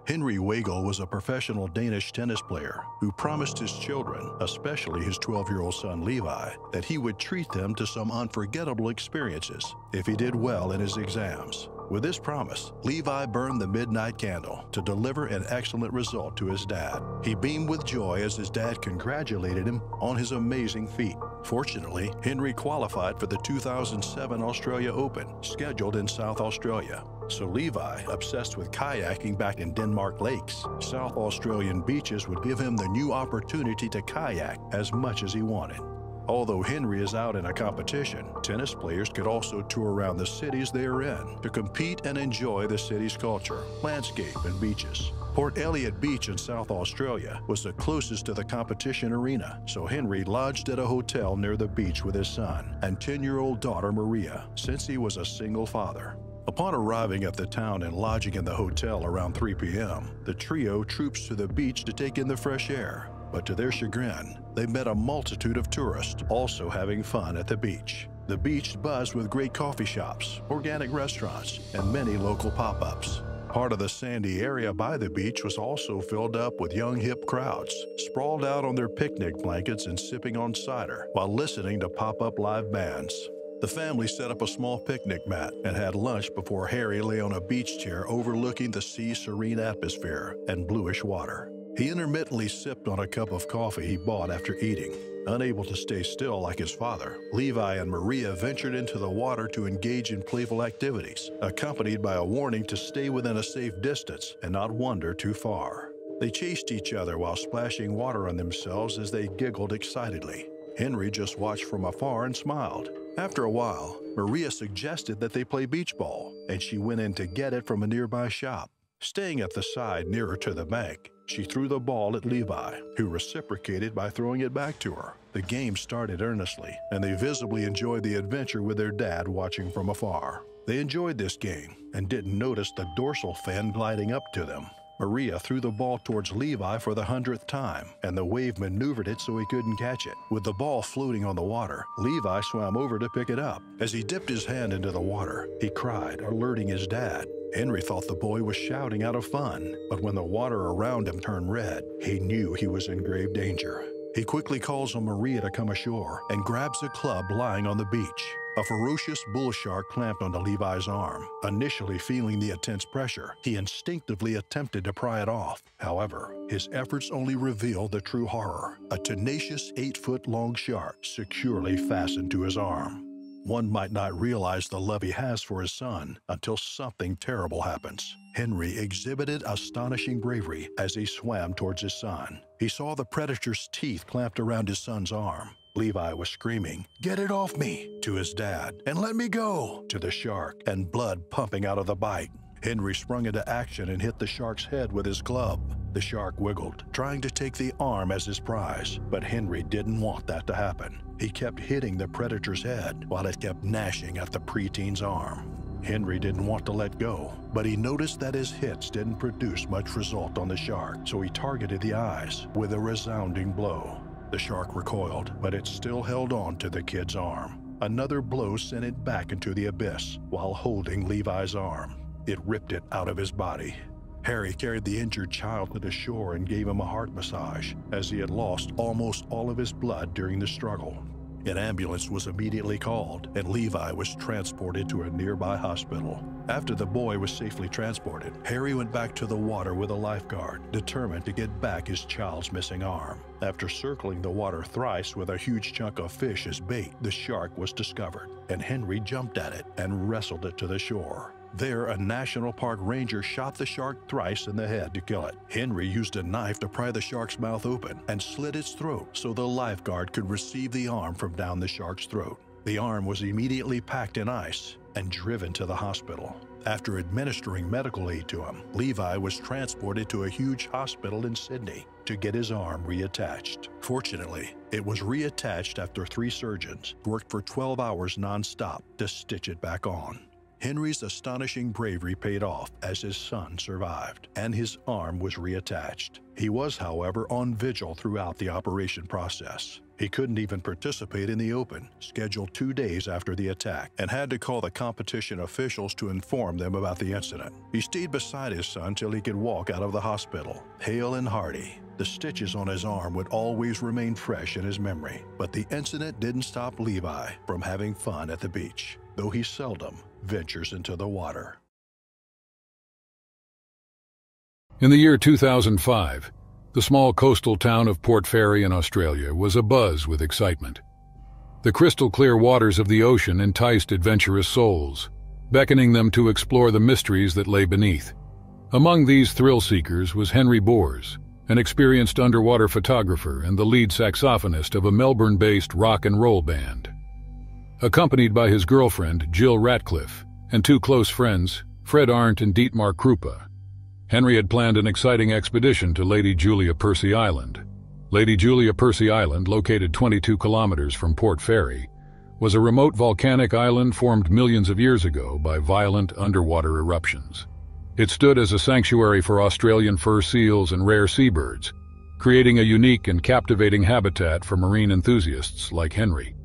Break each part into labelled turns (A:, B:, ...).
A: Henry Weigel was a professional Danish tennis player who promised his children, especially his 12-year-old son Levi, that he would treat them to some unforgettable experiences if he did well in his exams. With this promise, Levi burned the midnight candle to deliver an excellent result to his dad. He beamed with joy as his dad congratulated him on his amazing feat. Fortunately, Henry qualified for the 2007 Australia Open, scheduled in South Australia. So Levi, obsessed with kayaking back in Denmark lakes, South Australian beaches would give him the new opportunity to kayak as much as he wanted. Although Henry is out in a competition, tennis players could also tour around the cities they are in to compete and enjoy the city's culture, landscape, and beaches. Port Elliot Beach in South Australia was the closest to the competition arena, so Henry lodged at a hotel near the beach with his son and 10-year-old daughter Maria, since he was a single father. Upon arriving at the town and lodging in the hotel around 3 p.m., the trio troops to the beach to take in the fresh air. But to their chagrin, they met a multitude of tourists also having fun at the beach. The beach buzzed with great coffee shops, organic restaurants, and many local pop-ups. Part of the sandy area by the beach was also filled up with young hip crowds, sprawled out on their picnic blankets and sipping on cider while listening to pop-up live bands. The family set up a small picnic mat and had lunch before Harry lay on a beach chair overlooking the sea's serene atmosphere and bluish water. He intermittently sipped on a cup of coffee he bought after eating. Unable to stay still like his father, Levi and Maria ventured into the water to engage in playful activities, accompanied by a warning to stay within a safe distance and not wander too far. They chased each other while splashing water on themselves as they giggled excitedly. Henry just watched from afar and smiled. After a while, Maria suggested that they play beach ball, and she went in to get it from a nearby shop. Staying at the side nearer to the bank, she threw the ball at Levi, who reciprocated by throwing it back to her. The game started earnestly, and they visibly enjoyed the adventure with their dad watching from afar. They enjoyed this game and didn't notice the dorsal fin gliding up to them. Maria threw the ball towards Levi for the 100th time, and the wave maneuvered it so he couldn't catch it. With the ball floating on the water, Levi swam over to pick it up. As he dipped his hand into the water, he cried, alerting his dad. Henry thought the boy was shouting out of fun, but when the water around him turned red, he knew he was in grave danger. He quickly calls on Maria to come ashore and grabs a club lying on the beach. A ferocious bull shark clamped onto Levi's arm. Initially feeling the intense pressure, he instinctively attempted to pry it off. However, his efforts only revealed the true horror: a tenacious 8-foot-long shark securely fastened to his arm. One might not realize the love he has for his son until something terrible happens. Henry exhibited astonishing bravery as he swam towards his son. He saw the predator's teeth clamped around his son's arm. Levi was screaming, "Get it off me," to his dad, and "Let me go," to the shark, and blood pumping out of the bite. Henry sprung into action and hit the shark's head with his club. The shark wiggled, trying to take the arm as his prize, but Henry didn't want that to happen. He kept hitting the predator's head while it kept gnashing at the preteen's arm. Henry didn't want to let go, but he noticed that his hits didn't produce much result on the shark, so he targeted the eyes with a resounding blow. The shark recoiled, but it still held on to the kid's arm. Another blow sent it back into the abyss while holding Levi's arm. It ripped it out of his body. Harry carried the injured child to the shore and gave him a heart massage, as he had lost almost all of his blood during the struggle. An ambulance was immediately called, and Levi was transported to a nearby hospital. After the boy was safely transported, Harry went back to the water with a lifeguard, determined to get back his child's missing arm. After circling the water thrice with a huge chunk of fish as bait, the shark was discovered, and Henry jumped at it and wrestled it to the shore. There, a National Park ranger shot the shark thrice in the head to kill it. Henry used a knife to pry the shark's mouth open and slit its throat so the lifeguard could receive the arm from down the shark's throat. The arm was immediately packed in ice and driven to the hospital. After administering medical aid to him, Levi was transported to a huge hospital in Sydney to get his arm reattached. Fortunately, it was reattached after 3 surgeons worked for 12 hours non-stop to stitch it back on. Henry's astonishing bravery paid off as his son survived, and his arm was reattached. He was, however, on vigil throughout the operation process. He couldn't even participate in the Open, scheduled 2 days after the attack, and had to call the competition officials to inform them about the incident. He stayed beside his son till he could walk out of the hospital, hale and hearty. The stitches on his arm would always remain fresh in his memory, but the incident didn't stop Levi from having fun at the beach, though he seldom ventures into the water.
B: In the year 2005, the small coastal town of Port Fairy in Australia was abuzz with excitement. The crystal-clear waters of the ocean enticed adventurous souls, beckoning them to explore the mysteries that lay beneath. Among these thrill-seekers was Henry Boers, an experienced underwater photographer and the lead saxophonist of a Melbourne-based rock and roll band. Accompanied by his girlfriend, Jill Ratcliffe, and 2 close friends, Fred Arndt and Dietmar Krupa, Henry had planned an exciting expedition to Lady Julia Percy Island. Lady Julia Percy Island, located 22 kilometers from Port Fairy, was a remote volcanic island formed millions of years ago by violent underwater eruptions. It stood as a sanctuary for Australian fur seals and rare seabirds, creating a unique and captivating habitat for marine enthusiasts like Henry.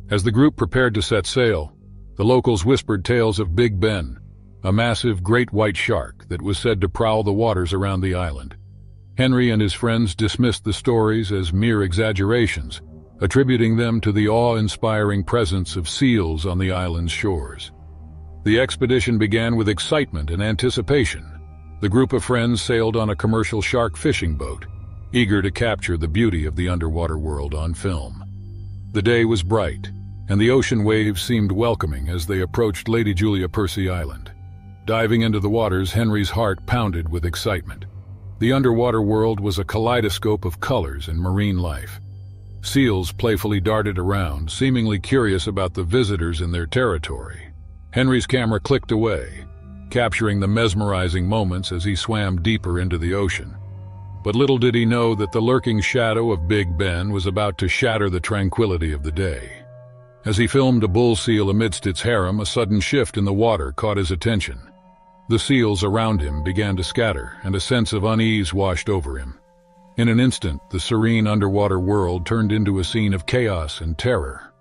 B: As the group prepared to set sail, the locals whispered tales of Big Ben, a massive great white shark that was said to prowl the waters around the island. Henry and his friends dismissed the stories as mere exaggerations, attributing them to the awe-inspiring presence of seals on the island's shores. The expedition began with excitement and anticipation. The group of friends sailed on a commercial shark fishing boat, eager to capture the beauty of the underwater world on film. The day was bright, and the ocean waves seemed welcoming as they approached Lady Julia Percy Island. Diving into the waters, Henry's heart pounded with excitement. The underwater world was a kaleidoscope of colors and marine life. Seals playfully darted around, seemingly curious about the visitors in their territory. Henry's camera clicked away, capturing the mesmerizing moments as he swam deeper into the ocean. But little did he know that the lurking shadow of Big Ben was about to shatter the tranquility of the day. As he filmed a bull seal amidst its harem, a sudden shift in the water caught his attention. The seals around him began to scatter, and a sense of unease washed over him. In an instant, the serene underwater world turned into a scene of chaos and terror.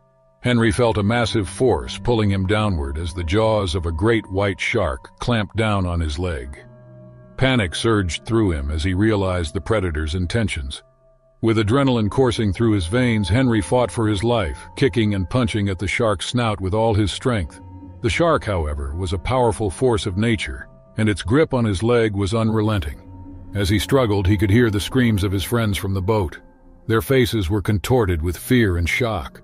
B: Henry felt a massive force pulling him downward as the jaws of a great white shark clamped down on his leg. Panic surged through him as he realized the predator's intentions. With adrenaline coursing through his veins, Henry fought for his life, kicking and punching at the shark's snout with all his strength. The shark, however, was a powerful force of nature, and its grip on his leg was unrelenting. As he struggled, he could hear the screams of his friends from the boat. Their faces were contorted with fear and shock.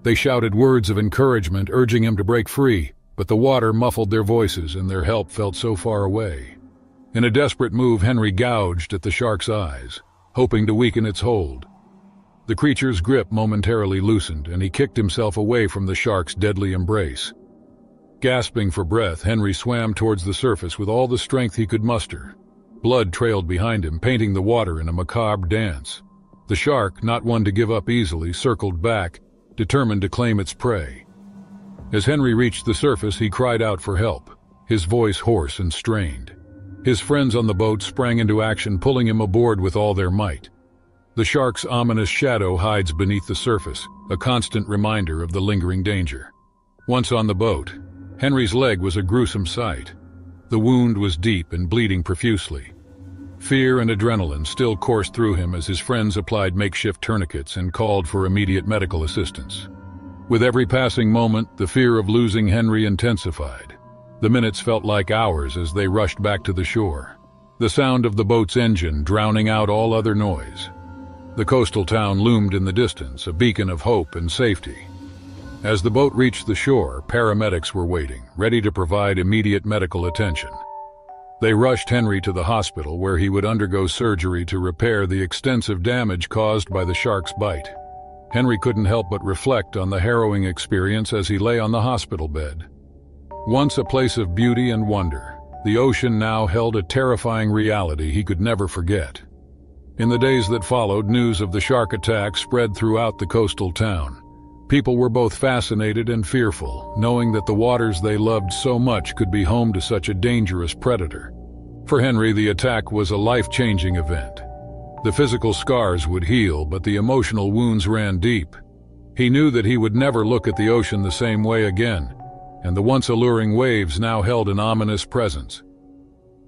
B: They shouted words of encouragement, urging him to break free, but the water muffled their voices and their help felt so far away. In a desperate move, Henry gouged at the shark's eyes, hoping to weaken its hold. The creature's grip momentarily loosened, and he kicked himself away from the shark's deadly embrace. Gasping for breath, Henry swam towards the surface with all the strength he could muster. Blood trailed behind him, painting the water in a macabre dance. The shark, not one to give up easily, circled back, determined to claim its prey. As Henry reached the surface, he cried out for help, his voice hoarse and strained. His friends on the boat sprang into action, pulling him aboard with all their might. The shark's ominous shadow hides beneath the surface, a constant reminder of the lingering danger. Once on the boat, Henry's leg was a gruesome sight. The wound was deep and bleeding profusely. Fear and adrenaline still coursed through him as his friends applied makeshift tourniquets and called for immediate medical assistance. With every passing moment, the fear of losing Henry intensified. The minutes felt like hours as they rushed back to the shore, the sound of the boat's engine drowning out all other noise. The coastal town loomed in the distance, a beacon of hope and safety. As the boat reached the shore, paramedics were waiting, ready to provide immediate medical attention. They rushed Henry to the hospital, where he would undergo surgery to repair the extensive damage caused by the shark's bite. Henry couldn't help but reflect on the harrowing experience as he lay on the hospital bed. Once a place of beauty and wonder, the ocean now held a terrifying reality he could never forget. In the days that followed, news of the shark attack spread throughout the coastal town. People were both fascinated and fearful, knowing that the waters they loved so much could be home to such a dangerous predator. For Henry, the attack was a life-changing event. The physical scars would heal, but the emotional wounds ran deep. He knew that he would never look at the ocean the same way again, and the once alluring waves now held an ominous presence.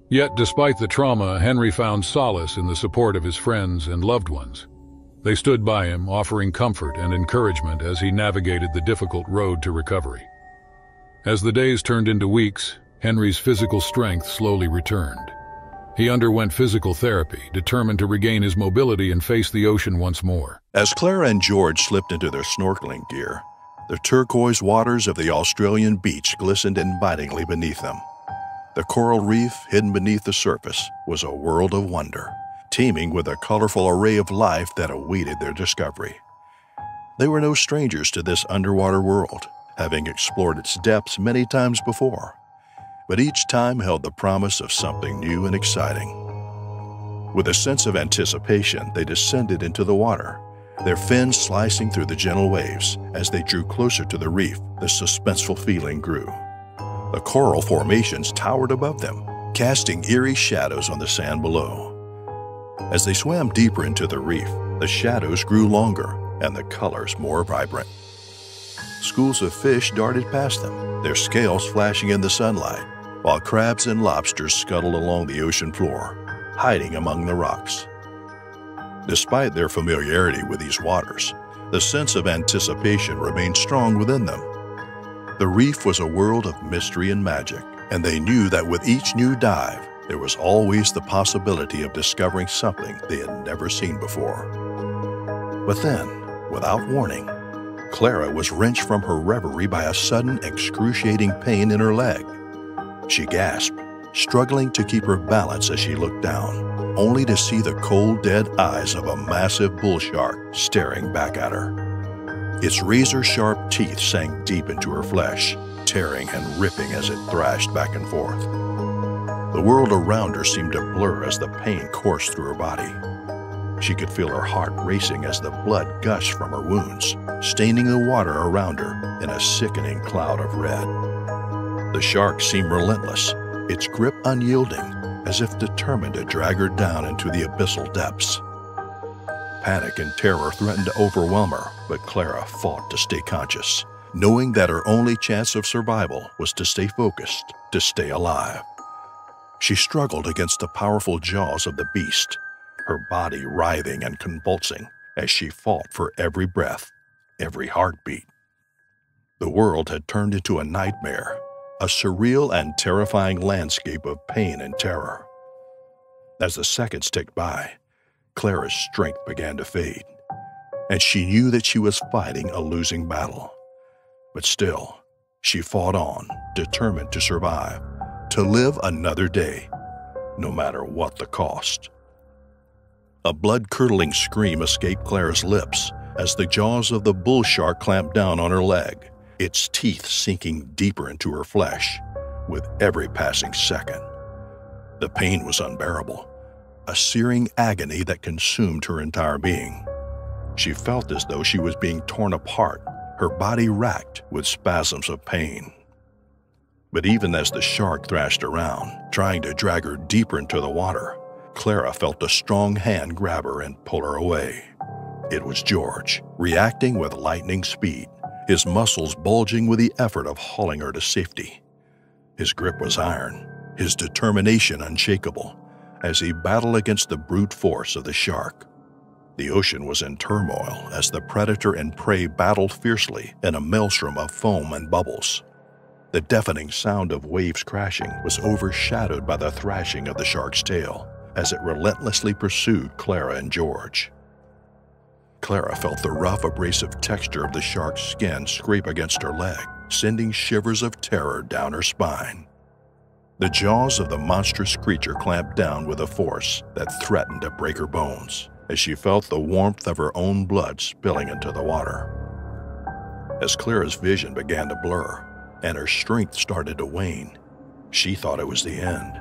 B: Yet, despite the trauma, Henry found solace in the support of his friends and loved ones. They stood by him, offering comfort and encouragement as he navigated the difficult road to recovery. As the days turned into weeks, Henry's physical strength slowly returned. He underwent physical therapy, determined to regain his mobility and face the ocean once more.
A: As Clara and George slipped into their snorkeling gear, the turquoise waters of the Australian beach glistened invitingly beneath them. The coral reef, hidden beneath the surface, was a world of wonder, teeming with a colorful array of life that awaited their discovery. They were no strangers to this underwater world, having explored its depths many times before, but each time held the promise of something new and exciting. With a sense of anticipation, they descended into the water, their fins slicing through the gentle waves. As they drew closer to the reef, the suspenseful feeling grew. The coral formations towered above them, casting eerie shadows on the sand below. As they swam deeper into the reef, the shadows grew longer and the colors more vibrant. Schools of fish darted past them, their scales flashing in the sunlight, while crabs and lobsters scuttled along the ocean floor, hiding among the rocks. Despite their familiarity with these waters, the sense of anticipation remained strong within them. The reef was a world of mystery and magic, and they knew that with each new dive, there was always the possibility of discovering something they had never seen before. But then, without warning, Clara was wrenched from her reverie by a sudden excruciating pain in her leg. She gasped, struggling to keep her balance as she looked down, only to see the cold, dead eyes of a massive bull shark staring back at her. Its razor-sharp teeth sank deep into her flesh, tearing and ripping as it thrashed back and forth. The world around her seemed to blur as the pain coursed through her body. She could feel her heart racing as the blood gushed from her wounds, staining the water around her in a sickening cloud of red. The shark seemed relentless, its grip unyielding, as if determined to drag her down into the abyssal depths. Panic and terror threatened to overwhelm her, but Clara fought to stay conscious, knowing that her only chance of survival was to stay focused, to stay alive. She struggled against the powerful jaws of the beast, her body writhing and convulsing as she fought for every breath, every heartbeat. The world had turned into a nightmare, a surreal and terrifying landscape of pain and terror. As the seconds ticked by, Clara's strength began to fade, and she knew that she was fighting a losing battle. But still, she fought on, determined to survive, to live another day, no matter what the cost. A blood-curdling scream escaped Clara's lips as the jaws of the bull shark clamped down on her leg, its teeth sinking deeper into her flesh with every passing second. The pain was unbearable, a searing agony that consumed her entire being. She felt as though she was being torn apart, her body racked with spasms of pain. But even as the shark thrashed around, trying to drag her deeper into the water, Clara felt a strong hand grab her and pull her away. It was George, reacting with lightning speed, his muscles bulging with the effort of hauling her to safety. His grip was iron, his determination unshakable, as he battled against the brute force of the shark. The ocean was in turmoil as the predator and prey battled fiercely in a maelstrom of foam and bubbles. The deafening sound of waves crashing was overshadowed by the thrashing of the shark's tail as it relentlessly pursued Clara and George. Clara felt the rough, abrasive texture of the shark's skin scrape against her leg, sending shivers of terror down her spine. The jaws of the monstrous creature clamped down with a force that threatened to break her bones as she felt the warmth of her own blood spilling into the water. As Clara's vision began to blur and her strength started to wane, she thought it was the end.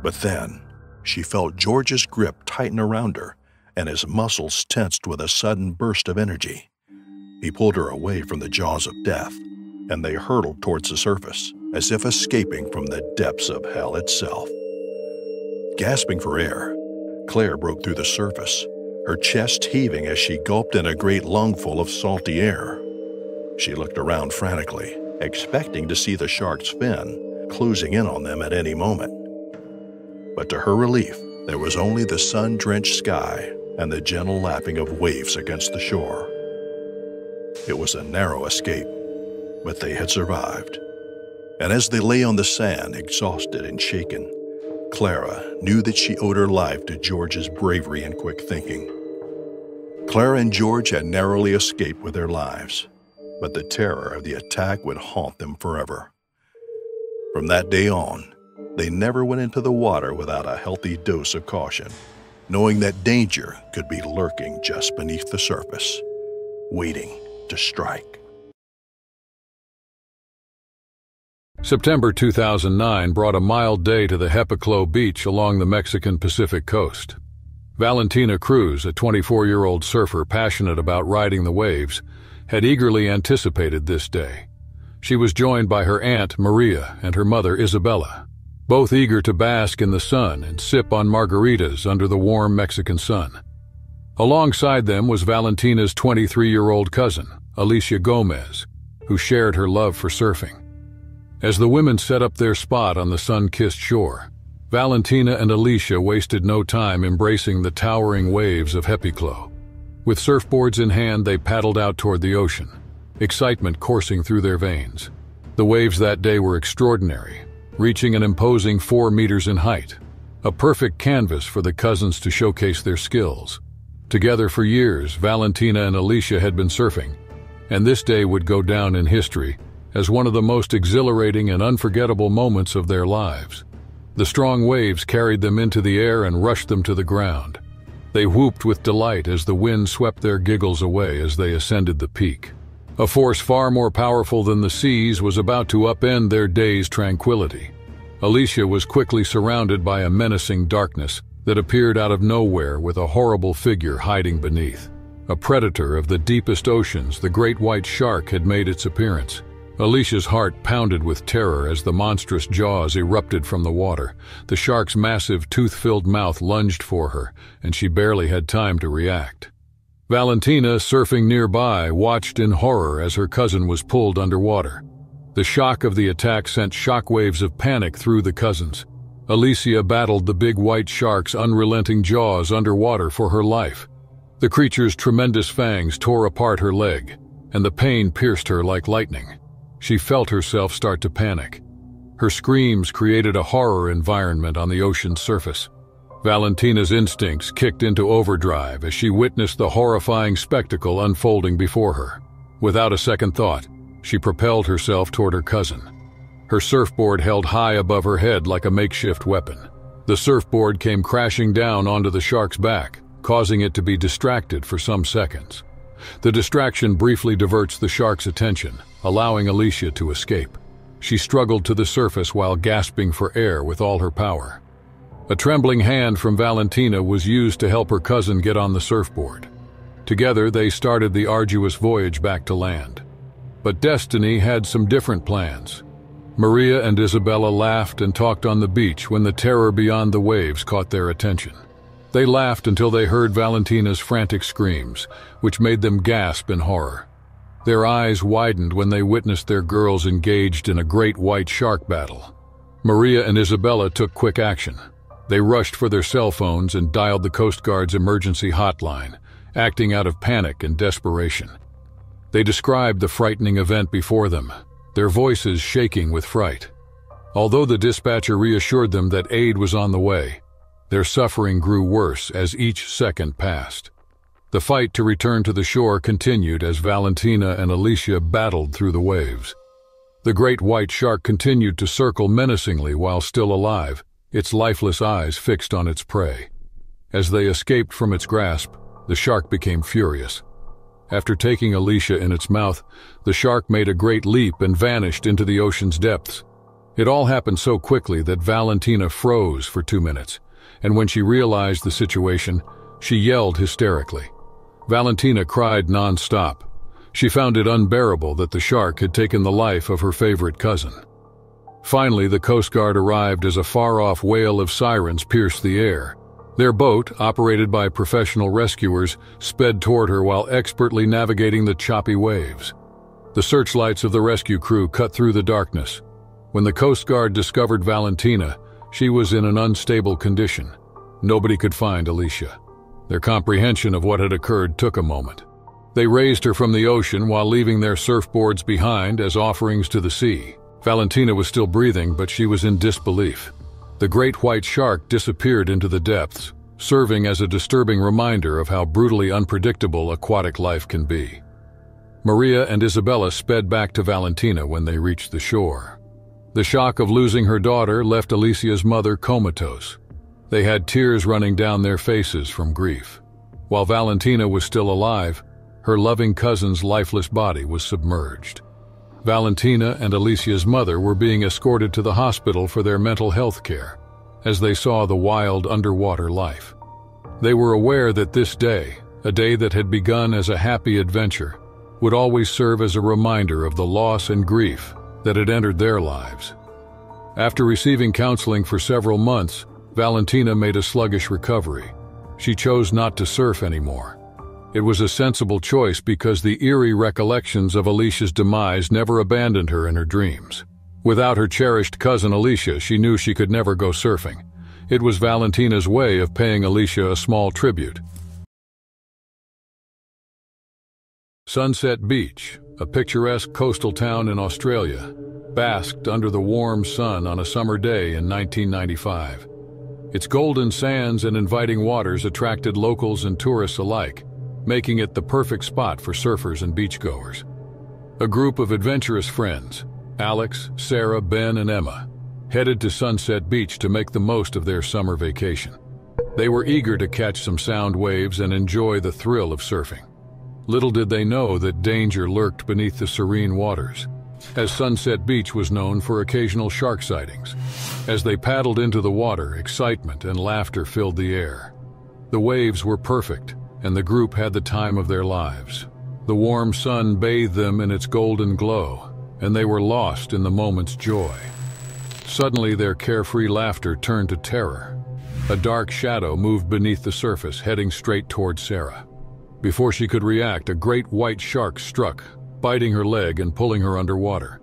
A: But then, she felt George's grip tighten around her and his muscles tensed with a sudden burst of energy. He pulled her away from the jaws of death, and they hurtled towards the surface, as if escaping from the depths of hell itself. Gasping for air, Claire broke through the surface, her chest heaving as she gulped in a great lungful of salty air. She looked around frantically, expecting to see the shark's fin, closing in on them at any moment. But to her relief, there was only the sun-drenched sky and the gentle lapping of waves against the shore. It was a narrow escape, but they had survived. And as they lay on the sand, exhausted and shaken, Clara knew that she owed her life to George's bravery and quick thinking. Clara and George had narrowly escaped with their lives, but the terror of the attack would haunt them forever. From that day on, they never went into the water without a healthy dose of caution, knowing that danger could be lurking just beneath the surface, waiting to strike.
B: September 2009 brought a mild day to the Hepiclo beach along the Mexican Pacific coast. Valentina Cruz, a 24-year-old surfer passionate about riding the waves, had eagerly anticipated this day. She was joined by her aunt, Maria, and her mother, Isabella, both eager to bask in the sun and sip on margaritas under the warm Mexican sun. Alongside them was Valentina's 23-year-old cousin, Alicia Gomez, who shared her love for surfing. As the women set up their spot on the sun-kissed shore, Valentina and Alicia wasted no time embracing the towering waves of Hepiclo. With surfboards in hand, they paddled out toward the ocean, excitement coursing through their veins. The waves that day were extraordinary, reaching an imposing 4 meters in height, a perfect canvas for the cousins to showcase their skills. Together for years, Valentina and Alicia had been surfing, and this day would go down in history as one of the most exhilarating and unforgettable moments of their lives. The strong waves carried them into the air and rushed them to the ground. They whooped with delight as the wind swept their giggles away as they ascended the peak. A force far more powerful than the seas was about to upend their day's tranquility. Alicia was quickly surrounded by a menacing darkness that appeared out of nowhere with a horrible figure hiding beneath. A predator of the deepest oceans, the great white shark had made its appearance. Alicia's heart pounded with terror as the monstrous jaws erupted from the water. The shark's massive, tooth-filled mouth lunged for her, and she barely had time to react. Valentina, surfing nearby, watched in horror as her cousin was pulled underwater. The shock of the attack sent shockwaves of panic through the cousins. Alicia battled the big white shark's unrelenting jaws underwater for her life. The creature's tremendous fangs tore apart her leg, and the pain pierced her like lightning. She felt herself start to panic. Her screams created a horror environment on the ocean's surface. Valentina's instincts kicked into overdrive as she witnessed the horrifying spectacle unfolding before her. Without a second thought, she propelled herself toward her cousin. Her surfboard held high above her head like a makeshift weapon. The surfboard came crashing down onto the shark's back, causing it to be distracted for some seconds. The distraction briefly diverts the shark's attention, allowing Alicia to escape. She struggled to the surface while gasping for air with all her power. A trembling hand from Valentina was used to help her cousin get on the surfboard. Together, they started the arduous voyage back to land. But destiny had some different plans. Maria and Isabella laughed and talked on the beach when the terror beyond the waves caught their attention. They laughed until they heard Valentina's frantic screams, which made them gasp in horror. Their eyes widened when they witnessed their girls engaged in a great white shark battle. Maria and Isabella took quick action. They rushed for their cell phones and dialed the Coast Guard's emergency hotline, acting out of panic and desperation. They described the frightening event before them, their voices shaking with fright. Although the dispatcher reassured them that aid was on the way, their suffering grew worse as each second passed. The fight to return to the shore continued as Valentina and Alicia battled through the waves. The great white shark continued to circle menacingly while still alive, its lifeless eyes fixed on its prey. As they escaped from its grasp, the shark became furious. After taking Alicia in its mouth, the shark made a great leap and vanished into the ocean's depths. It all happened so quickly that Valentina froze for 2 minutes, and when she realized the situation, she yelled hysterically. Valentina cried non-stop. She found it unbearable that the shark had taken the life of her favorite cousin. Finally, the Coast Guard arrived as a far-off wail of sirens pierced the air. Their boat, operated by professional rescuers, sped toward her while expertly navigating the choppy waves. The searchlights of the rescue crew cut through the darkness. When the Coast Guard discovered Valentina, she was in an unstable condition. Nobody could find Alicia. Their comprehension of what had occurred took a moment. They raised her from the ocean while leaving their surfboards behind as offerings to the sea. Valentina was still breathing, but she was in disbelief. The great white shark disappeared into the depths, serving as a disturbing reminder of how brutally unpredictable aquatic life can be. Maria and Isabella sped back to Valentina when they reached the shore. The shock of losing her daughter left Alicia's mother comatose. They had tears running down their faces from grief. While Valentina was still alive, her loving cousin's lifeless body was submerged. Valentina and Alicia's mother were being escorted to the hospital for their mental health care, as they saw the wild underwater life. They were aware that this day, a day that had begun as a happy adventure, would always serve as a reminder of the loss and grief that had entered their lives. After receiving counseling for several months, Valentina made a sluggish recovery. She chose not to surf anymore. It was a sensible choice because the eerie recollections of Alicia's demise never abandoned her in her dreams. Without her cherished cousin Alicia, she knew she could never go surfing. It was Valentina's way of paying Alicia a small tribute. Sunset Beach, a picturesque coastal town in Australia, basked under the warm sun on a summer day in 1995. Its golden sands and inviting waters attracted locals and tourists alike, making it the perfect spot for surfers and beachgoers. A group of adventurous friends, Alex, Sarah, Ben, and Emma, headed to Sunset Beach to make the most of their summer vacation. They were eager to catch some sound waves and enjoy the thrill of surfing. Little did they know that danger lurked beneath the serene waters, as Sunset Beach was known for occasional shark sightings. As they paddled into the water, excitement and laughter filled the air. The waves were perfect, and the group had the time of their lives. The warm sun bathed them in its golden glow, and they were lost in the moment's joy. Suddenly, their carefree laughter turned to terror. A dark shadow moved beneath the surface, heading straight toward Sarah. Before she could react, a great white shark struck, biting her leg and pulling her underwater.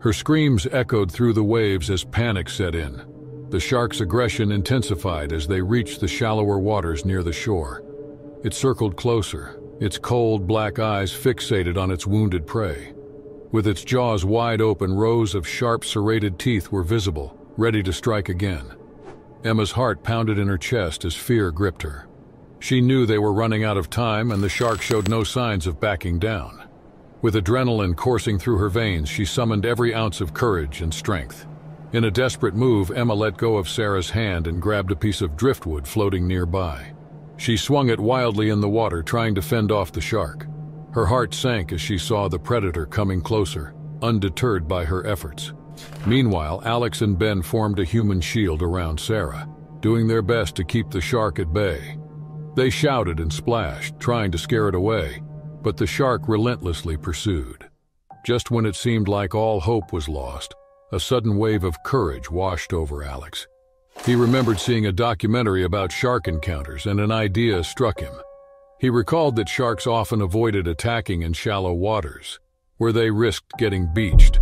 B: Her screams echoed through the waves as panic set in. The shark's aggression intensified as they reached the shallower waters near the shore. It circled closer, its cold black eyes fixated on its wounded prey. With its jaws wide open, rows of sharp serrated teeth were visible, ready to strike again. Emma's heart pounded in her chest as fear gripped her. She knew they were running out of time, and the shark showed no signs of backing down. With adrenaline coursing through her veins, she summoned every ounce of courage and strength. In a desperate move, Emma let go of Sarah's hand and grabbed a piece of driftwood floating nearby. She swung it wildly in the water, trying to fend off the shark. Her heart sank as she saw the predator coming closer, undeterred by her efforts. Meanwhile, Alex and Ben formed a human shield around Sarah, doing their best to keep the shark at bay. They shouted and splashed, trying to scare it away, but the shark relentlessly pursued. Just when it seemed like all hope was lost, a sudden wave of courage washed over Alex. He remembered seeing a documentary about shark encounters, and an idea struck him. He recalled that sharks often avoided attacking in shallow waters, where they risked getting beached.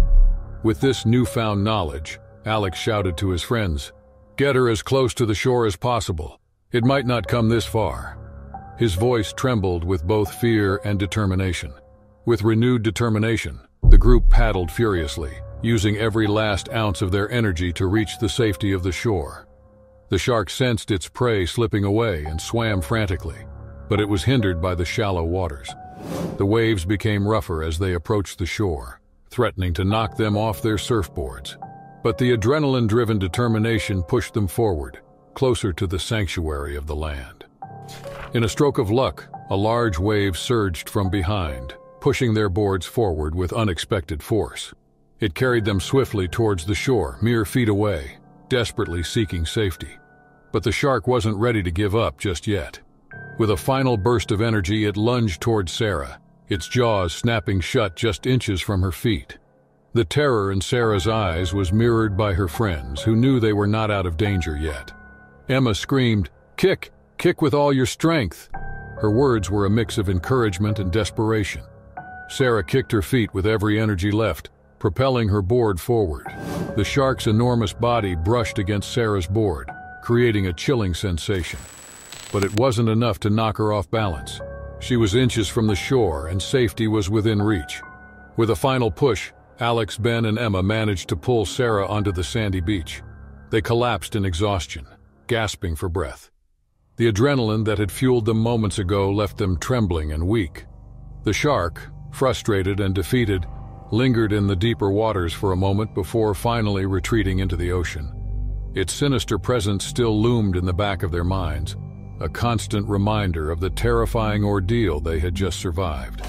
B: With this newfound knowledge, Alex shouted to his friends, "Get her as close to the shore as possible. It might not come this far." His voice trembled with both fear and determination. With renewed determination, the group paddled furiously, using every last ounce of their energy to reach the safety of the shore. The shark sensed its prey slipping away and swam frantically, but it was hindered by the shallow waters. The waves became rougher as they approached the shore, threatening to knock them off their surfboards. But the adrenaline-driven determination pushed them forward, closer to the sanctuary of the land. In a stroke of luck, a large wave surged from behind, pushing their boards forward with unexpected force. It carried them swiftly towards the shore, mere feet away, desperately seeking safety. But the shark wasn't ready to give up just yet. With a final burst of energy, it lunged towards Sarah, its jaws snapping shut just inches from her feet. The terror in Sarah's eyes was mirrored by her friends, who knew they were not out of danger yet. Emma screamed, "Kick! Kick with all your strength!" Her words were a mix of encouragement and desperation. Sarah kicked her feet with every energy left, propelling her board forward. The shark's enormous body brushed against Sarah's board, creating a chilling sensation. But it wasn't enough to knock her off balance. She was inches from the shore, and safety was within reach. With a final push, Alex, Ben, and Emma managed to pull Sarah onto the sandy beach. They collapsed in exhaustion, gasping for breath. The adrenaline that had fueled them moments ago left them trembling and weak. The shark, frustrated and defeated, lingered in the deeper waters for a moment before finally retreating into the ocean. Its sinister presence still loomed in the back of their minds, a constant reminder of the terrifying ordeal they had just survived.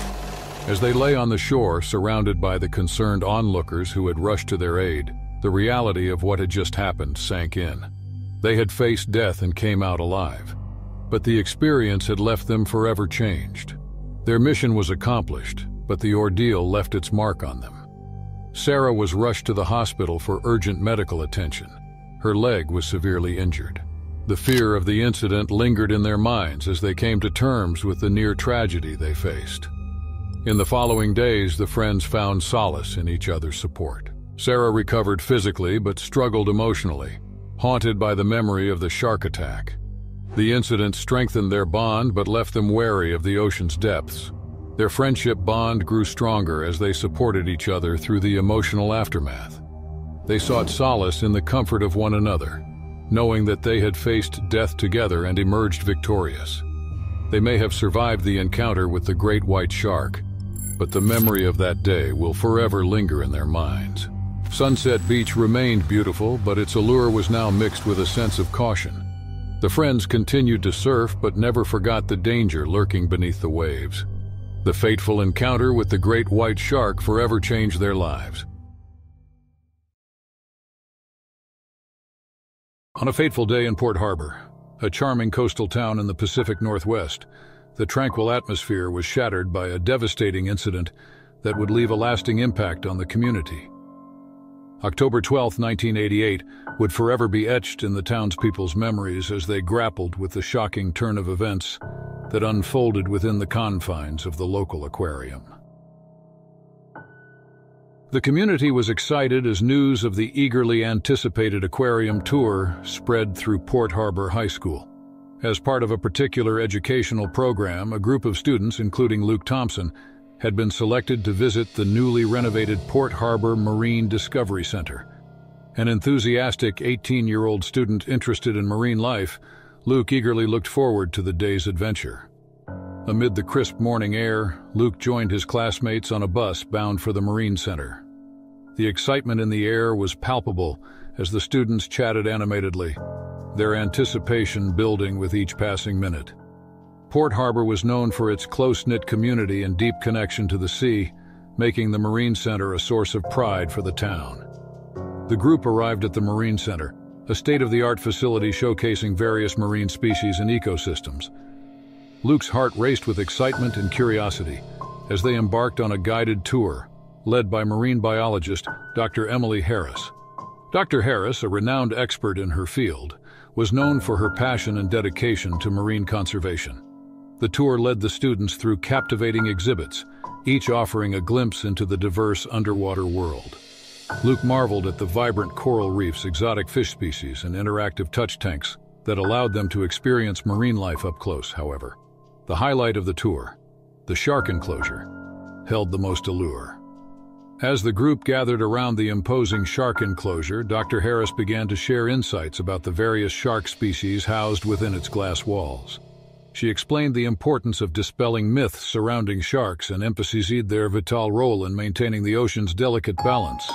B: As they lay on the shore, surrounded by the concerned onlookers who had rushed to their aid, the reality of what had just happened sank in. They had faced death and came out alive, but the experience had left them forever changed. Their mission was accomplished, but the ordeal left its mark on them. Sarah was rushed to the hospital for urgent medical attention. Her leg was severely injured. The fear of the incident lingered in their minds as they came to terms with the near tragedy they faced. In the following days, the friends found solace in each other's support. Sarah recovered physically but struggled emotionally, haunted by the memory of the shark attack. The incident strengthened their bond but left them wary of the ocean's depths. Their friendship bond grew stronger as they supported each other through the emotional aftermath. They sought solace in the comfort of one another, knowing that they had faced death together and emerged victorious. They may have survived the encounter with the great white shark, but the memory of that day will forever linger in their minds. Sunset Beach remained beautiful, but its allure was now mixed with a sense of caution. The friends continued to surf, but never forgot the danger lurking beneath the waves. The fateful encounter with the great white shark forever changed their lives. On a fateful day in Port Harbor, a charming coastal town in the Pacific Northwest, the tranquil atmosphere was shattered by a devastating incident that would leave a lasting impact on the community. October 12, 1988, would forever be etched in the townspeople's memories as they grappled with the shocking turn of events that unfolded within the confines of the local aquarium. The community was excited as news of the eagerly anticipated aquarium tour spread through Port Harbor High School. As part of a particular educational program, a group of students, including Luke Thompson, had been selected to visit the newly renovated Port Harbor Marine Discovery Center. An enthusiastic 18-year-old student interested in marine life, Luke eagerly looked forward to the day's adventure. Amid the crisp morning air, Luke joined his classmates on a bus bound for the Marine Center. The excitement in the air was palpable as the students chatted animatedly, their anticipation building with each passing minute. Port Harbor was known for its close-knit community and deep connection to the sea, making the Marine Center a source of pride for the town. The group arrived at the Marine Center, a state-of-the-art facility showcasing various marine species and ecosystems. Luke's heart raced with excitement and curiosity as they embarked on a guided tour, led by marine biologist Dr. Emily Harris. Dr. Harris, a renowned expert in her field, was known for her passion and dedication to marine conservation. The tour led the students through captivating exhibits, each offering a glimpse into the diverse underwater world. Luke marveled at the vibrant coral reefs, exotic fish species, and interactive touch tanks that allowed them to experience marine life up close, however. The highlight of the tour, the shark enclosure, held the most allure. As the group gathered around the imposing shark enclosure, Dr. Harris began to share insights about the various shark species housed within its glass walls. She explained the importance of dispelling myths surrounding sharks and emphasized their vital role in maintaining the ocean's delicate balance.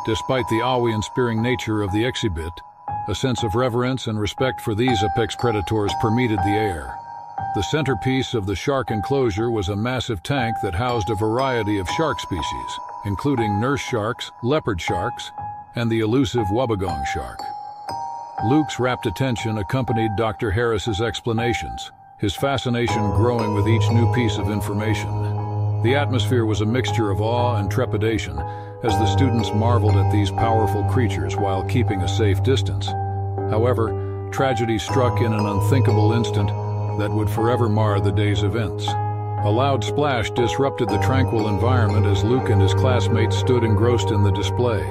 B: Despite the awe-inspiring nature of the exhibit, a sense of reverence and respect for these apex predators permeated the air. The centerpiece of the shark enclosure was a massive tank that housed a variety of shark species, including nurse sharks, leopard sharks, and the elusive wobbegong shark. Luke's rapt attention accompanied Dr. Harris's explanations, his fascination growing with each new piece of information. The atmosphere was a mixture of awe and trepidation as the students marveled at these powerful creatures while keeping a safe distance. However, tragedy struck in an unthinkable instant that would forever mar the day's events. A loud splash disrupted the tranquil environment as Luke and his classmates stood engrossed in the display.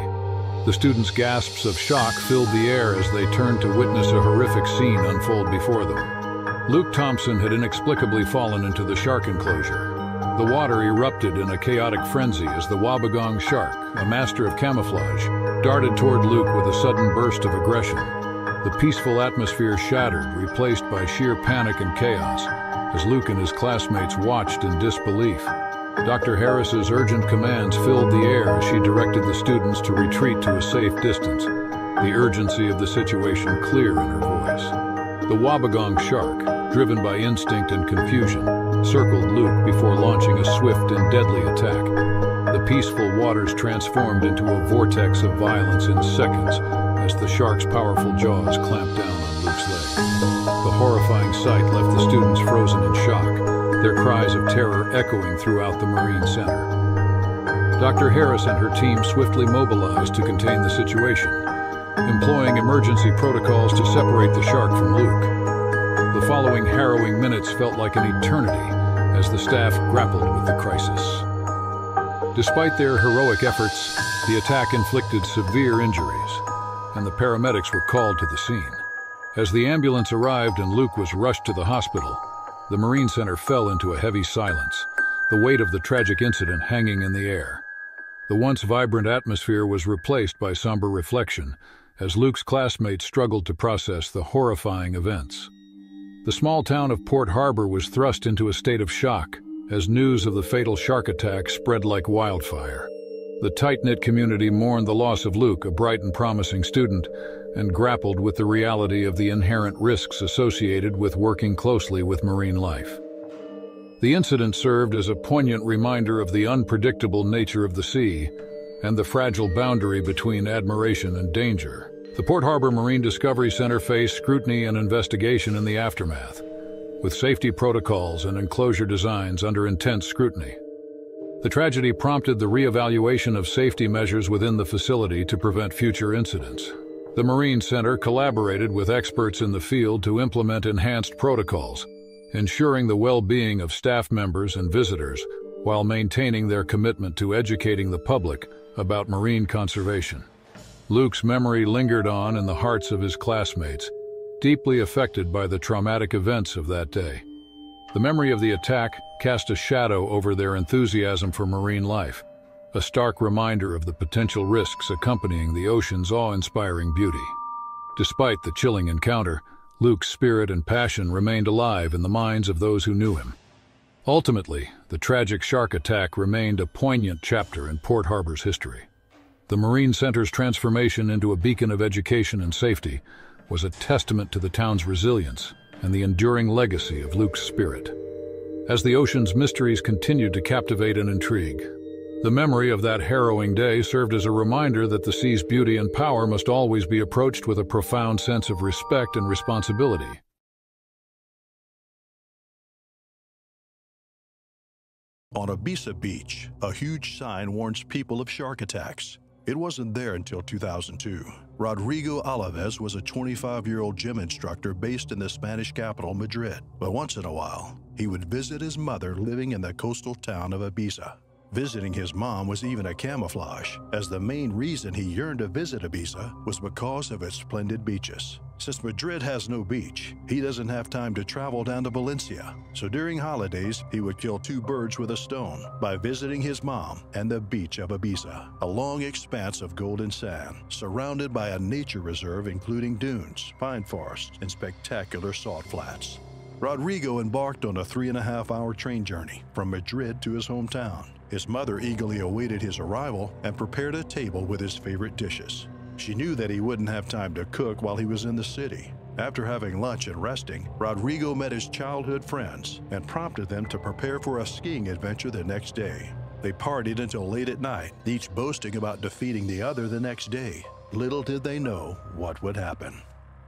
B: The students' gasps of shock filled the air as they turned to witness a horrific scene unfold before them. Luke Thompson had inexplicably fallen into the shark enclosure. The water erupted in a chaotic frenzy as the Wabagong shark, a master of camouflage, darted toward Luke with a sudden burst of aggression. The peaceful atmosphere shattered, replaced by sheer panic and chaos, as Luke and his classmates watched in disbelief. Dr. Harris's urgent commands filled the air as she directed the students to retreat to a safe distance, the urgency of the situation clear in her voice. The Wabagong shark, driven by instinct and confusion, circled Luke before launching a swift and deadly attack. The peaceful waters transformed into a vortex of violence in seconds as the shark's powerful jaws clamped down on Luke's leg. The horrifying sight left the students frozen in shock, their cries of terror echoing throughout the Marine Center. Dr. Harris and her team swiftly mobilized to contain the situation, employing emergency protocols to separate the shark from Luke. The following harrowing minutes felt like an eternity as the staff grappled with the crisis. Despite their heroic efforts, the attack inflicted severe injuries, and the paramedics were called to the scene. As the ambulance arrived and Luke was rushed to the hospital, the Marine Center fell into a heavy silence, the weight of the tragic incident hanging in the air. The once vibrant atmosphere was replaced by somber reflection as Luke's classmates struggled to process the horrifying events. The small town of Port Harbor was thrust into a state of shock as news of the fatal shark attack spread like wildfire. The tight-knit community mourned the loss of Luke, a bright and promising student, and grappled with the reality of the inherent risks associated with working closely with marine life. The incident served as a poignant reminder of the unpredictable nature of the sea and the fragile boundary between admiration and danger. The Port Harbor Marine Discovery Center faced scrutiny and investigation in the aftermath, with safety protocols and enclosure designs under intense scrutiny. The tragedy prompted the reevaluation of safety measures within the facility to prevent future incidents. The Marine Center collaborated with experts in the field to implement enhanced protocols, ensuring the well-being of staff members and visitors while maintaining their commitment to educating the public about marine conservation. Luke's memory lingered on in the hearts of his classmates, deeply affected by the traumatic events of that day. The memory of the attack cast a shadow over their enthusiasm for marine life, a stark reminder of the potential risks accompanying the ocean's awe-inspiring beauty. Despite the chilling encounter, Luke's spirit and passion remained alive in the minds of those who knew him. Ultimately, the tragic shark attack remained a poignant chapter in Port Harbor's history. The Marine Center's transformation into a beacon of education and safety was a testament to the town's resilience and the enduring legacy of Luke's spirit. As the ocean's mysteries continued to captivate and intrigue, the memory of that harrowing day served as a reminder that the sea's beauty and power must always be approached with a profound sense of respect and responsibility.
A: On Ibiza Beach, a huge sign warns people of shark attacks. It wasn't there until 2002. Rodrigo Alaves was a 25-year-old gym instructor based in the Spanish capital, Madrid. But once in a while, he would visit his mother living in the coastal town of Ibiza. Visiting his mom was even a camouflage, as the main reason he yearned to visit Ibiza was because of its splendid beaches. Since Madrid has no beach, he doesn't have time to travel down to Valencia. So during holidays, he would kill two birds with a stone by visiting his mom and the beach of Ibiza, a long expanse of golden sand, surrounded by a nature reserve including dunes, pine forests, and spectacular salt flats. Rodrigo embarked on a 3.5-hour train journey from Madrid to his hometown. His mother eagerly awaited his arrival and prepared a table with his favorite dishes. She knew that he wouldn't have time to cook while he was in the city. After having lunch and resting, Rodrigo met his childhood friends and prompted them to prepare for a skiing adventure the next day. They partied until late at night, each boasting about defeating the other the next day. Little did they know what would happen.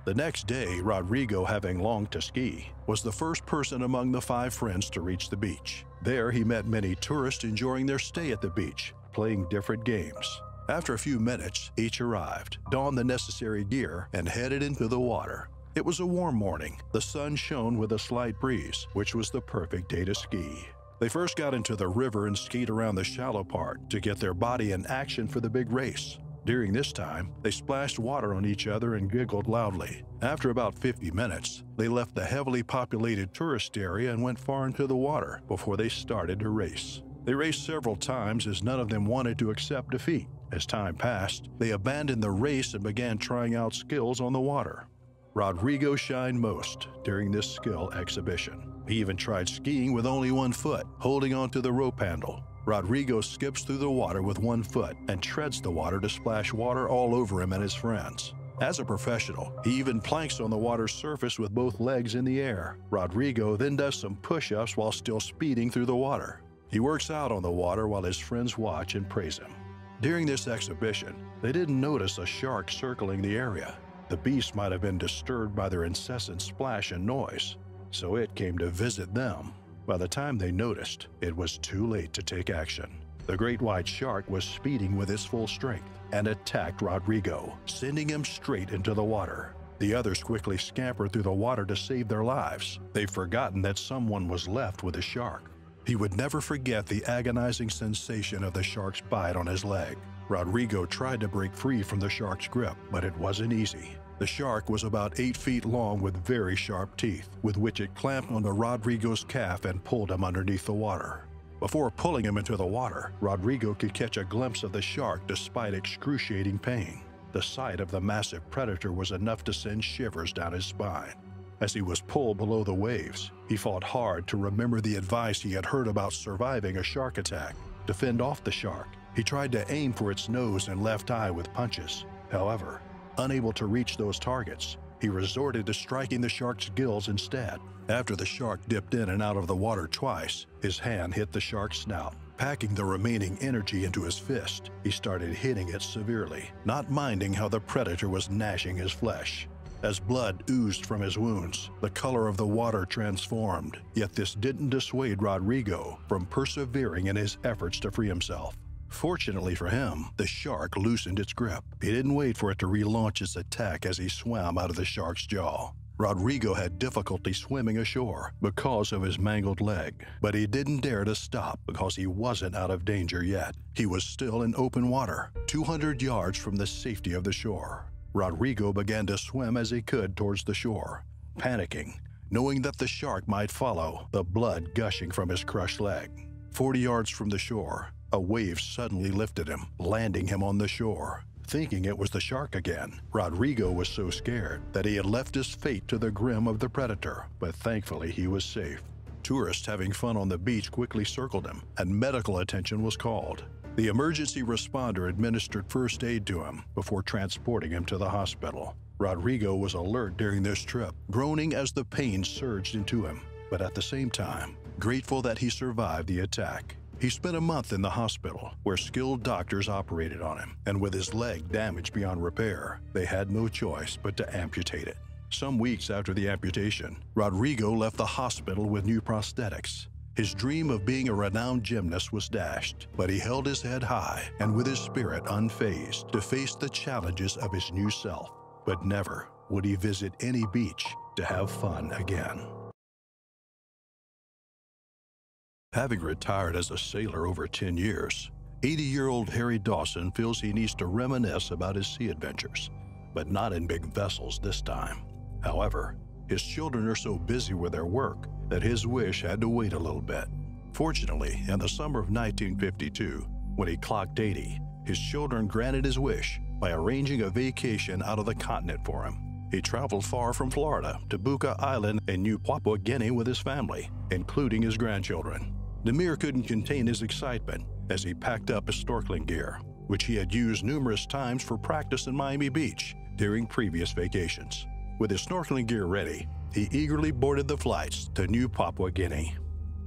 A: The next day, Rodrigo, having longed to ski, was the first person among the 5 friends to reach the beach. There, he met many tourists enjoying their stay at the beach, playing different games. After a few minutes, each arrived, donned the necessary gear, and headed into the water. It was a warm morning. The sun shone with a slight breeze, which was the perfect day to ski. They first got into the river and skied around the shallow part to get their body in action for the big race. During this time, they splashed water on each other and giggled loudly. After about 50 minutes, they left the heavily populated tourist area and went far into the water before they started to race. They raced several times as none of them wanted to accept defeat. As time passed, they abandoned the race and began trying out skills on the water. Rodrigo shined most during this skill exhibition. He even tried skiing with only one foot, holding onto the rope handle. Rodrigo skips through the water with one foot and treads the water to splash water all over him and his friends. As a professional, he even planks on the water's surface with both legs in the air. Rodrigo then does some push-ups while still speeding through the water. He works out on the water while his friends watch and praise him. During this exhibition, they didn't notice a shark circling the area. The beast might have been disturbed by their incessant splash and noise, so it came to visit them. By the time they noticed, it was too late to take action. The great white shark was speeding with its full strength and attacked Rodrigo, sending him straight into the water. The others quickly scampered through the water to save their lives. They've forgotten that someone was left with the shark. He would never forget the agonizing sensation of the shark's bite on his leg. Rodrigo tried to break free from the shark's grip, but it wasn't easy. The shark was about 8 feet long with very sharp teeth, with which it clamped onto Rodrigo's calf and pulled him underneath the water. Before pulling him into the water, Rodrigo could catch a glimpse of the shark despite excruciating pain. The sight of the massive predator was enough to send shivers down his spine. As he was pulled below the waves, he fought hard to remember the advice he had heard about surviving a shark attack. To fend off the shark, he tried to aim for its nose and left eye with punches. However, unable to reach those targets, he resorted to striking the shark's gills instead. After the shark dipped in and out of the water twice, his hand hit the shark's snout. Packing the remaining energy into his fist, he started hitting it severely, not minding how the predator was gnashing his flesh. As blood oozed from his wounds, the color of the water transformed, yet this didn't dissuade Rodrigo from persevering in his efforts to free himself. Fortunately for him, the shark loosened its grip. He didn't wait for it to relaunch its attack as he swam out of the shark's jaw. Rodrigo had difficulty swimming ashore because of his mangled leg, but he didn't dare to stop because he wasn't out of danger yet. He was still in open water, 200 yards from the safety of the shore. Rodrigo began to swim as he could towards the shore, panicking, knowing that the shark might follow, the blood gushing from his crushed leg. 40 yards from the shore, a wave suddenly lifted him, landing him on the shore. Thinking it was the shark again, Rodrigo was so scared that he had left his fate to the grim of the predator, but thankfully he was safe. Tourists having fun on the beach quickly circled him, and medical attention was called. The emergency responder administered first aid to him before transporting him to the hospital. Rodrigo was alert during this trip, groaning as the pain surged into him, but at the same time, grateful that he survived the attack. He spent a month in the hospital, where skilled doctors operated on him, and with his leg damaged beyond repair, they had no choice but to amputate it. Some weeks after the amputation, Rodrigo left the hospital with new prosthetics. His dream of being a renowned gymnast was dashed, but he held his head high and with his spirit unfazed to face the challenges of his new self. But never would he visit any beach to have fun again. Having retired as a sailor over 10 years, 80-year-old Harry Dawson feels he needs to reminisce about his sea adventures, but not in big vessels this time. However, his children are so busy with their work that his wish had to wait a little bit. Fortunately, in the summer of 1952, when he clocked 80, his children granted his wish by arranging a vacation out of the continent for him. He traveled far from Florida to Buka Island in New Papua Guinea with his family, including his grandchildren. Demir couldn't contain his excitement as he packed up his snorkeling gear, which he had used numerous times for practice in Miami Beach during previous vacations. With his snorkeling gear ready, he eagerly boarded the flights to New Papua Guinea.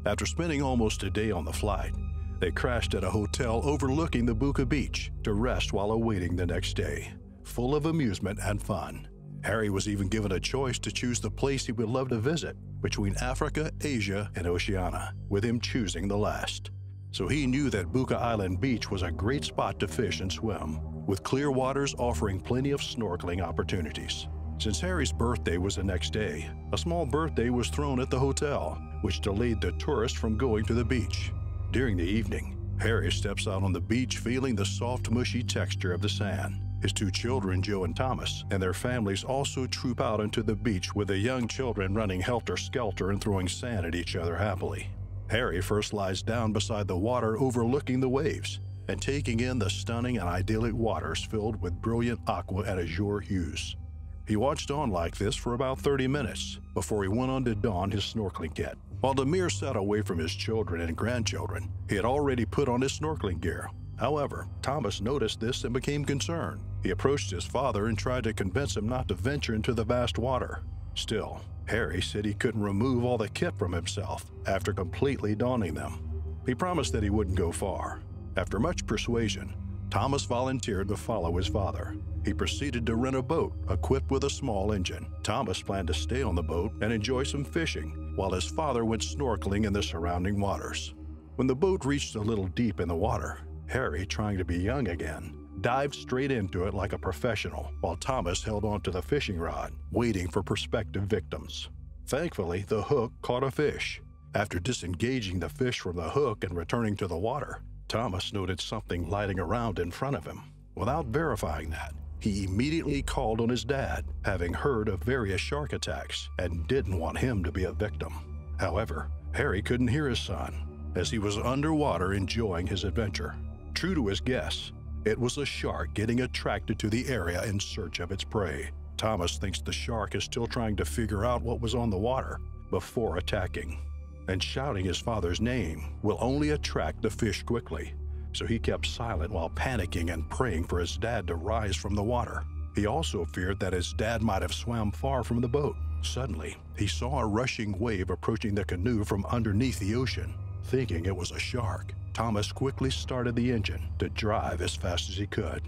A: After spending almost a day on the flight, they crashed at a hotel overlooking the Buka Beach to rest while awaiting the next day, full of amusement and fun. Harry was even given a choice to choose the place he would love to visit between Africa, Asia, and Oceania, with him choosing the last. So he knew that Buka Island Beach was a great spot to fish and swim, with clear waters offering plenty of snorkeling opportunities. Since Harry's birthday was the next day, a small birthday was thrown at the hotel, which delayed the tourists from going to the beach. During the evening, Harry steps out on the beach feeling the soft, mushy texture of the sand. His two children, Joe and Thomas, and their families also troop out onto the beach with the young children running helter-skelter and throwing sand at each other happily. Harry first lies down beside the water overlooking the waves and taking in the stunning and idyllic waters filled with brilliant aqua and azure hues. He watched on like this for about 30 minutes before he went on to don his snorkeling kit. While Demir sat away from his children and grandchildren, he had already put on his snorkeling gear. However, Thomas noticed this and became concerned. He approached his father and tried to convince him not to venture into the vast water. Still, Harry said he couldn't remove all the kit from himself after completely donning them. He promised that he wouldn't go far. After much persuasion, Thomas volunteered to follow his father. He proceeded to rent a boat equipped with a small engine. Thomas planned to stay on the boat and enjoy some fishing, while his father went snorkeling in the surrounding waters. When the boat reached a little deep in the water, Harry, trying to be young again, dived straight into it like a professional, while Thomas held onto the fishing rod, waiting for prospective victims. Thankfully, the hook caught a fish. After disengaging the fish from the hook and returning to the water, Thomas noted something gliding around in front of him. Without verifying that, he immediately called on his dad, having heard of various shark attacks, and didn't want him to be a victim. However, Harry couldn't hear his son, as he was underwater enjoying his adventure. True to his guess, it was a shark getting attracted to the area in search of its prey. Thomas thinks the shark is still trying to figure out what was on the water before attacking, and shouting his father's name will only attract the fish quickly, so he kept silent while panicking and praying for his dad to rise from the water. He also feared that his dad might have swam far from the boat. Suddenly, he saw a rushing wave approaching the canoe from underneath the ocean. Thinking it was a shark, Thomas quickly started the engine to drive as fast as he could.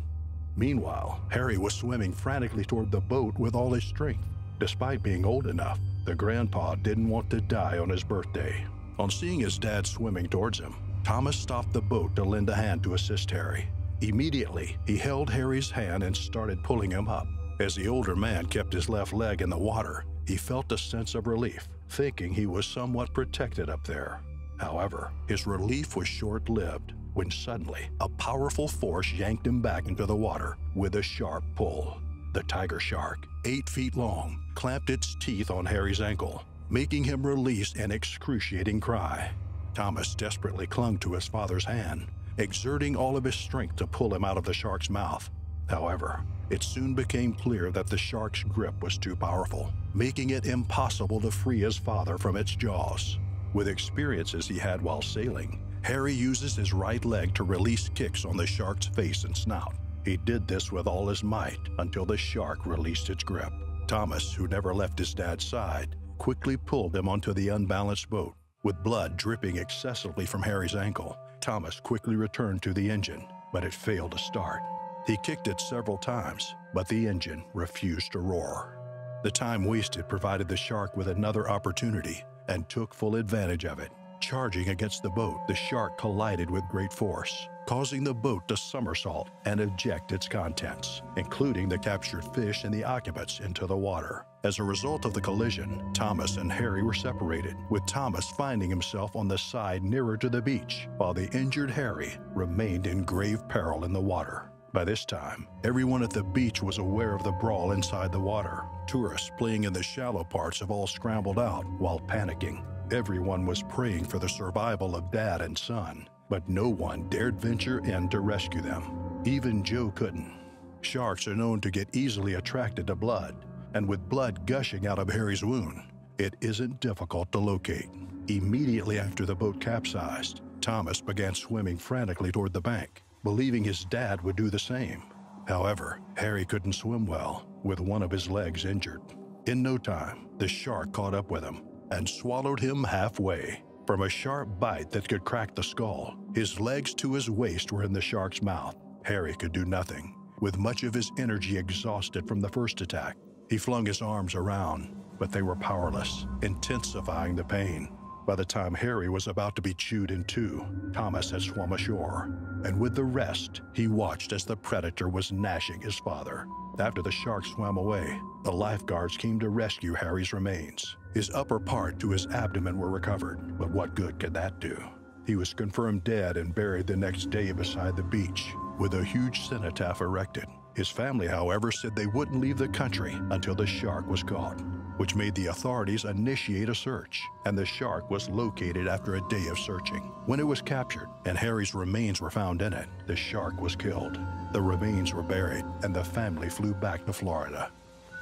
A: Meanwhile, Harry was swimming frantically toward the boat with all his strength. Despite being old enough, the grandpa didn't want to die on his birthday. On seeing his dad swimming towards him, Thomas stopped the boat to lend a hand to assist Harry. Immediately, he held Harry's hand and started pulling him up. As the older man kept his left leg in the water, he felt a sense of relief, thinking he was somewhat protected up there. However, his relief was short-lived when suddenly a powerful force yanked him back into the water with a sharp pull. The tiger shark, 8 feet long, clamped its teeth on Harry's ankle, making him release an excruciating cry. Thomas desperately clung to his father's hand, exerting all of his strength to pull him out of the shark's mouth. However, it soon became clear that the shark's grip was too powerful, making it impossible to free his father from its jaws. With experiences he had while sailing, Harry uses his right leg to release kicks on the shark's face and snout. He did this with all his might until the shark released its grip. Thomas, who never left his dad's side, quickly pulled him onto the unbalanced boat. With blood dripping excessively from Harry's ankle, Thomas quickly returned to the engine, but it failed to start. He kicked it several times, but the engine refused to roar. The time wasted provided the shark with another opportunity and took full advantage of it. Charging against the boat, the shark collided with great force, causing the boat to somersault and eject its contents, including the captured fish and the occupants, into the water. As a result of the collision, Thomas and Harry were separated, with Thomas finding himself on the side nearer to the beach, while the injured Harry remained in grave peril in the water. By this time, everyone at the beach was aware of the brawl inside the water. Tourists playing in the shallow parts have all scrambled out while panicking. Everyone was praying for the survival of Dad and son, but no one dared venture in to rescue them. Even Joe couldn't. Sharks are known to get easily attracted to blood, and with blood gushing out of Harry's wound, it isn't difficult to locate. Immediately after the boat capsized, Thomas began swimming frantically toward the bank, believing his dad would do the same. However, Harry couldn't swim well, with one of his legs injured. In no time, the shark caught up with him and swallowed him halfway. From a sharp bite that could crack the skull, his legs to his waist were in the shark's mouth. Harry could do nothing, with much of his energy exhausted from the first attack. He flung his arms around, but they were powerless, intensifying the pain. By the time Harry was about to be chewed in two, Thomas had swum ashore, and with the rest, he watched as the predator was gnashing his father. After the shark swam away, the lifeguards came to rescue Harry's remains. His upper part to his abdomen were recovered, but what good could that do? He was confirmed dead and buried the next day beside the beach, with a huge cenotaph erected. His family, however, said they wouldn't leave the country until the shark was caught, which made the authorities initiate a search, and the shark was located after a day of searching. When it was captured and Harry's remains were found in it, the shark was killed. The remains were buried, and the family flew back to Florida.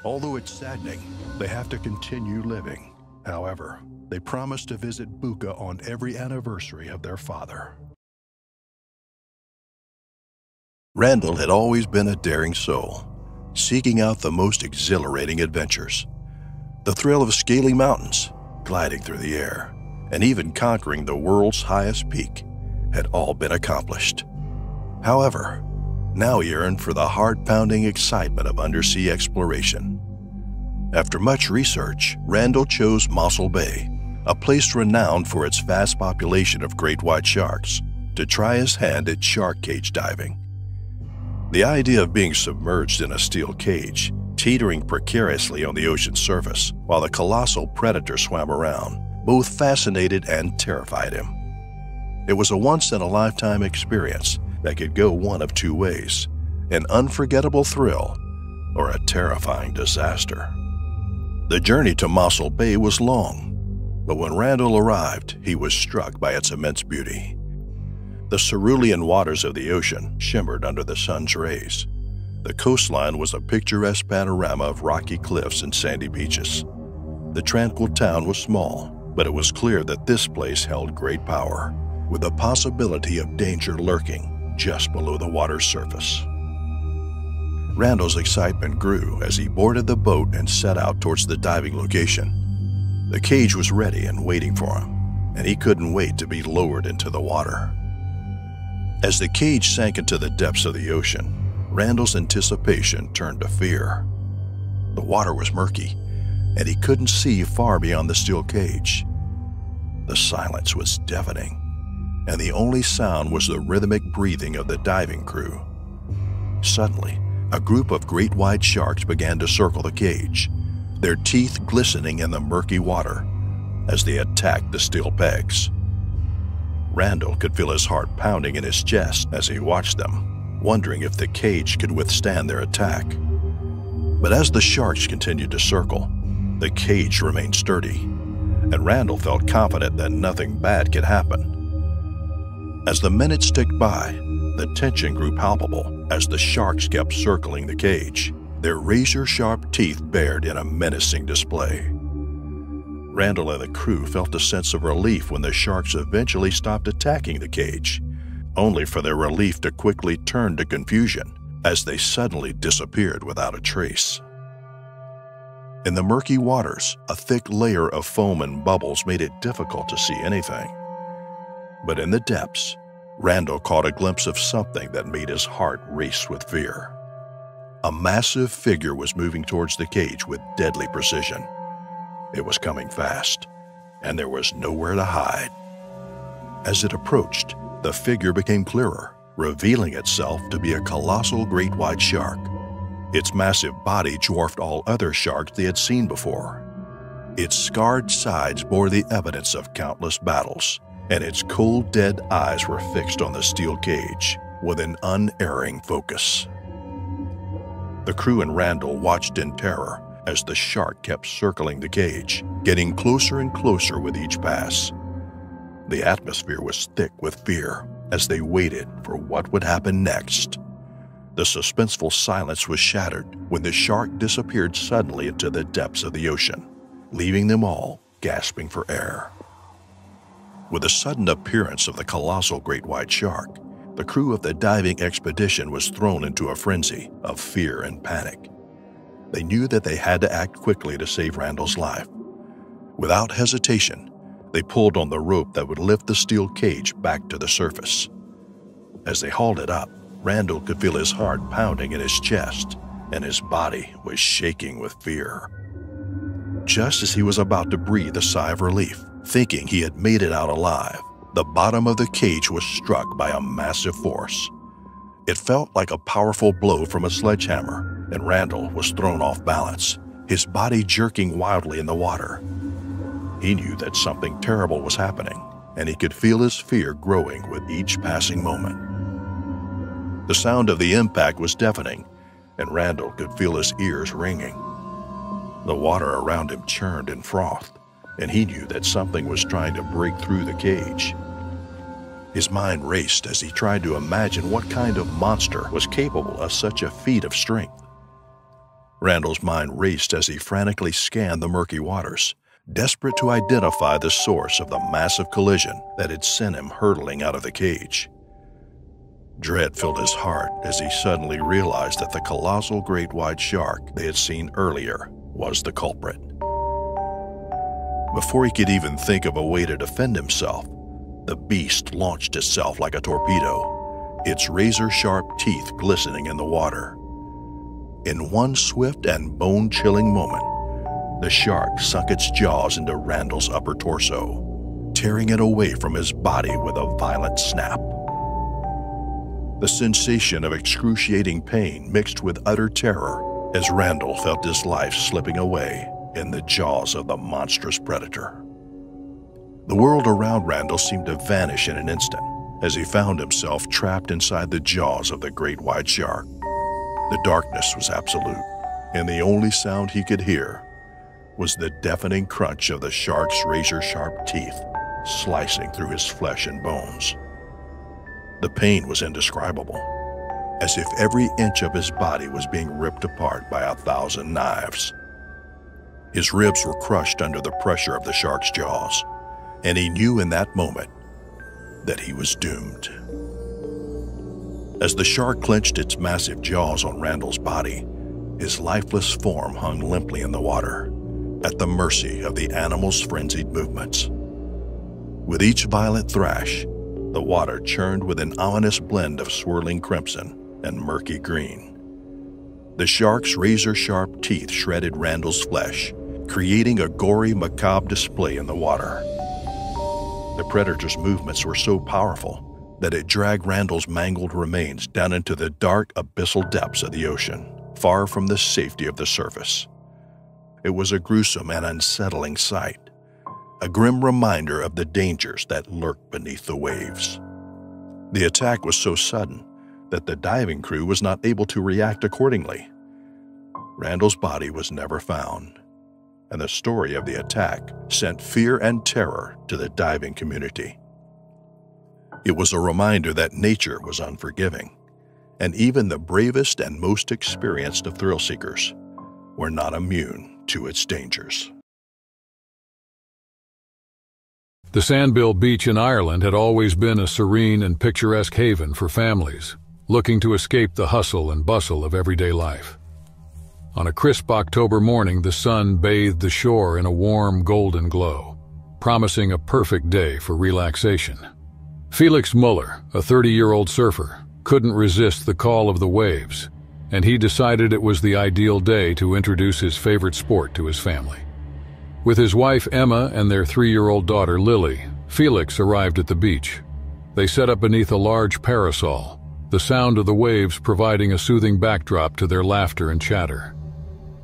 A: Although it's saddening, they have to continue living. However, they promise to visit Buka on every anniversary of their father. Randall had always been a daring soul, seeking out the most exhilarating adventures. The thrill of scaling mountains, gliding through the air, and even conquering the world's highest peak had all been accomplished. However, now he yearned for the heart-pounding excitement of undersea exploration. After much research, Randall chose Mossel Bay, a place renowned for its vast population of great white sharks, to try his hand at shark cage diving. The idea of being submerged in a steel cage, teetering precariously on the ocean's surface while the colossal predator swam around, both fascinated and terrified him. It was a once-in-a-lifetime experience that could go one of two ways: an unforgettable thrill or a terrifying disaster. The journey to Mossel Bay was long, but when Randall arrived, he was struck by its immense beauty. The cerulean waters of the ocean shimmered under the sun's rays. The coastline was a picturesque panorama of rocky cliffs and sandy beaches. The tranquil town was small, but it was clear that this place held great power, with the possibility of danger lurking just below the water's surface. Randall's excitement grew as he boarded the boat and set out towards the diving location. The cage was ready and waiting for him, and he couldn't wait to be lowered into the water. As the cage sank into the depths of the ocean, Randall's anticipation turned to fear. The water was murky, and he couldn't see far beyond the steel cage. The silence was deafening, and the only sound was the rhythmic breathing of the diving crew. Suddenly, a group of great white sharks began to circle the cage, their teeth glistening in the murky water as they attacked the steel pegs. Randall could feel his heart pounding in his chest as he watched them, wondering if the cage could withstand their attack. But as the sharks continued to circle, the cage remained sturdy, and Randall felt confident that nothing bad could happen. As the minutes ticked by, the tension grew palpable as the sharks kept circling the cage, their razor-sharp teeth bared in a menacing display. Randall and the crew felt a sense of relief when the sharks eventually stopped attacking the cage, only for their relief to quickly turn to confusion as they suddenly disappeared without a trace. In the murky waters, a thick layer of foam and bubbles made it difficult to see anything. But in the depths, Randall caught a glimpse of something that made his heart race with fear. A massive figure was moving towards the cage with deadly precision. It was coming fast, and there was nowhere to hide. As it approached, the figure became clearer, revealing itself to be a colossal great white shark. Its massive body dwarfed all other sharks they had seen before. Its scarred sides bore the evidence of countless battles, and its cold, dead eyes were fixed on the steel cage with an unerring focus. The crew and Randall watched in terror as the shark kept circling the cage, getting closer and closer with each pass. The atmosphere was thick with fear as they waited for what would happen next. The suspenseful silence was shattered when the shark disappeared suddenly into the depths of the ocean, leaving them all gasping for air. With the sudden appearance of the colossal great white shark, the crew of the diving expedition was thrown into a frenzy of fear and panic. They knew that they had to act quickly to save Randall's life. Without hesitation, they pulled on the rope that would lift the steel cage back to the surface. As they hauled it up, Randall could feel his heart pounding in his chest, and his body was shaking with fear. Just as he was about to breathe a sigh of relief, thinking he had made it out alive, the bottom of the cage was struck by a massive force. It felt like a powerful blow from a sledgehammer, and Randall was thrown off balance, his body jerking wildly in the water. He knew that something terrible was happening, and he could feel his fear growing with each passing moment. The sound of the impact was deafening, and Randall could feel his ears ringing. The water around him churned and frothed, and he knew that something was trying to break through the cage. His mind raced as he tried to imagine what kind of monster was capable of such a feat of strength. Randall's mind raced as he frantically scanned the murky waters, desperate to identify the source of the massive collision that had sent him hurtling out of the cage. Dread filled his heart as he suddenly realized that the colossal great white shark they had seen earlier was the culprit. Before he could even think of a way to defend himself, the beast launched itself like a torpedo, its razor-sharp teeth glistening in the water. In one swift and bone-chilling moment, the shark sunk its jaws into Randall's upper torso, tearing it away from his body with a violent snap. The sensation of excruciating pain mixed with utter terror as Randall felt his life slipping away in the jaws of the monstrous predator. The world around Randall seemed to vanish in an instant as he found himself trapped inside the jaws of the great white shark. The darkness was absolute, and the only sound he could hear was the deafening crunch of the shark's razor-sharp teeth slicing through his flesh and bones. The pain was indescribable, as if every inch of his body was being ripped apart by 1,000 knives. His ribs were crushed under the pressure of the shark's jaws, and he knew in that moment that he was doomed. As the shark clenched its massive jaws on Randall's body, his lifeless form hung limply in the water, at the mercy of the animal's frenzied movements. With each violent thrash, the water churned with an ominous blend of swirling crimson and murky green. The shark's razor-sharp teeth shredded Randall's flesh, creating a gory, macabre display in the water. The predator's movements were so powerful that it dragged Randall's mangled remains down into the dark, abyssal depths of the ocean, far from the safety of the surface. It was a gruesome and unsettling sight, a grim reminder of the dangers that lurk beneath the waves. The attack was so sudden that the diving crew was not able to react accordingly. Randall's body was never found, and the story of the attack sent fear and terror to the diving community. It was a reminder that nature was unforgiving, and even the bravest and most experienced of thrill seekers were not immune to its dangers.
B: The Sandbill Beach in Ireland had always been a serene and picturesque haven for families looking to escape the hustle and bustle of everyday life. On a crisp October morning, the sun bathed the shore in a warm golden glow, promising a perfect day for relaxation. Felix Muller, a 30-year-old surfer, couldn't resist the call of the waves, and he decided it was the ideal day to introduce his favorite sport to his family. With his wife Emma and their 3-year-old daughter Lily, Felix arrived at the beach. They sat up beneath a large parasol, the sound of the waves providing a soothing backdrop to their laughter and chatter.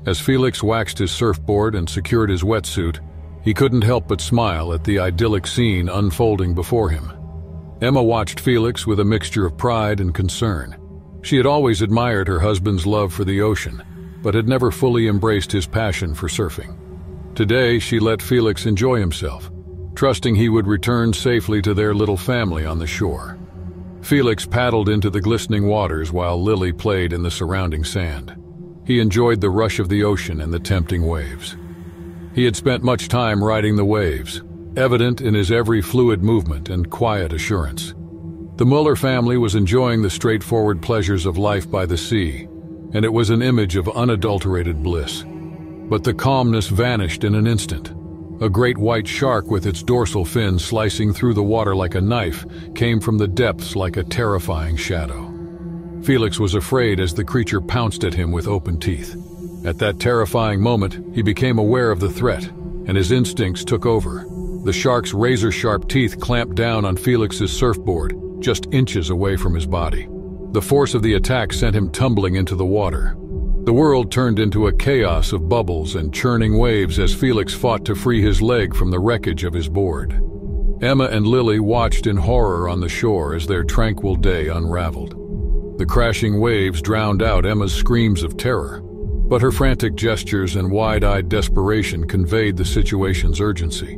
B: As Felix waxed his surfboard and secured his wetsuit, he couldn't help but smile at the idyllic scene unfolding before him. Emma watched Felix with a mixture of pride and concern. She had always admired her husband's love for the ocean, but had never fully embraced his passion for surfing. Today, she let Felix enjoy himself, trusting he would return safely to their little family on the shore. Felix paddled into the glistening waters while Lily played in the surrounding sand. He enjoyed the rush of the ocean and the tempting waves. He had spent much time riding the waves, evident in his every fluid movement and quiet assurance. The Muller family was enjoying the straightforward pleasures of life by the sea, and it was an image of unadulterated bliss. But the calmness vanished in an instant. A great white shark with its dorsal fin slicing through the water like a knife came from the depths like a terrifying shadow. Felix was afraid as the creature pounced at him with open teeth. At that terrifying moment, he became aware of the threat, and his instincts took over. The shark's razor-sharp teeth clamped down on Felix's surfboard, just inches away from his body. The force of the attack sent him tumbling into the water. The world turned into a chaos of bubbles and churning waves as Felix fought to free his leg from the wreckage of his board. Emma and Lily watched in horror on the shore as their tranquil day unraveled. The crashing waves drowned out Emma's screams of terror, but her frantic gestures and wide-eyed desperation conveyed the situation's urgency.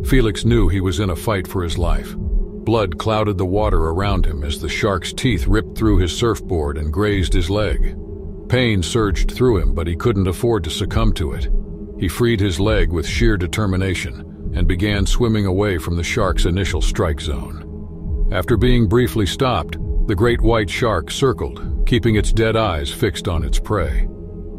B: Felix knew he was in a fight for his life. Blood clouded the water around him as the shark's teeth ripped through his surfboard and grazed his leg. Pain surged through him, but he couldn't afford to succumb to it. He freed his leg with sheer determination and began swimming away from the shark's initial strike zone. After being briefly stopped, the great white shark circled, keeping its dead eyes fixed on its prey.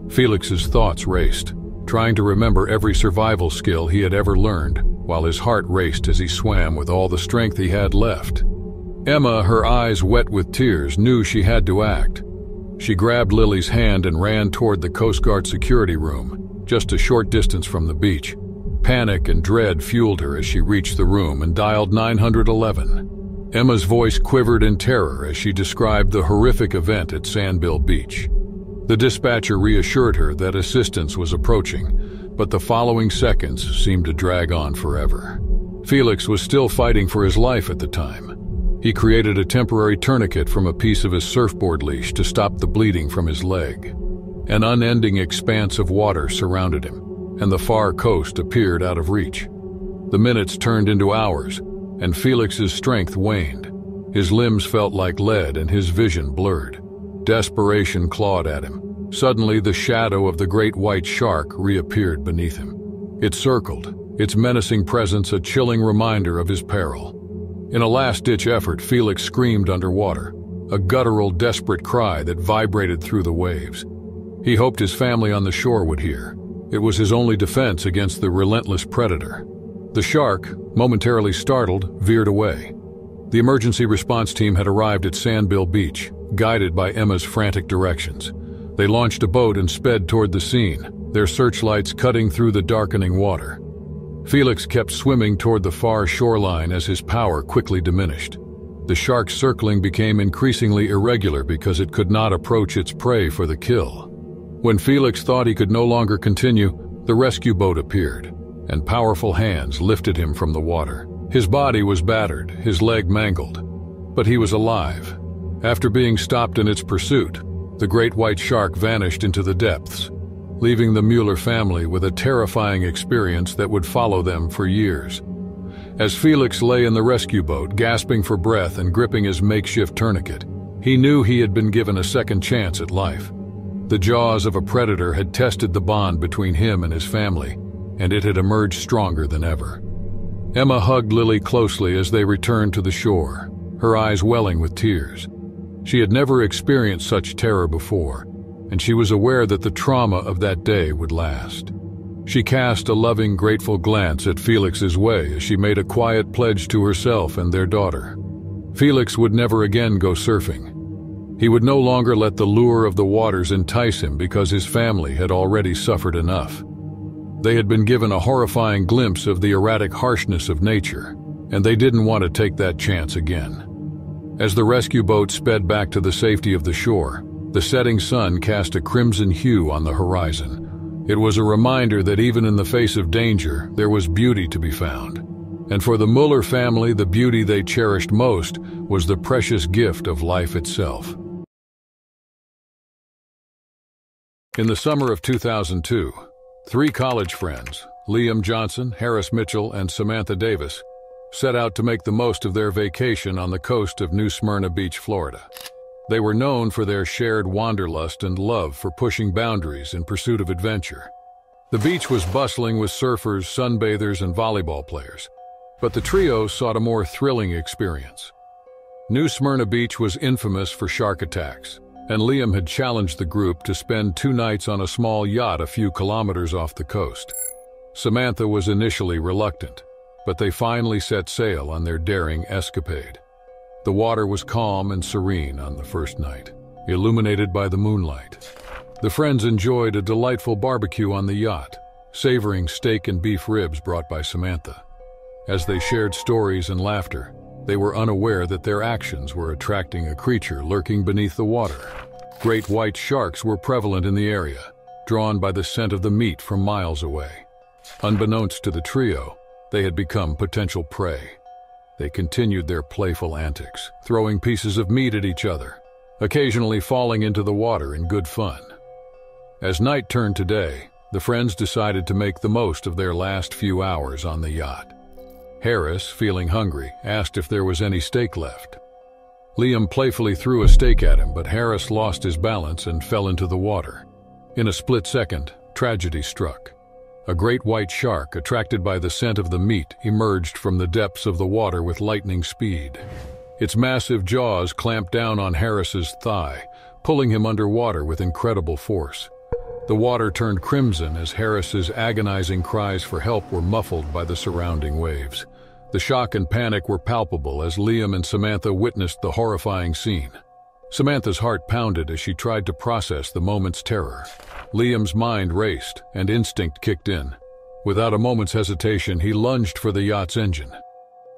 B: Felix's thoughts raced, trying to remember every survival skill he had ever learned, while his heart raced as he swam with all the strength he had left. Emma, her eyes wet with tears, knew she had to act. She grabbed Lily's hand and ran toward the Coast Guard security room, just a short distance from the beach. Panic and dread fueled her as she reached the room and dialed 911. Emma's voice quivered in terror as she described the horrific event at Sandbill Beach. The dispatcher reassured her that assistance was approaching, but the following seconds seemed to drag on forever. Felix was still fighting for his life at the time. He created a temporary tourniquet from a piece of his surfboard leash to stop the bleeding from his leg. An unending expanse of water surrounded him, and the far coast appeared out of reach. The minutes turned into hours, and Felix's strength waned. His limbs felt like lead and his vision blurred. Desperation clawed at him. Suddenly, the shadow of the great white shark reappeared beneath him. It circled, its menacing presence a chilling reminder of his peril. In a last-ditch effort, Felix screamed underwater, a guttural, desperate cry that vibrated through the waves. He hoped his family on the shore would hear. It was his only defense against the relentless predator. The shark, momentarily startled, veered away. The emergency response team had arrived at Sandbill Beach, guided by Emma's frantic directions. They launched a boat and sped toward the scene, their searchlights cutting through the darkening water. Felix kept swimming toward the far shoreline as his power quickly diminished. The shark's circling became increasingly irregular because it could not approach its prey for the kill. When Felix thought he could no longer continue, the rescue boat appeared, and powerful hands lifted him from the water. His body was battered, his leg mangled, but he was alive. After being stopped in its pursuit, the great white shark vanished into the depths, leaving the Mueller family with a terrifying experience that would follow them for years. As Felix lay in the rescue boat, gasping for breath and gripping his makeshift tourniquet, he knew he had been given a second chance at life. The jaws of a predator had tested the bond between him and his family, and it had emerged stronger than ever. Emma hugged Lily closely as they returned to the shore, her eyes welling with tears. She had never experienced such terror before, and she was aware that the trauma of that day would last. She cast a loving, grateful glance at Felix's way as she made a quiet pledge to herself and their daughter. Felix would never again go surfing. He would no longer let the lure of the waters entice him because his family had already suffered enough. They had been given a horrifying glimpse of the erratic harshness of nature, and they didn't want to take that chance again. As the rescue boat sped back to the safety of the shore, the setting sun cast a crimson hue on the horizon. It was a reminder that even in the face of danger, there was beauty to be found. And for the Mueller family, the beauty they cherished most was the precious gift of life itself. In the summer of 2002, 3 college friends, Liam Johnson, Harris Mitchell, and Samantha Davis, set out to make the most of their vacation on the coast of New Smyrna Beach, Florida. They were known for their shared wanderlust and love for pushing boundaries in pursuit of adventure. The beach was bustling with surfers, sunbathers, and volleyball players, but the trio sought a more thrilling experience. New Smyrna Beach was infamous for shark attacks, and Liam had challenged the group to spend 2 nights on a small yacht a few kilometers off the coast. Samantha was initially reluctant, but they finally set sail on their daring escapade. The water was calm and serene on the first night, illuminated by the moonlight. The friends enjoyed a delightful barbecue on the yacht, savoring steak and beef ribs brought by Samantha. As they shared stories and laughter, they were unaware that their actions were attracting a creature lurking beneath the water. Great white sharks were prevalent in the area, drawn by the scent of the meat from miles away. Unbeknownst to the trio, they had become potential prey. They continued their playful antics, throwing pieces of meat at each other, occasionally falling into the water in good fun. As night turned to day, the friends decided to make the most of their last few hours on the yacht. Harris, feeling hungry, asked if there was any steak left. Liam playfully threw a steak at him, but Harris lost his balance and fell into the water. In a split second, tragedy struck. A great white shark, attracted by the scent of the meat, emerged from the depths of the water with lightning speed. Its massive jaws clamped down on Harris's thigh, pulling him underwater with incredible force. The water turned crimson as Harris's agonizing cries for help were muffled by the surrounding waves. The shock and panic were palpable as Liam and Samantha witnessed the horrifying scene. Samantha's heart pounded as she tried to process the moment's terror. Liam's mind raced, and instinct kicked in. Without a moment's hesitation, he lunged for the yacht's engine.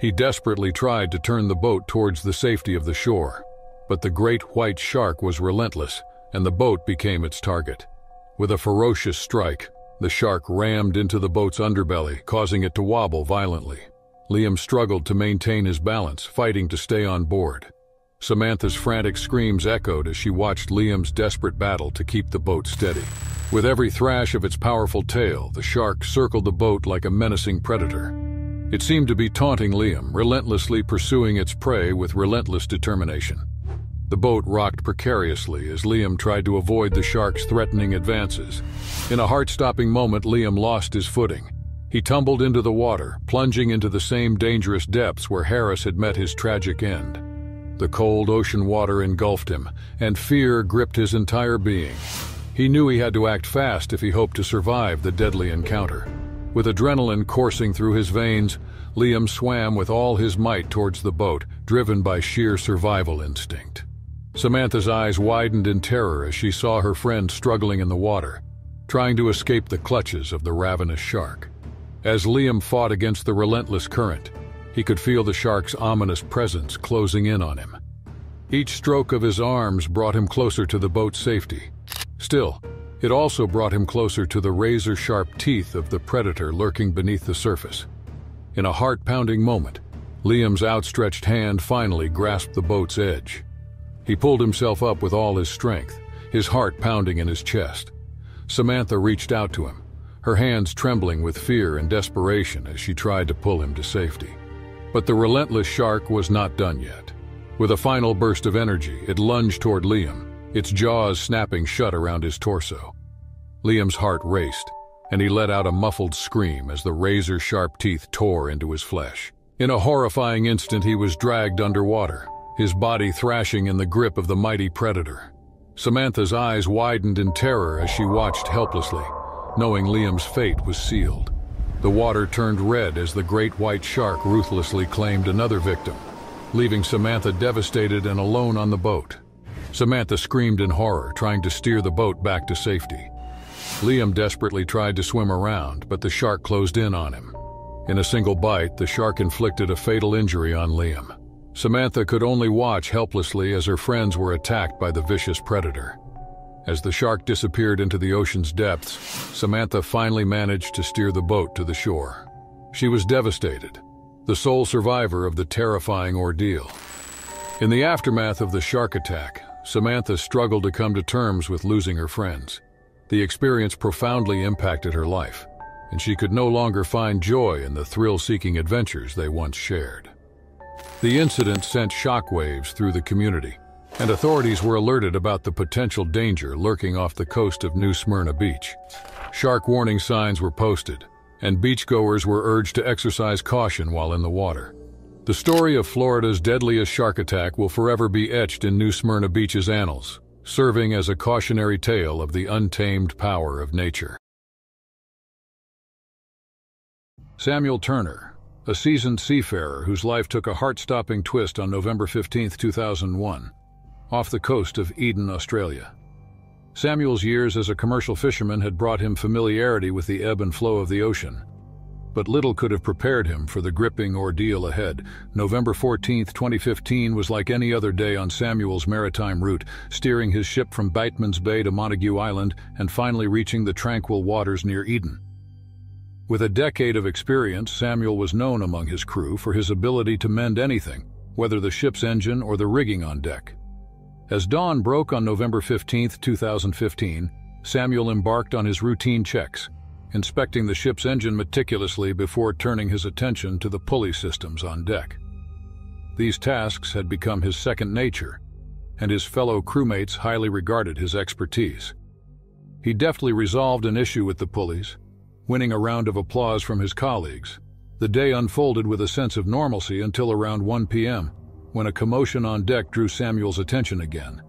B: He desperately tried to turn the boat towards the safety of the shore, but the great white shark was relentless, and the boat became its target. With a ferocious strike, the shark rammed into the boat's underbelly, causing it to wobble violently. Liam struggled to maintain his balance, fighting to stay on board. Samantha's frantic screams echoed as she watched Liam's desperate battle to keep the boat steady. With every thrash of its powerful tail, the shark circled the boat like a menacing predator. It seemed to be taunting Liam, relentlessly pursuing its prey with relentless determination. The boat rocked precariously as Liam tried to avoid the shark's threatening advances. In a heart-stopping moment, Liam lost his footing. He tumbled into the water, plunging into the same dangerous depths where Harris had met his tragic end. The cold ocean water engulfed him, and fear gripped his entire being. He knew he had to act fast if he hoped to survive the deadly encounter. With adrenaline coursing through his veins, Liam swam with all his might towards the boat, driven by sheer survival instinct. Samantha's eyes widened in terror as she saw her friend struggling in the water, trying to escape the clutches of the ravenous shark. As Liam fought against the relentless current, he could feel the shark's ominous presence closing in on him. Each stroke of his arms brought him closer to the boat's safety. Still, it also brought him closer to the razor-sharp teeth of the predator lurking beneath the surface. In a heart-pounding moment, Liam's outstretched hand finally grasped the boat's edge. He pulled himself up with all his strength, his heart pounding in his chest. Samantha reached out to him, her hands trembling with fear and desperation as she tried to pull him to safety. But the relentless shark was not done yet. With a final burst of energy, it lunged toward Liam, its jaws snapping shut around his torso. Liam's heart raced, and he let out a muffled scream as the razor-sharp teeth tore into his flesh. In a horrifying instant, he was dragged underwater, his body thrashing in the grip of the mighty predator. Samantha's eyes widened in terror as she watched helplessly, knowing Liam's fate was sealed. The water turned red as the great white shark ruthlessly claimed another victim, leaving Samantha devastated and alone on the boat. Samantha screamed in horror, trying to steer the boat back to safety. Liam desperately tried to swim around, but the shark closed in on him. In a single bite, the shark inflicted a fatal injury on Liam. Samantha could only watch helplessly as her friends were attacked by the vicious predator. As the shark disappeared into the ocean's depths, Samantha finally managed to steer the boat to the shore. She was devastated, the sole survivor of the terrifying ordeal. In the aftermath of the shark attack, Samantha struggled to come to terms with losing her friends. The experience profoundly impacted her life, and she could no longer find joy in the thrill-seeking adventures they once shared. The incident sent shockwaves through the community, and authorities were alerted about the potential danger lurking off the coast of New Smyrna Beach. Shark warning signs were posted, and beachgoers were urged to exercise caution while in the water. The story of Florida's deadliest shark attack will forever be etched in New Smyrna Beach's annals, serving as a cautionary tale of the untamed power of nature. Samuel Turner, a seasoned seafarer whose life took a heart-stopping twist on November 15, 2001, off the coast of Eden, Australia. Samuel's years as a commercial fisherman had brought him familiarity with the ebb and flow of the ocean. But little could have prepared him for the gripping ordeal ahead. November 14, 2015 was like any other day on Samuel's maritime route, steering his ship from Bateman's Bay to Montague Island and finally reaching the tranquil waters near Eden. With a decade of experience, Samuel was known among his crew for his ability to mend anything, whether the ship's engine or the rigging on deck. As dawn broke on November 15, 2015, Samuel embarked on his routine checks, inspecting the ship's engine meticulously before turning his attention to the pulley systems on deck. These tasks had become his second nature, and his fellow crewmates highly regarded his expertise. He deftly resolved an issue with the pulleys, winning a round of applause from his colleagues. The day unfolded with a sense of normalcy until around 1 p.m., when a commotion on deck drew Samuel's attention again.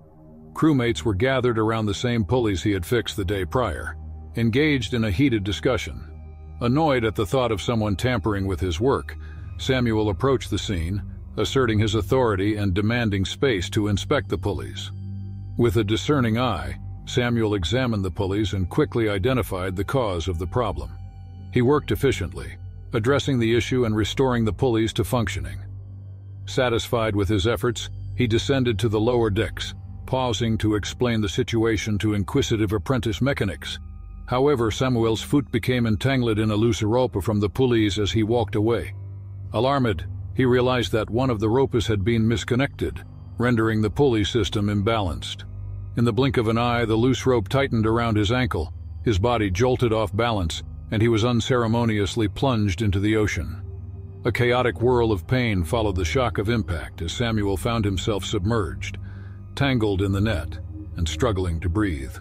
B: Crewmates were gathered around the same pulleys he had fixed the day prior, engaged in a heated discussion. Annoyed at the thought of someone tampering with his work, Samuel approached the scene, asserting his authority and demanding space to inspect the pulleys. With a discerning eye, Samuel examined the pulleys and quickly identified the cause of the problem. He worked efficiently, addressing the issue and restoring the pulleys to functioning. Satisfied with his efforts, he descended to the lower decks, pausing to explain the situation to inquisitive apprentice mechanics. However, Samuel's foot became entangled in a loose rope from the pulleys as he walked away. Alarmed, he realized that one of the ropes had been misconnected, rendering the pulley system imbalanced. In the blink of an eye, the loose rope tightened around his ankle, his body jolted off balance, and he was unceremoniously plunged into the ocean. A chaotic whirl of pain followed the shock of impact as Samuel found himself submerged, tangled in the net, and struggling to breathe.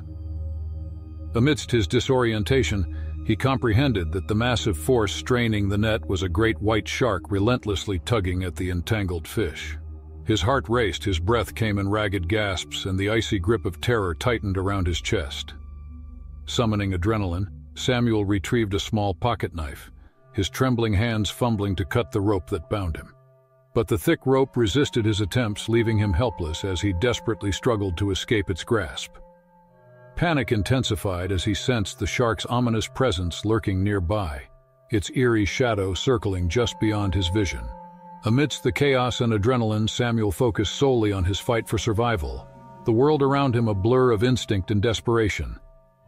B: Amidst his disorientation, he comprehended that the massive force straining the net was a great white shark relentlessly tugging at the entangled fish. His heart raced, his breath came in ragged gasps, and the icy grip of terror tightened around his chest. Summoning adrenaline, Samuel retrieved a small pocket knife, his trembling hands fumbling to cut the rope that bound him. But the thick rope resisted his attempts, leaving him helpless as he desperately struggled to escape its grasp. Panic intensified as he sensed the shark's ominous presence lurking nearby, its eerie shadow circling just beyond his vision. Amidst the chaos and adrenaline, Samuel focused solely on his fight for survival, the world around him a blur of instinct and desperation.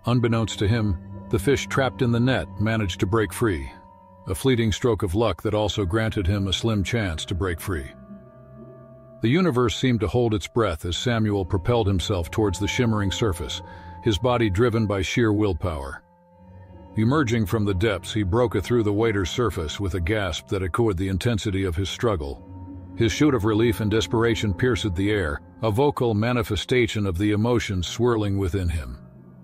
B: Unbeknownst to him, the fish trapped in the net managed to break free, a fleeting stroke of luck that also granted him a slim chance to break free. The universe seemed to hold its breath as Samuel propelled himself towards the shimmering surface, his body driven by sheer willpower. Emerging from the depths, he broke through the waiter's surface with a gasp that echoed the intensity of his struggle. His shout of relief and desperation pierced the air, a vocal manifestation of the emotions swirling within him.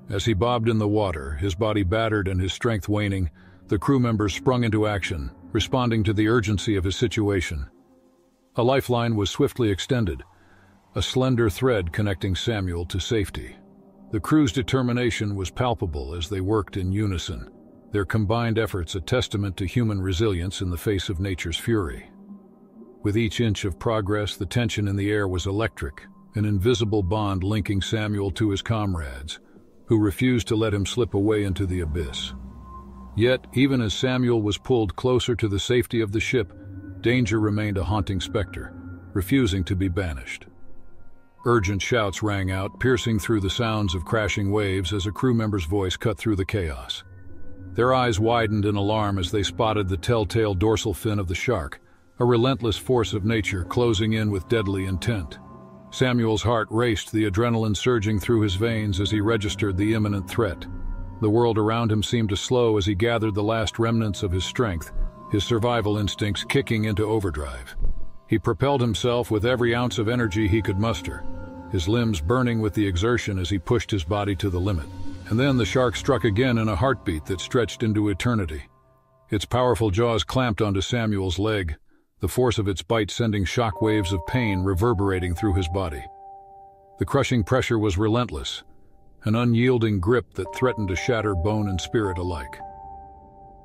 B: As he bobbed in the water, his body battered and his strength waning, the crew members sprung into action, responding to the urgency of his situation. A lifeline was swiftly extended, a slender thread connecting Samuel to safety. The crew's determination was palpable as they worked in unison, their combined efforts a testament to human resilience in the face of nature's fury. With each inch of progress, the tension in the air was electric, an invisible bond linking Samuel to his comrades, who refused to let him slip away into the abyss. Yet, even as Samuel was pulled closer to the safety of the ship, danger remained a haunting specter, refusing to be banished. Urgent shouts rang out, piercing through the sounds of crashing waves as a crew member's voice cut through the chaos. Their eyes widened in alarm as they spotted the telltale dorsal fin of the shark, a relentless force of nature closing in with deadly intent. Samuel's heart raced, the adrenaline surging through his veins as he registered the imminent threat. The world around him seemed to slow as he gathered the last remnants of his strength, his survival instincts kicking into overdrive. He propelled himself with every ounce of energy he could muster, his limbs burning with the exertion as he pushed his body to the limit. And then the shark struck again in a heartbeat that stretched into eternity. Its powerful jaws clamped onto Samuel's leg, the force of its bite sending shock waves of pain reverberating through his body. The crushing pressure was relentless, an unyielding grip that threatened to shatter bone and spirit alike.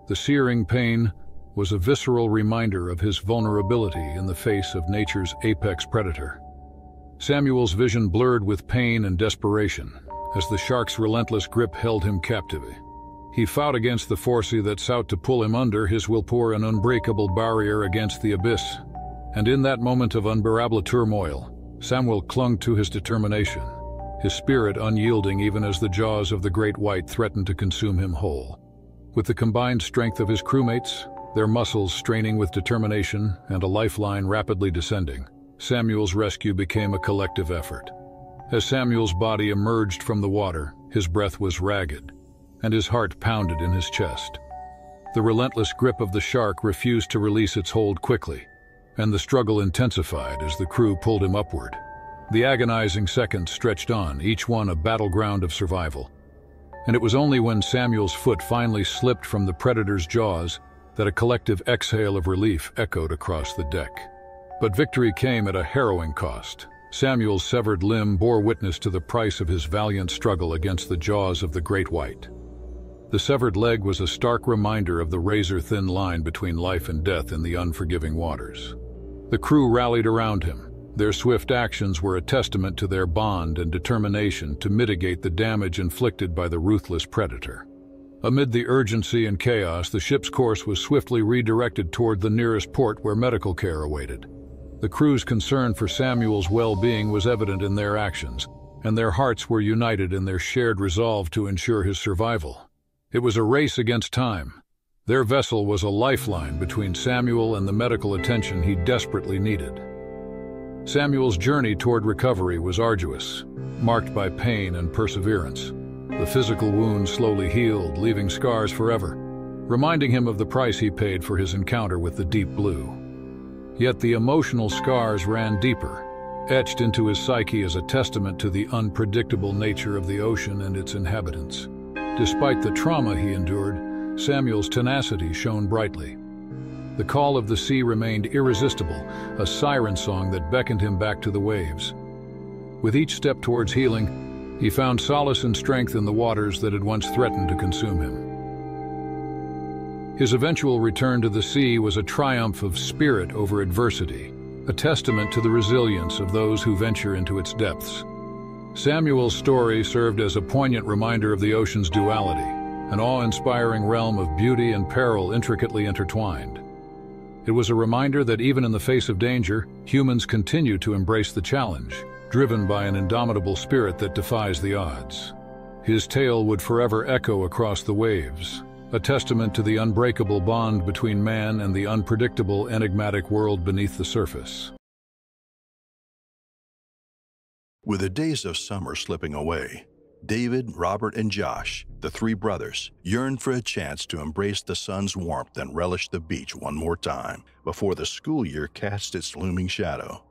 B: The searing pain was a visceral reminder of his vulnerability in the face of nature's apex predator. Samuel's vision blurred with pain and desperation as the shark's relentless grip held him captive. He fought against the forces that sought to pull him under. His will pour an unbreakable barrier against the abyss. And in that moment of unbearable turmoil, Samuel clung to his determination, his spirit unyielding even as the jaws of the great white threatened to consume him whole. With the combined strength of his crewmates, their muscles straining with determination and a lifeline rapidly descending, Samuel's rescue became a collective effort. As Samuel's body emerged from the water, his breath was ragged, and his heart pounded in his chest. The relentless grip of the shark refused to release its hold quickly, and the struggle intensified as the crew pulled him upward. The agonizing seconds stretched on, each one a battleground of survival. And it was only when Samuel's foot finally slipped from the predator's jaws that a collective exhale of relief echoed across the deck. But victory came at a harrowing cost. Samuel's severed limb bore witness to the price of his valiant struggle against the jaws of the great white. The severed leg was a stark reminder of the razor-thin line between life and death in the unforgiving waters. The crew rallied around him. Their swift actions were a testament to their bond and determination to mitigate the damage inflicted by the ruthless predator. Amid the urgency and chaos, the ship's course was swiftly redirected toward the nearest port where medical care awaited. The crew's concern for Samuel's well-being was evident in their actions, and their hearts were united in their shared resolve to ensure his survival. It was a race against time. Their vessel was a lifeline between Samuel and the medical attention he desperately needed. Samuel's journey toward recovery was arduous, marked by pain and perseverance. The physical wound slowly healed, leaving scars forever, reminding him of the price he paid for his encounter with the deep blue. Yet the emotional scars ran deeper, etched into his psyche as a testament to the unpredictable nature of the ocean and its inhabitants. Despite the trauma he endured, Samuel's tenacity shone brightly. The call of the sea remained irresistible, a siren song that beckoned him back to the waves. With each step towards healing, he found solace and strength in the waters that had once threatened to consume him. His eventual return to the sea was a triumph of spirit over adversity, a testament to the resilience of those who venture into its depths. Samuel's story served as a poignant reminder of the ocean's duality, an awe-inspiring realm of beauty and peril intricately intertwined. It was a reminder that even in the face of danger, humans continue to embrace the challenge, driven by an indomitable spirit that defies the odds. His tale would forever echo across the waves, a testament to the unbreakable bond between man and the unpredictable, enigmatic world beneath the surface.
A: With the days of summer slipping away, David, Robert, and Josh, the three brothers, yearned for a chance to embrace the sun's warmth and relish the beach one more time before the school year cast its looming shadow.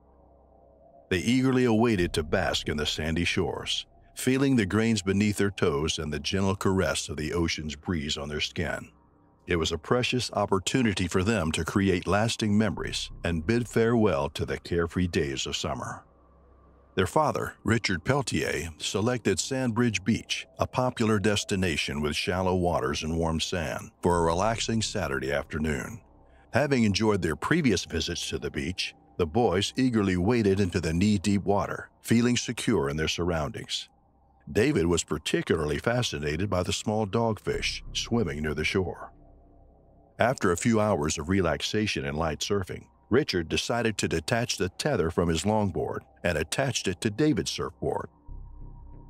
A: They eagerly awaited to bask in the sandy shores, feeling the grains beneath their toes and the gentle caress of the ocean's breeze on their skin. It was a precious opportunity for them to create lasting memories and bid farewell to the carefree days of summer. Their father, Richard Peltier, selected Sandbridge Beach, a popular destination with shallow waters and warm sand, for a relaxing Saturday afternoon. Having enjoyed their previous visits to the beach, the boys eagerly waded into the knee-deep water, feeling secure in their surroundings. David was particularly fascinated by the small dogfish swimming near the shore. After a few hours of relaxation and light surfing, Richard decided to detach the tether from his longboard and attached it to David's surfboard.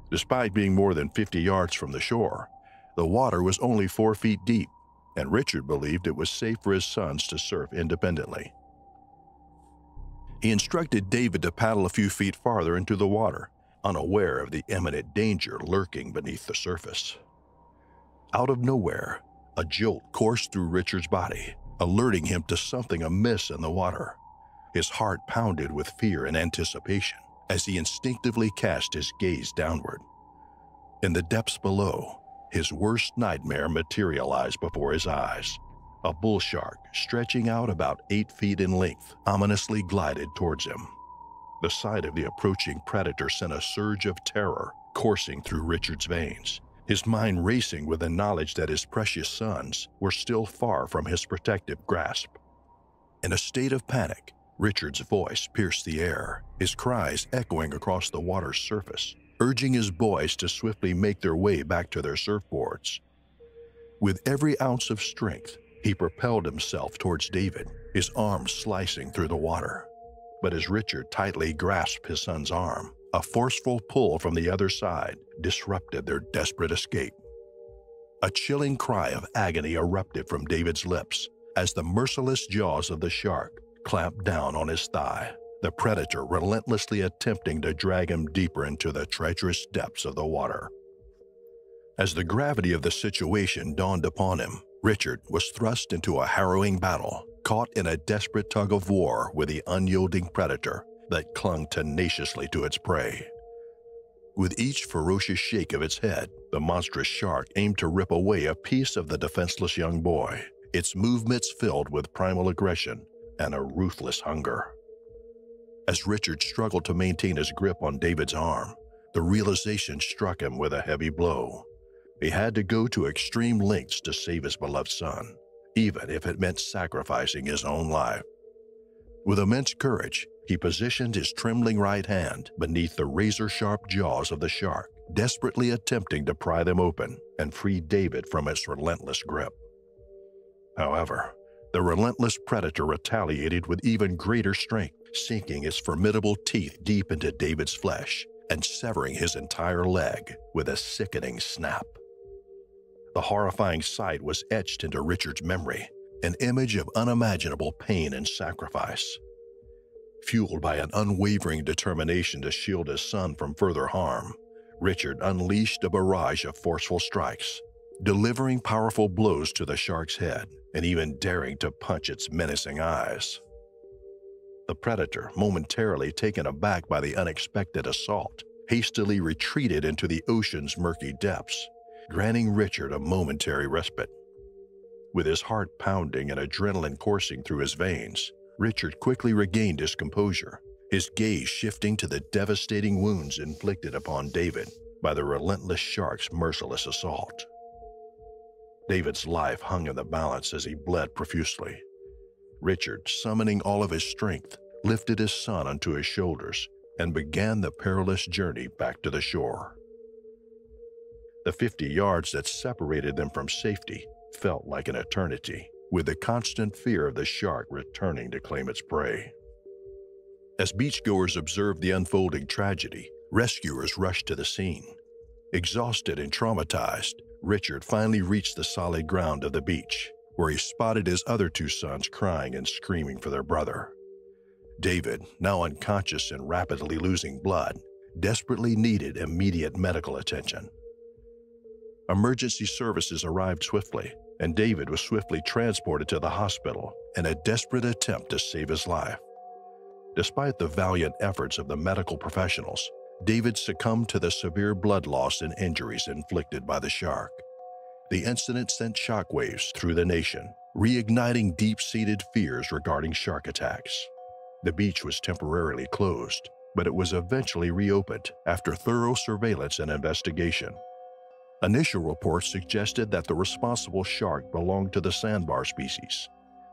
A: Despite being more than 50 yards from the shore, the water was only 4 feet deep, and Richard believed it was safe for his sons to surf independently. He instructed David to paddle a few feet farther into the water, unaware of the imminent danger lurking beneath the surface. Out of nowhere, a jolt coursed through Richard's body, alerting him to something amiss in the water. His heart pounded with fear and anticipation as he instinctively cast his gaze downward. In the depths below, his worst nightmare materialized before his eyes. A bull shark, stretching out about 8 feet in length, ominously glided towards him. The sight of the approaching predator sent a surge of terror coursing through Richard's veins, his mind racing with the knowledge that his precious sons were still far from his protective grasp. In a state of panic, Richard's voice pierced the air, his cries echoing across the water's surface, urging his boys to swiftly make their way back to their surfboards. With every ounce of strength, he propelled himself towards David, his arms slicing through the water. But as Richard tightly grasped his son's arm, a forceful pull from the other side disrupted their desperate escape. A chilling cry of agony erupted from David's lips as the merciless jaws of the shark clamped down on his thigh, the predator relentlessly attempting to drag him deeper into the treacherous depths of the water. As the gravity of the situation dawned upon him, Richard was thrust into a harrowing battle, caught in a desperate tug of war with the unyielding predator that clung tenaciously to its prey. With each ferocious shake of its head, the monstrous shark aimed to rip away a piece of the defenseless young boy, its movements filled with primal aggression and a ruthless hunger. As Richard struggled to maintain his grip on David's arm, the realization struck him with a heavy blow. He had to go to extreme lengths to save his beloved son, even if it meant sacrificing his own life. With immense courage, he positioned his trembling right hand beneath the razor-sharp jaws of the shark, desperately attempting to pry them open and free David from its relentless grip. However, the relentless predator retaliated with even greater strength, sinking its formidable teeth deep into David's flesh and severing his entire leg with a sickening snap. The horrifying sight was etched into Richard's memory, an image of unimaginable pain and sacrifice. Fueled by an unwavering determination to shield his son from further harm, Richard unleashed a barrage of forceful strikes, delivering powerful blows to the shark's head and even daring to punch its menacing eyes. The predator, momentarily taken aback by the unexpected assault, hastily retreated into the ocean's murky depths, granting Richard a momentary respite. With his heart pounding and adrenaline coursing through his veins, Richard quickly regained his composure, his gaze shifting to the devastating wounds inflicted upon David by the relentless shark's merciless assault. David's life hung in the balance as he bled profusely. Richard, summoning all of his strength, lifted his son onto his shoulders and began the perilous journey back to the shore. The 50 yards that separated them from safety felt like an eternity, with the constant fear of the shark returning to claim its prey. As beachgoers observed the unfolding tragedy, rescuers rushed to the scene. Exhausted and traumatized, Richard finally reached the solid ground of the beach, where he spotted his other two sons crying and screaming for their brother. David, now unconscious and rapidly losing blood, desperately needed immediate medical attention. Emergency services arrived swiftly, and David was swiftly transported to the hospital in a desperate attempt to save his life. Despite the valiant efforts of the medical professionals, David succumbed to the severe blood loss and injuries inflicted by the shark. The incident sent shockwaves through the nation, reigniting deep-seated fears regarding shark attacks. The beach was temporarily closed, but it was eventually reopened after thorough surveillance and investigation. Initial reports suggested that the responsible shark belonged to the sandbar species.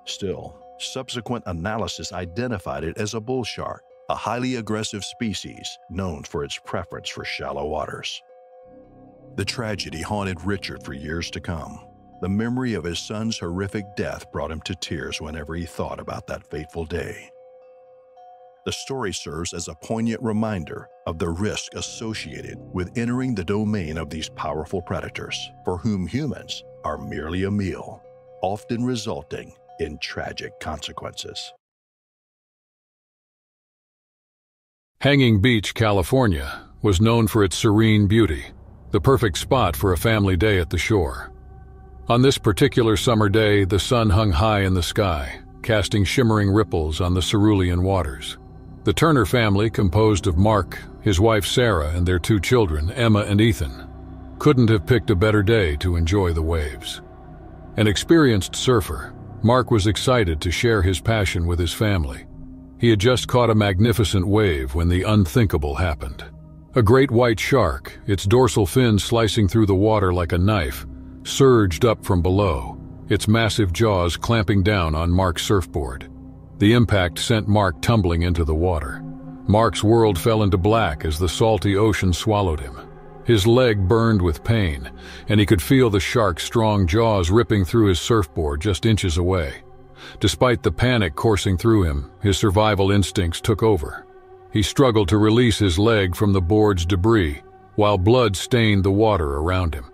A: Still, subsequent analysis identified it as a bull shark, a highly aggressive species known for its preference for shallow waters. The tragedy haunted Richard for years to come. The memory of his son's horrific death brought him to tears whenever he thought about that fateful day. The story serves as a poignant reminder of the risk associated with entering the domain of these powerful predators, for whom humans are merely a meal, often resulting in tragic consequences.
B: Hanging Beach, California, was known for its serene beauty, the perfect spot for a family day at the shore. On this particular summer day, the sun hung high in the sky, casting shimmering ripples on the cerulean waters. The Turner family, composed of Mark, his wife Sarah, and their two children, Emma and Ethan, couldn't have picked a better day to enjoy the waves. An experienced surfer, Mark was excited to share his passion with his family. He had just caught a magnificent wave when the unthinkable happened. A great white shark, its dorsal fin slicing through the water like a knife, surged up from below, its massive jaws clamping down on Mark's surfboard. The impact sent Mark tumbling into the water. Mark's world fell into black as the salty ocean swallowed him. His leg burned with pain, and he could feel the shark's strong jaws ripping through his surfboard just inches away. Despite the panic coursing through him, his survival instincts took over. He struggled to release his leg from the board's debris, while blood stained the water around him.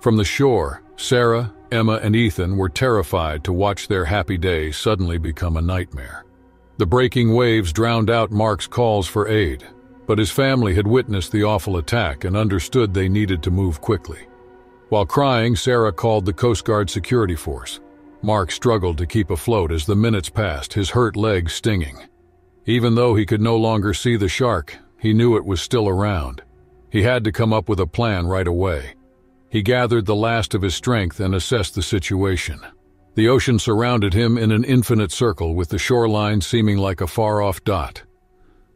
B: From the shore, Sarah, Emma, and Ethan were terrified to watch their happy day suddenly become a nightmare. The breaking waves drowned out Mark's calls for aid, but his family had witnessed the awful attack and understood they needed to move quickly. While crying, Sarah called the Coast Guard security force. Mark struggled to keep afloat as the minutes passed, his hurt leg stinging. Even though he could no longer see the shark, he knew it was still around. He had to come up with a plan right away. He gathered the last of his strength and assessed the situation. The ocean surrounded him in an infinite circle, with the shoreline seeming like a far-off dot.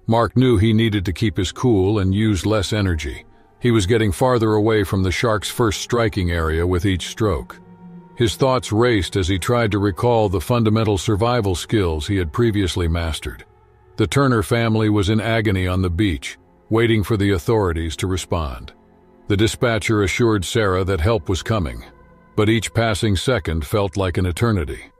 B: Mark knew he needed to keep his cool and use less energy. He was getting farther away from the shark's first striking area with each stroke. His thoughts raced as he tried to recall the fundamental survival skills he had previously mastered. The Turner family was in agony on the beach, waiting for the authorities to respond. The dispatcher assured Sarah that help was coming, but each passing second felt like an eternity.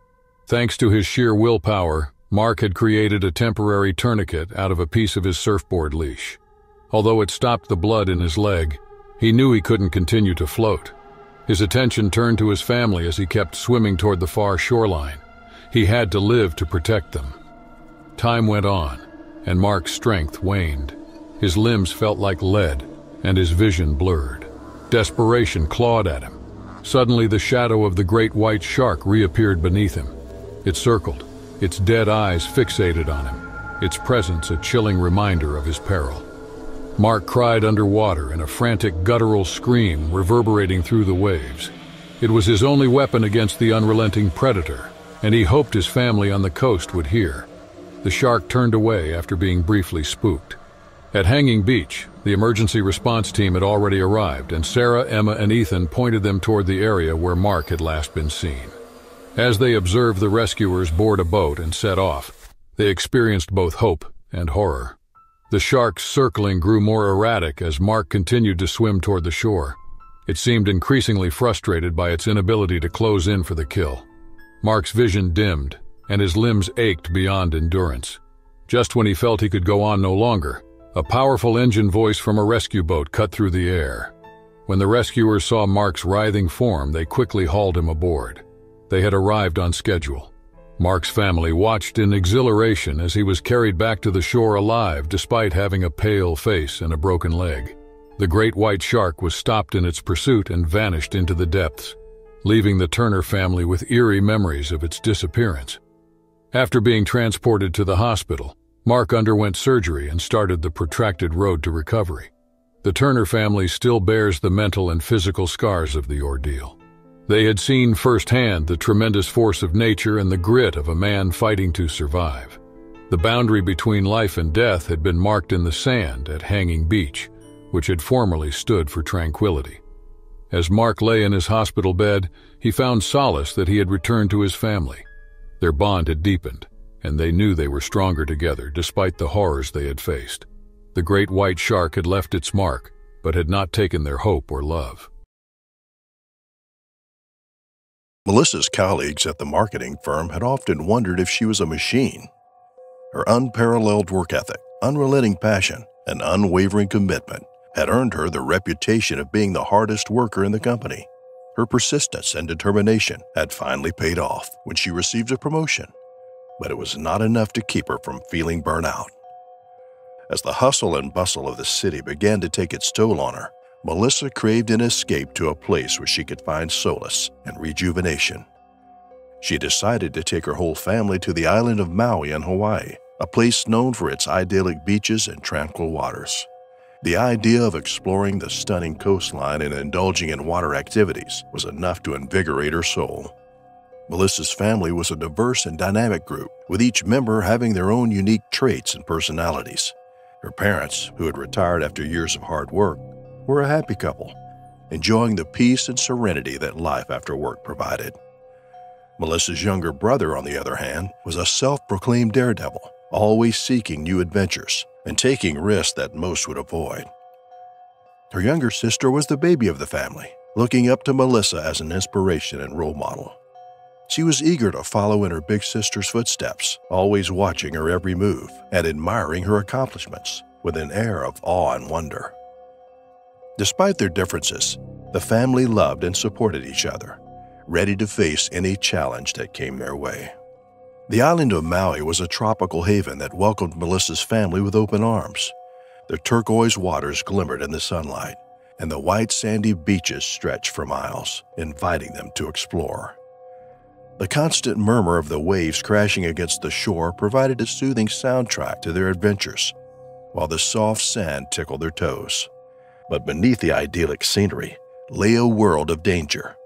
B: Thanks to his sheer willpower, Mark had created a temporary tourniquet out of a piece of his surfboard leash. Although it stopped the blood in his leg, he knew he couldn't continue to float. His attention turned to his family as he kept swimming toward the far shoreline. He had to live to protect them. Time went on, and Mark's strength waned. His limbs felt like lead, and his vision blurred. Desperation clawed at him. Suddenly, the shadow of the great white shark reappeared beneath him. It circled, its dead eyes fixated on him, its presence a chilling reminder of his peril. Mark cried underwater in a frantic guttural scream reverberating through the waves. It was his only weapon against the unrelenting predator, and he hoped his family on the coast would hear. The shark turned away after being briefly spooked. At Hanging Beach, the emergency response team had already arrived, and Sarah, Emma, and Ethan pointed them toward the area where Mark had last been seen. As they observed the rescuers board a boat and set off, they experienced both hope and horror. The shark's circling grew more erratic as Mark continued to swim toward the shore. It seemed increasingly frustrated by its inability to close in for the kill. Mark's vision dimmed, and his limbs ached beyond endurance. Just when he felt he could go on no longer, a powerful engine voice from a rescue boat cut through the air. When the rescuers saw Mark's writhing form, they quickly hauled him aboard. They had arrived on schedule. Mark's family watched in exhilaration as he was carried back to the shore alive despite having a pale face and a broken leg. The great white shark was stopped in its pursuit and vanished into the depths, leaving the Turner family with eerie memories of its disappearance. After being transported to the hospital, Mark underwent surgery and started the protracted road to recovery. The Turner family still bears the mental and physical scars of the ordeal. They had seen firsthand the tremendous force of nature and the grit of a man fighting to survive. The boundary between life and death had been marked in the sand at Hanging Beach, which had formerly stood for tranquility. As Mark lay in his hospital bed, he found solace that he had returned to his family. Their bond had deepened, and they knew they were stronger together despite the horrors they had faced. The great white shark had left its mark, but had not taken their hope or love.
A: Melissa's colleagues at the marketing firm had often wondered if she was a machine. Her unparalleled work ethic, unrelenting passion, and unwavering commitment had earned her the reputation of being the hardest worker in the company. Her persistence and determination had finally paid off when she received a promotion, but it was not enough to keep her from feeling burnout. As the hustle and bustle of the city began to take its toll on her, Melissa craved an escape to a place where she could find solace and rejuvenation. She decided to take her whole family to the island of Maui in Hawaii, a place known for its idyllic beaches and tranquil waters. The idea of exploring the stunning coastline and indulging in water activities was enough to invigorate her soul. Melissa's family was a diverse and dynamic group, with each member having their own unique traits and personalities. Her parents, who had retired after years of hard work, were a happy couple, enjoying the peace and serenity that life after work provided. Melissa's younger brother, on the other hand, was a self-proclaimed daredevil, always seeking new adventures and taking risks that most would avoid. Her younger sister was the baby of the family, looking up to Melissa as an inspiration and role model. She was eager to follow in her big sister's footsteps, always watching her every move and admiring her accomplishments with an air of awe and wonder. Despite their differences, the family loved and supported each other, ready to face any challenge that came their way. The island of Maui was a tropical haven that welcomed Melissa's family with open arms. The turquoise waters glimmered in the sunlight, and the white sandy beaches stretched for miles, inviting them to explore. The constant murmur of the waves crashing against the shore provided a soothing soundtrack to their adventures, while the soft sand tickled their toes. But beneath the idyllic scenery lay a world of danger,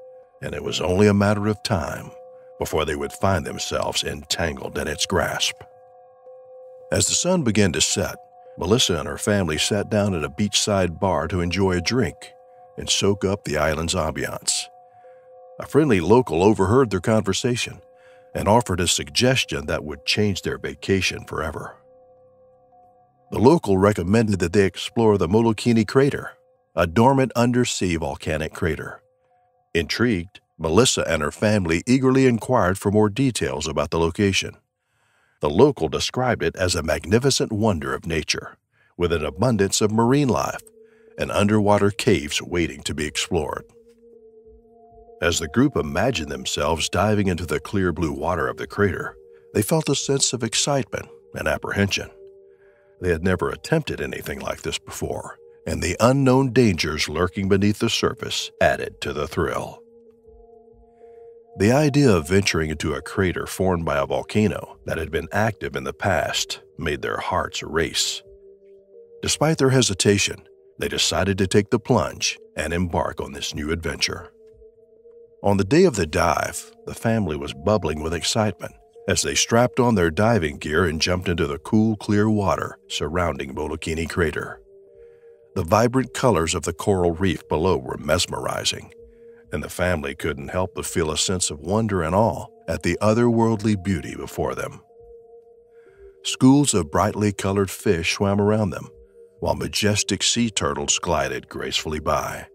A: and it was only a matter of time before they would find themselves entangled in its grasp. As the sun began to set, Melissa and her family sat down at a beachside bar to enjoy a drink and soak up the island's ambiance. A friendly local overheard their conversation and offered a suggestion that would change their vacation forever. The local recommended that they explore the Molokini crater, a dormant undersea volcanic crater. Intrigued, Melissa and her family eagerly inquired for more details about the location. The local described it as a magnificent wonder of nature, with an abundance of marine life and underwater caves waiting to be explored. As the group imagined themselves diving into the clear blue water of the crater, they felt a sense of excitement and apprehension. They had never attempted anything like this before, and the unknown dangers lurking beneath the surface added to the thrill. The idea of venturing into a crater formed by a volcano that had been active in the past made their hearts race. Despite their hesitation, they decided to take the plunge and embark on this new adventure. On the day of the dive, the family was bubbling with excitement as they strapped on their diving gear and jumped into the cool, clear water surrounding Molokini crater. The vibrant colors of the coral reef below were mesmerizing, and the family couldn't help but feel a sense of wonder and awe at the otherworldly beauty before them. Schools of brightly colored fish swam around them, while majestic sea turtles glided gracefully by.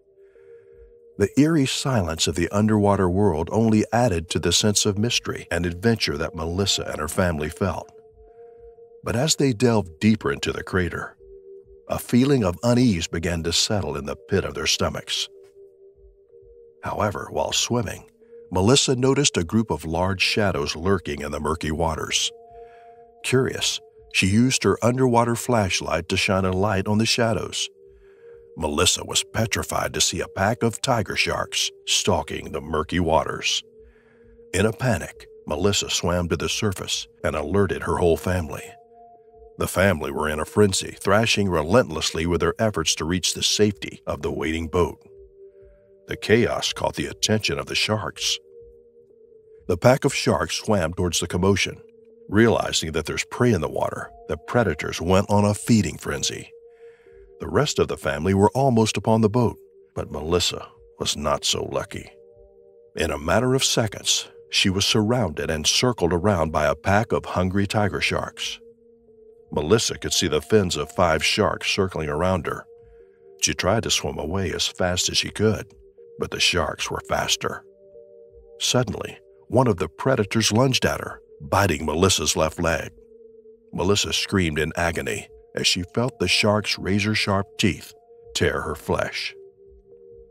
A: The eerie silence of the underwater world only added to the sense of mystery and adventure that Melissa and her family felt. But as they delved deeper into the crater, a feeling of unease began to settle in the pit of their stomachs. However, while swimming, Melissa noticed a group of large shadows lurking in the murky waters. Curious, she used her underwater flashlight to shine a light on the shadows. Melissa was petrified to see a pack of tiger sharks stalking the murky waters. In a panic, Melissa swam to the surface and alerted her whole family. The family were in a frenzy, thrashing relentlessly with their efforts to reach the safety of the waiting boat. The chaos caught the attention of the sharks. The pack of sharks swam towards the commotion. Realizing that there's prey in the water, the predators went on a feeding frenzy. The rest of the family were almost upon the boat, but Melissa was not so lucky. In a matter of seconds, she was surrounded and circled around by a pack of hungry tiger sharks. Melissa could see the fins of 5 sharks circling around her. She tried to swim away as fast as she could, but the sharks were faster. Suddenly, one of the predators lunged at her, biting Melissa's left leg. Melissa screamed in agony as she felt the shark's razor-sharp teeth tear her flesh.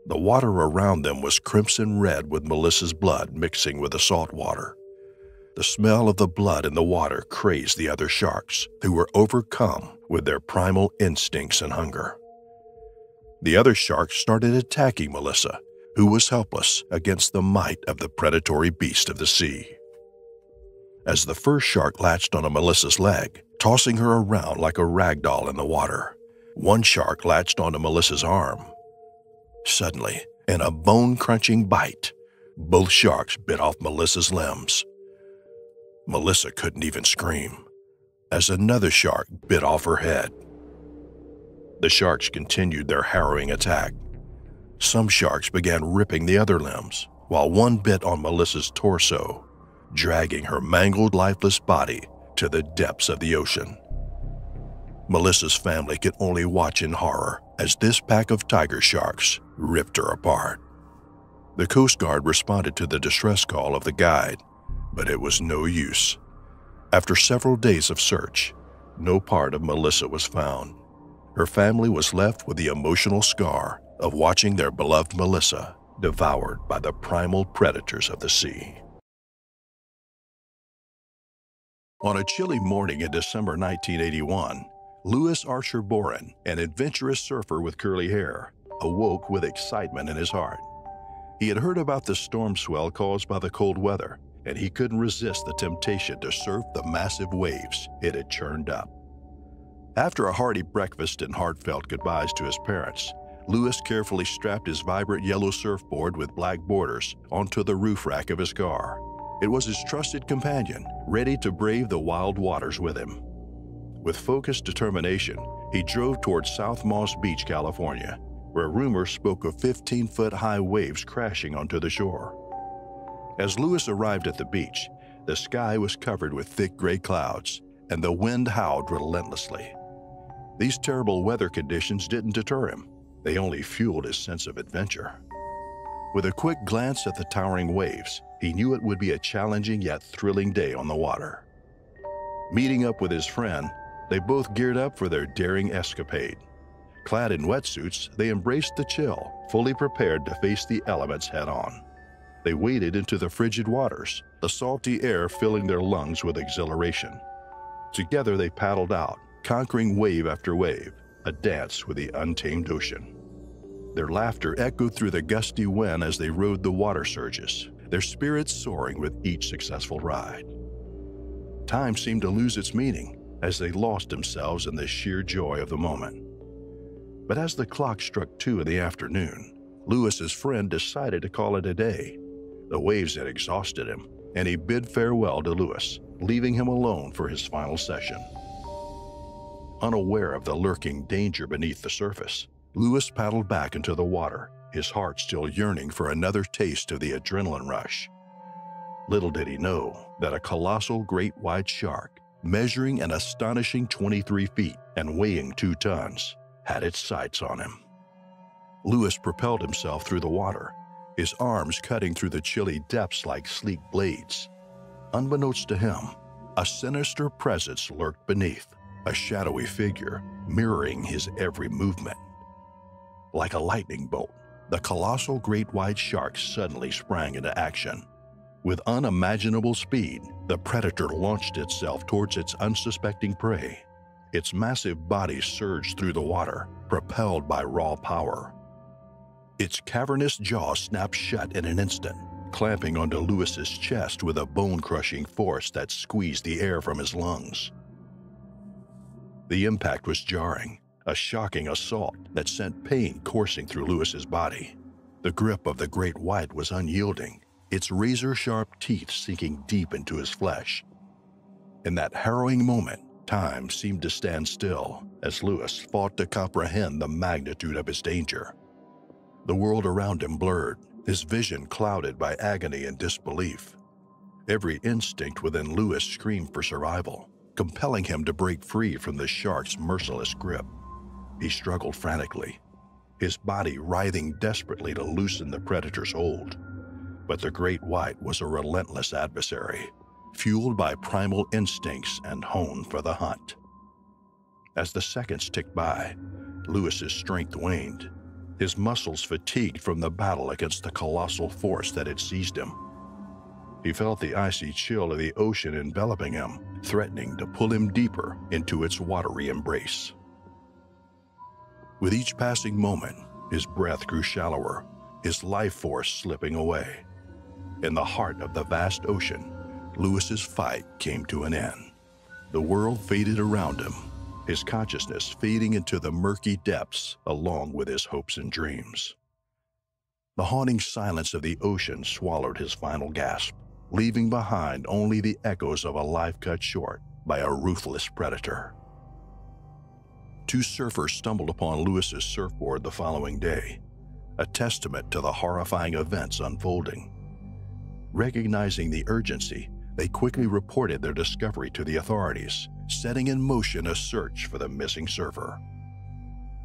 A: The water around them was crimson red with Melissa's blood mixing with the salt water. The smell of the blood in the water crazed the other sharks, who were overcome with their primal instincts and hunger. The other sharks started attacking Melissa, who was helpless against the might of the predatory beast of the sea. As the first shark latched onto Melissa's leg, tossing her around like a rag doll in the water, one shark latched onto Melissa's arm. Suddenly, in a bone-crunching bite, both sharks bit off Melissa's limbs. Melissa couldn't even scream, as another shark bit off her head. The sharks continued their harrowing attack. Some sharks began ripping the other limbs, while one bit on Melissa's torso, dragging her mangled, lifeless body to the depths of the ocean. Melissa's family could only watch in horror as this pack of tiger sharks ripped her apart. The Coast Guard responded to the distress call of the guide, but it was no use. After several days of search, no part of Melissa was found. Her family was left with the emotional scar of watching their beloved Melissa devoured by the primal predators of the sea. On a chilly morning in December 1981, Louis Archer Boren, an adventurous surfer with curly hair, awoke with excitement in his heart. He had heard about the storm swell caused by the cold weather, and he couldn't resist the temptation to surf the massive waves it had churned up. After a hearty breakfast and heartfelt goodbyes to his parents, Louis carefully strapped his vibrant yellow surfboard with black borders onto the roof rack of his car. It was his trusted companion, ready to brave the wild waters with him. With focused determination, he drove toward South Moss Beach, California, where rumors spoke of 15-foot-high waves crashing onto the shore. As Louis arrived at the beach, the sky was covered with thick gray clouds, and the wind howled relentlessly. These terrible weather conditions didn't deter him. They only fueled his sense of adventure. With a quick glance at the towering waves, he knew it would be a challenging yet thrilling day on the water. Meeting up with his friend, they both geared up for their daring escapade. Clad in wetsuits, they embraced the chill, fully prepared to face the elements head-on. They waded into the frigid waters, the salty air filling their lungs with exhilaration. Together they paddled out, conquering wave after wave, a dance with the untamed ocean. Their laughter echoed through the gusty wind as they rode the water surges, their spirits soaring with each successful ride. Time seemed to lose its meaning as they lost themselves in the sheer joy of the moment. But as the clock struck 2 in the afternoon, Louis's friend decided to call it a day. The waves had exhausted him, and he bid farewell to Louis, leaving him alone for his final session. Unaware of the lurking danger beneath the surface, Louis paddled back into the water, his heart still yearning for another taste of the adrenaline rush. Little did he know that a colossal great white shark, measuring an astonishing 23 feet and weighing 2 tons, had its sights on him. Louis propelled himself through the water, his arms cutting through the chilly depths like sleek blades. Unbeknownst to him, a sinister presence lurked beneath, a shadowy figure mirroring his every movement. Like a lightning bolt, the colossal great white shark suddenly sprang into action. With unimaginable speed, the predator launched itself towards its unsuspecting prey. Its massive body surged through the water, propelled by raw power. Its cavernous jaw snapped shut in an instant, clamping onto Louis's chest with a bone-crushing force that squeezed the air from his lungs. The impact was jarring, a shocking assault that sent pain coursing through Louis's body. The grip of the great white was unyielding, its razor-sharp teeth sinking deep into his flesh. In that harrowing moment, time seemed to stand still as Louis fought to comprehend the magnitude of his danger. The world around him blurred, his vision clouded by agony and disbelief. Every instinct within Louis screamed for survival, compelling him to break free from the shark's merciless grip. He struggled frantically, his body writhing desperately to loosen the predator's hold. But the great white was a relentless adversary, fueled by primal instincts and honed for the hunt. As the seconds ticked by, Louis's strength waned, his muscles fatigued from the battle against the colossal force that had seized him. He felt the icy chill of the ocean enveloping him, threatening to pull him deeper into its watery embrace. With each passing moment, his breath grew shallower, his life force slipping away. In the heart of the vast ocean, Louis's fight came to an end. The world faded around him, his consciousness fading into the murky depths along with his hopes and dreams. The haunting silence of the ocean swallowed his final gasp, leaving behind only the echoes of a life cut short by a ruthless predator. 2 surfers stumbled upon Louis's surfboard the following day, a testament to the horrifying events unfolding. Recognizing the urgency, they quickly reported their discovery to the authorities, setting in motion a search for the missing surfer.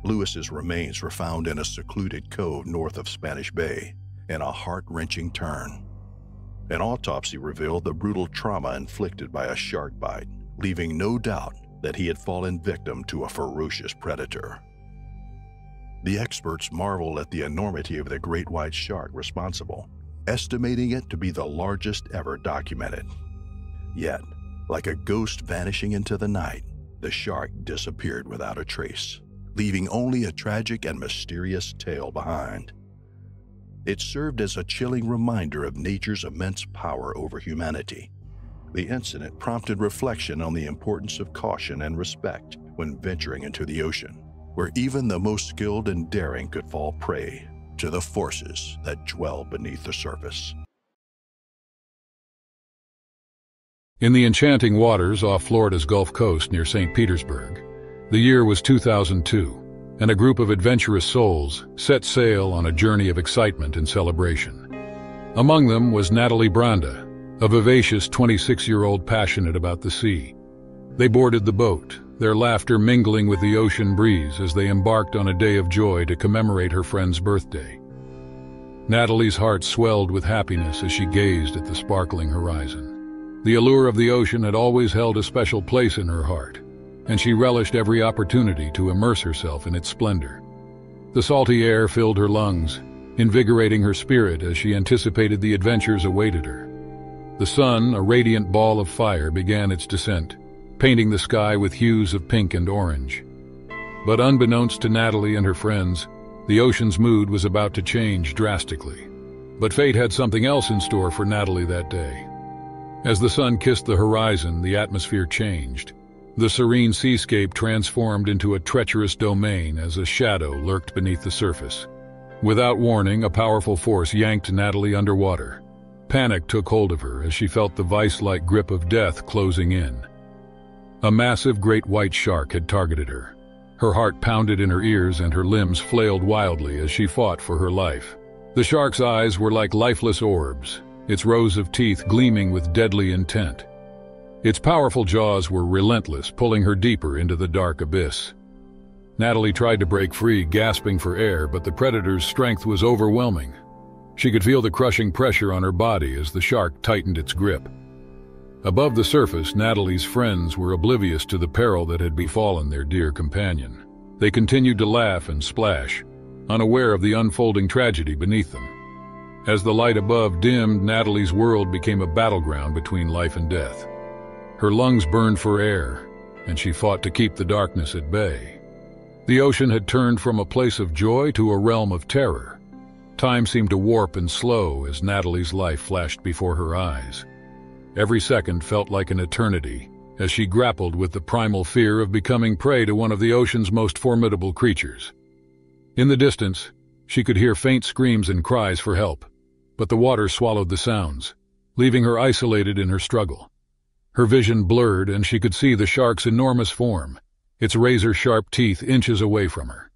A: Lewis's remains were found in a secluded cove north of Spanish Bay, in a heart-wrenching turn. An autopsy revealed the brutal trauma inflicted by a shark bite, leaving no doubt that he had fallen victim to a ferocious predator. The experts marveled at the enormity of the great white shark responsible, estimating it to be the largest ever documented. Yet, like a ghost vanishing into the night, the shark disappeared without a trace, leaving only a tragic and mysterious tale behind. It served as a chilling reminder of nature's immense power over humanity. The incident prompted reflection on the importance of caution and respect when venturing into the ocean, where even the most skilled and daring could fall prey to the forces that dwell beneath the surface.
B: In the enchanting waters off Florida's Gulf Coast near St. Petersburg, the year was 2002, and a group of adventurous souls set sail on a journey of excitement and celebration. Among them was Natalie Branda, a vivacious 26-year-old passionate about the sea. They boarded the boat, their laughter mingling with the ocean breeze as they embarked on a day of joy to commemorate her friend's birthday. Natalie's heart swelled with happiness as she gazed at the sparkling horizon. The allure of the ocean had always held a special place in her heart, and she relished every opportunity to immerse herself in its splendor. The salty air filled her lungs, invigorating her spirit as she anticipated the adventures awaited her. The sun, a radiant ball of fire, began its descent, painting the sky with hues of pink and orange. But unbeknownst to Natalie and her friends, the ocean's mood was about to change drastically. But fate had something else in store for Natalie that day. As the sun kissed the horizon, the atmosphere changed. The serene seascape transformed into a treacherous domain as a shadow lurked beneath the surface. Without warning, a powerful force yanked Natalie underwater. Panic took hold of her as she felt the vice-like grip of death closing in. A massive great white shark had targeted her. Her heart pounded in her ears and her limbs flailed wildly as she fought for her life. The shark's eyes were like lifeless orbs, its rows of teeth gleaming with deadly intent. Its powerful jaws were relentless, pulling her deeper into the dark abyss. Natalie tried to break free, gasping for air, but the predator's strength was overwhelming. She could feel the crushing pressure on her body as the shark tightened its grip. Above the surface, Natalie's friends were oblivious to the peril that had befallen their dear companion. They continued to laugh and splash, unaware of the unfolding tragedy beneath them. As the light above dimmed, Natalie's world became a battleground between life and death. Her lungs burned for air, and she fought to keep the darkness at bay. The ocean had turned from a place of joy to a realm of terror. Time seemed to warp and slow as Natalie's life flashed before her eyes. Every second felt like an eternity as she grappled with the primal fear of becoming prey to one of the ocean's most formidable creatures. In the distance, she could hear faint screams and cries for help, but the water swallowed the sounds, leaving her isolated in her struggle. Her vision blurred and she could see the shark's enormous form, its razor-sharp teeth inches away from her.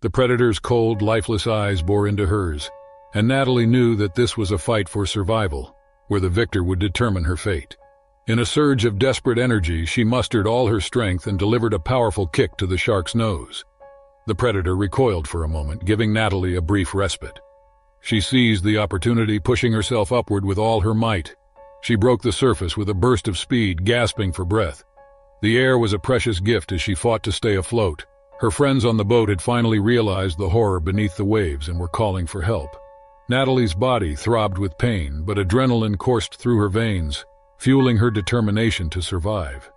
B: The predator's cold, lifeless eyes bore into hers, and Natalie knew that this was a fight for survival, where the victor would determine her fate. In a surge of desperate energy, she mustered all her strength and delivered a powerful kick to the shark's nose. The predator recoiled for a moment, giving Natalie a brief respite. She seized the opportunity, pushing herself upward with all her might. She broke the surface with a burst of speed, gasping for breath. The air was a precious gift as she fought to stay afloat. Her friends on the boat had finally realized the horror beneath the waves and were calling for help. Natalie's body throbbed with pain, but adrenaline coursed through her veins, fueling her determination to survive.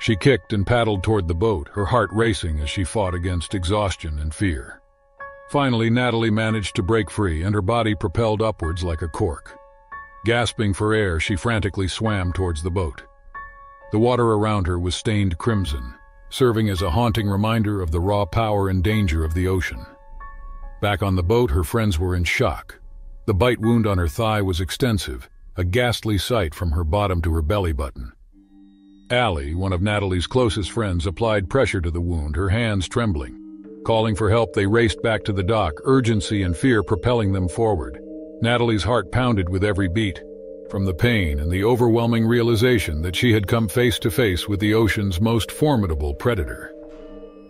B: She kicked and paddled toward the boat, her heart racing as she fought against exhaustion and fear. Finally, Natalie managed to break free, and her body propelled upwards like a cork. Gasping for air, she frantically swam towards the boat. The water around her was stained crimson, serving as a haunting reminder of the raw power and danger of the ocean. Back on the boat, her friends were in shock. The bite wound on her thigh was extensive, a ghastly sight from her bottom to her belly button. Allie, one of Natalie's closest friends, applied pressure to the wound, her hands trembling. Calling for help, they raced back to the dock, urgency and fear propelling them forward. Natalie's heart pounded with every beat, from the pain and the overwhelming realization that she had come face to face with the ocean's most formidable predator.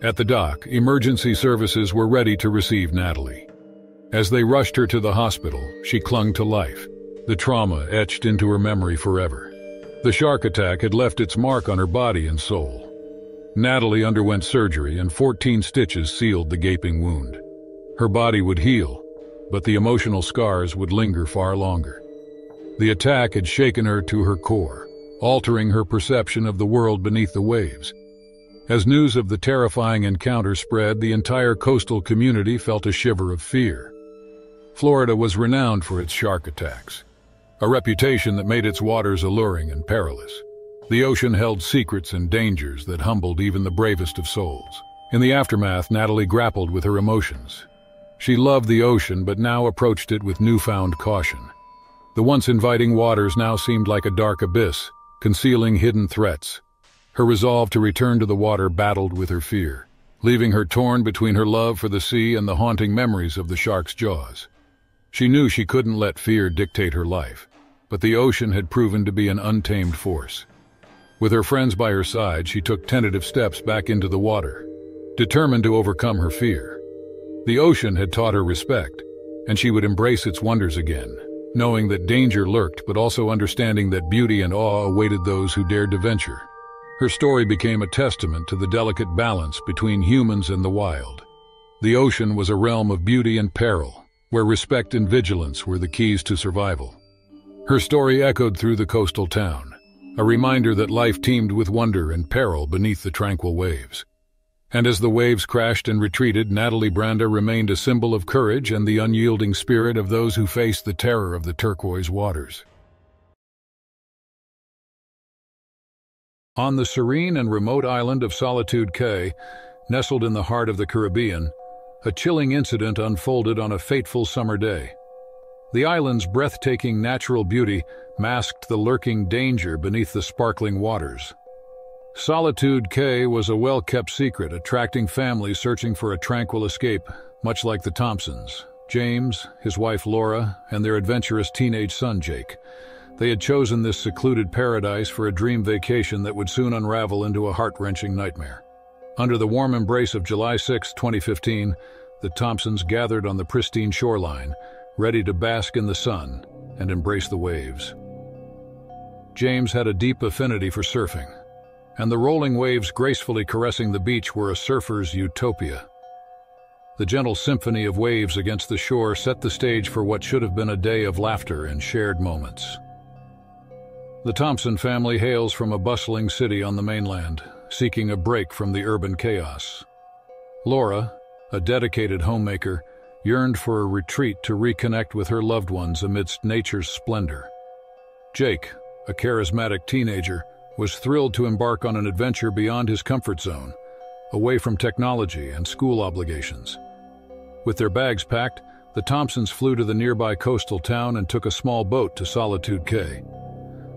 B: At the dock, emergency services were ready to receive Natalie. As they rushed her to the hospital, she clung to life, the trauma etched into her memory forever. The shark attack had left its mark on her body and soul. Natalie underwent surgery and 14 stitches sealed the gaping wound. Her body would heal, but the emotional scars would linger far longer. The attack had shaken her to her core, altering her perception of the world beneath the waves. As news of the terrifying encounter spread, the entire coastal community felt a shiver of fear. Florida was renowned for its shark attacks, a reputation that made its waters alluring and perilous. The ocean held secrets and dangers that humbled even the bravest of souls. In the aftermath, Natalie grappled with her emotions. She loved the ocean, but now approached it with newfound caution. The once inviting waters now seemed like a dark abyss, concealing hidden threats. Her resolve to return to the water battled with her fear, leaving her torn between her love for the sea and the haunting memories of the shark's jaws. She knew she couldn't let fear dictate her life, but the ocean had proven to be an untamed force. With her friends by her side, she took tentative steps back into the water, determined to overcome her fear. The ocean had taught her respect, and she would embrace its wonders again, knowing that danger lurked but also understanding that beauty and awe awaited those who dared to venture. Her story became a testament to the delicate balance between humans and the wild. The ocean was a realm of beauty and peril, where respect and vigilance were the keys to survival. Her story echoed through the coastal town, a reminder that life teemed with wonder and peril beneath the tranquil waves. And as the waves crashed and retreated, Natalie Branda remained a symbol of courage and the unyielding spirit of those who faced the terror of the turquoise waters. On the serene and remote island of Solitude Cay, nestled in the heart of the Caribbean, a chilling incident unfolded on a fateful summer day. The island's breathtaking natural beauty masked the lurking danger beneath the sparkling waters. Solitude Cay was a well-kept secret, attracting families searching for a tranquil escape, much like the Thompsons, James, his wife Laura, and their adventurous teenage son Jake. They had chosen this secluded paradise for a dream vacation that would soon unravel into a heart-wrenching nightmare. Under the warm embrace of July 6, 2015, the Thompsons gathered on the pristine shoreline, ready to bask in the sun and embrace the waves. James had a deep affinity for surfing, and the rolling waves gracefully caressing the beach were a surfer's utopia. The gentle symphony of waves against the shore set the stage for what should have been a day of laughter and shared moments. The Thompson family hails from a bustling city on the mainland, seeking a break from the urban chaos. Laura, a dedicated homemaker, yearned for a retreat to reconnect with her loved ones amidst nature's splendor. Jake, a charismatic teenager, was thrilled to embark on an adventure beyond his comfort zone, away from technology and school obligations. With their bags packed, the Thompsons flew to the nearby coastal town and took a small boat to Solitude Cay.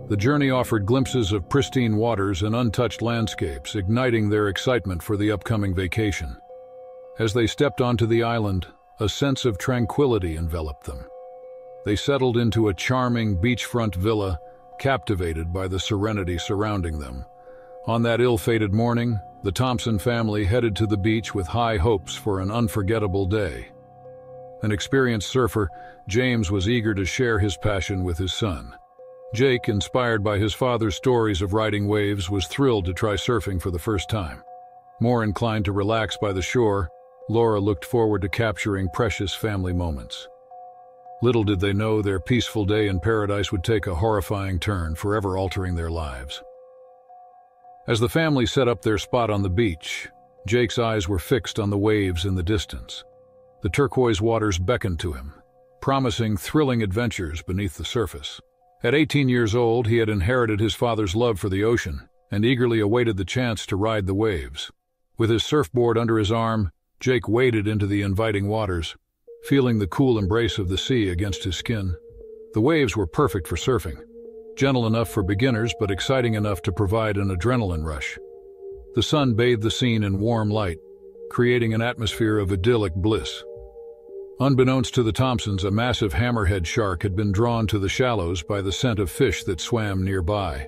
B: The journey offered glimpses of pristine waters and untouched landscapes, igniting their excitement for the upcoming vacation. As they stepped onto the island, a sense of tranquility enveloped them. They settled into a charming beachfront villa, captivated by the serenity surrounding them. On that ill-fated morning, the Thompson family headed to the beach with high hopes for an unforgettable day. An experienced surfer, James was eager to share his passion with his son. Jake, inspired by his father's stories of riding waves, was thrilled to try surfing for the first time. More inclined to relax by the shore, Laura looked forward to capturing precious family moments. Little did they know their peaceful day in paradise would take a horrifying turn, forever altering their lives. As the family set up their spot on the beach, Jake's eyes were fixed on the waves in the distance. The turquoise waters beckoned to him, promising thrilling adventures beneath the surface. At 18 years old, he had inherited his father's love for the ocean and eagerly awaited the chance to ride the waves. With his surfboard under his arm, Jake waded into the inviting waters, feeling the cool embrace of the sea against his skin. The waves were perfect for surfing, gentle enough for beginners but exciting enough to provide an adrenaline rush. The sun bathed the scene in warm light, creating an atmosphere of idyllic bliss. Unbeknownst to the Thompsons, a massive hammerhead shark had been drawn to the shallows by the scent of fish that swam nearby.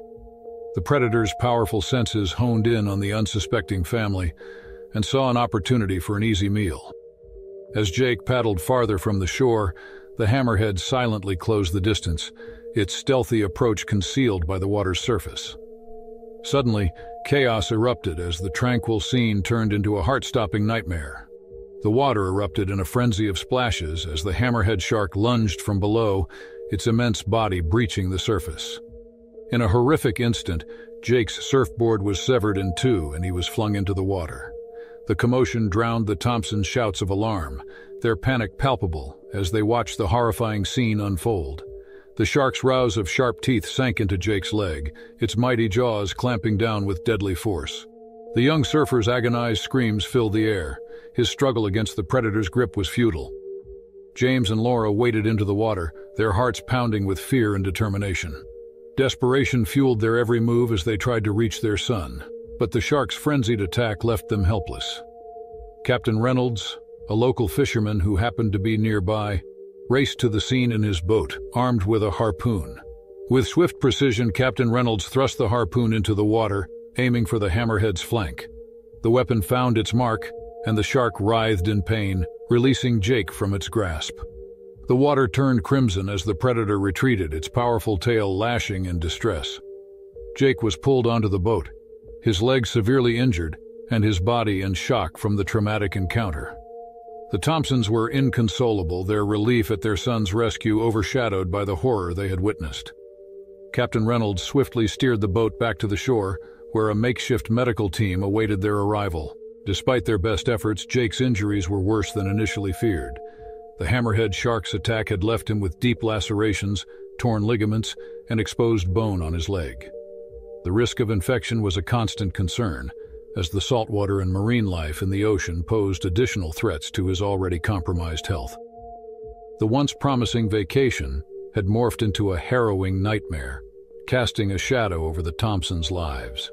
B: The predator's powerful senses honed in on the unsuspecting family, and saw an opportunity for an easy meal. As Jake paddled farther from the shore, the hammerhead silently closed the distance, its stealthy approach concealed by the water's surface. Suddenly, chaos erupted as the tranquil scene turned into a heart-stopping nightmare. The water erupted in a frenzy of splashes as the hammerhead shark lunged from below, its immense body breaching the surface. In a horrific instant, Jake's surfboard was severed in two and he was flung into the water. The commotion drowned the Thompsons' shouts of alarm, their panic palpable as they watched the horrifying scene unfold. The shark's rows of sharp teeth sank into Jake's leg, its mighty jaws clamping down with deadly force. The young surfer's agonized screams filled the air. His struggle against the predator's grip was futile. James and Laura waded into the water, their hearts pounding with fear and determination. Desperation fueled their every move as they tried to reach their son, but the shark's frenzied attack left them helpless. Captain Reynolds, a local fisherman who happened to be nearby, raced to the scene in his boat, armed with a harpoon. With swift precision, Captain Reynolds thrust the harpoon into the water, aiming for the hammerhead's flank. The weapon found its mark, and the shark writhed in pain, releasing Jake from its grasp. The water turned crimson as the predator retreated, its powerful tail lashing in distress. Jake was pulled onto the boat, his leg severely injured, and his body in shock from the traumatic encounter. The Thompsons were inconsolable, their relief at their son's rescue overshadowed by the horror they had witnessed. Captain Reynolds swiftly steered the boat back to the shore, where a makeshift medical team awaited their arrival. Despite their best efforts, Jake's injuries were worse than initially feared. The hammerhead shark's attack had left him with deep lacerations, torn ligaments, and exposed bone on his leg. The risk of infection was a constant concern, as the saltwater and marine life in the ocean posed additional threats to his already compromised health. The once promising vacation had morphed into a harrowing nightmare, casting a shadow over the Thompsons' lives.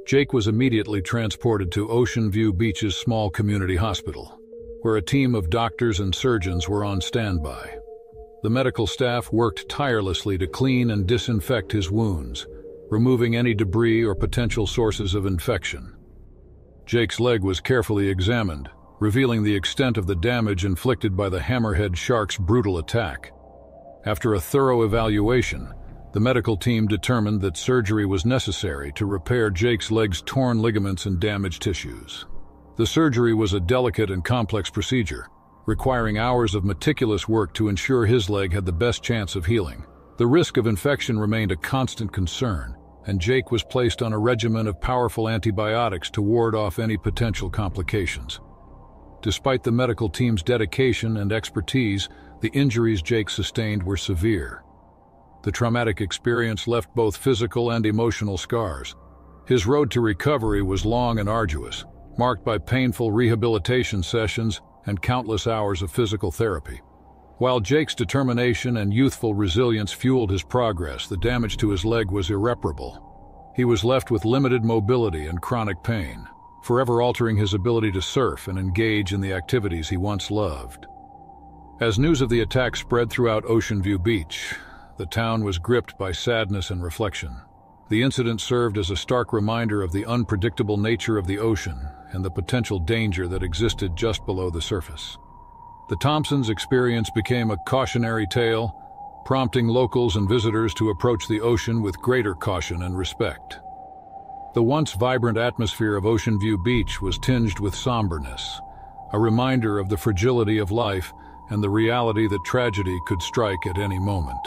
B: Jake was immediately transported to Ocean View Beach's small community hospital, where a team of doctors and surgeons were on standby. The medical staff worked tirelessly to clean and disinfect his wounds, removing any debris or potential sources of infection. Jake's leg was carefully examined, revealing the extent of the damage inflicted by the hammerhead shark's brutal attack. After a thorough evaluation, the medical team determined that surgery was necessary to repair Jake's leg's torn ligaments and damaged tissues. The surgery was a delicate and complex procedure, requiring hours of meticulous work to ensure his leg had the best chance of healing. The risk of infection remained a constant concern, and Jake was placed on a regimen of powerful antibiotics to ward off any potential complications. Despite the medical team's dedication and expertise, the injuries Jake sustained were severe. The traumatic experience left both physical and emotional scars. His road to recovery was long and arduous, marked by painful rehabilitation sessions and countless hours of physical therapy. While Jake's determination and youthful resilience fueled his progress, the damage to his leg was irreparable. He was left with limited mobility and chronic pain, forever altering his ability to surf and engage in the activities he once loved. As news of the attack spread throughout Ocean View Beach, the town was gripped by sadness and reflection. The incident served as a stark reminder of the unpredictable nature of the ocean and the potential danger that existed just below the surface. The Thompsons' experience became a cautionary tale, prompting locals and visitors to approach the ocean with greater caution and respect. The once vibrant atmosphere of Ocean View Beach was tinged with somberness, a reminder of the fragility of life and the reality that tragedy could strike at any moment.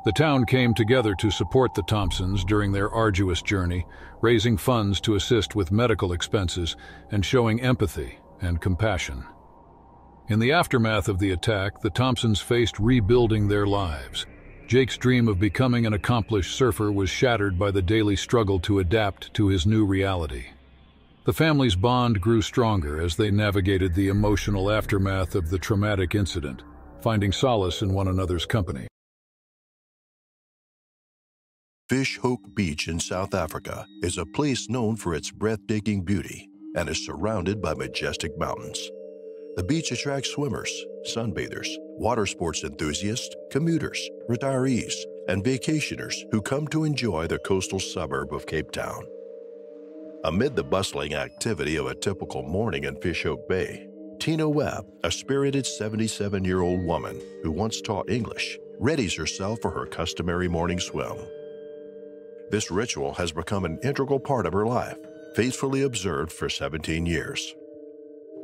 B: The town came together to support the Thompsons during their arduous journey, raising funds to assist with medical expenses and showing empathy and compassion. In the aftermath of the attack, the Thompsons faced rebuilding their lives. Jake's dream of becoming an accomplished surfer was shattered by the daily struggle to adapt to his new reality. The family's bond grew stronger as they navigated the emotional aftermath of the traumatic incident, finding solace in one another's company.
A: Fish Hoek Beach in South Africa is a place known for its breathtaking beauty and is surrounded by majestic mountains. The beach attracts swimmers, sunbathers, water sports enthusiasts, commuters, retirees, and vacationers who come to enjoy the coastal suburb of Cape Town. Amid the bustling activity of a typical morning in Fishhook Bay, Tina Webb, a spirited 77-year-old woman who once taught English, readies herself for her customary morning swim. This ritual has become an integral part of her life, faithfully observed for 17 years.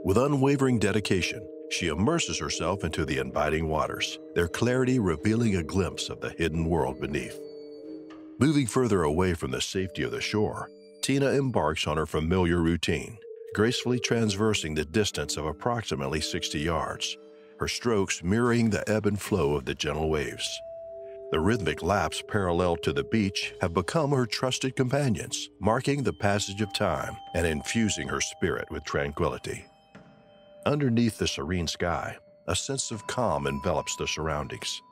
A: With unwavering dedication, she immerses herself into the inviting waters, their clarity revealing a glimpse of the hidden world beneath. Moving further away from the safety of the shore, Tina embarks on her familiar routine, gracefully traversing the distance of approximately 60 yards, her strokes mirroring the ebb and flow of the gentle waves. The rhythmic laps parallel to the beach have become her trusted companions, marking the passage of time and infusing her spirit with tranquility. Underneath the serene sky, a sense of calm envelops the surroundings.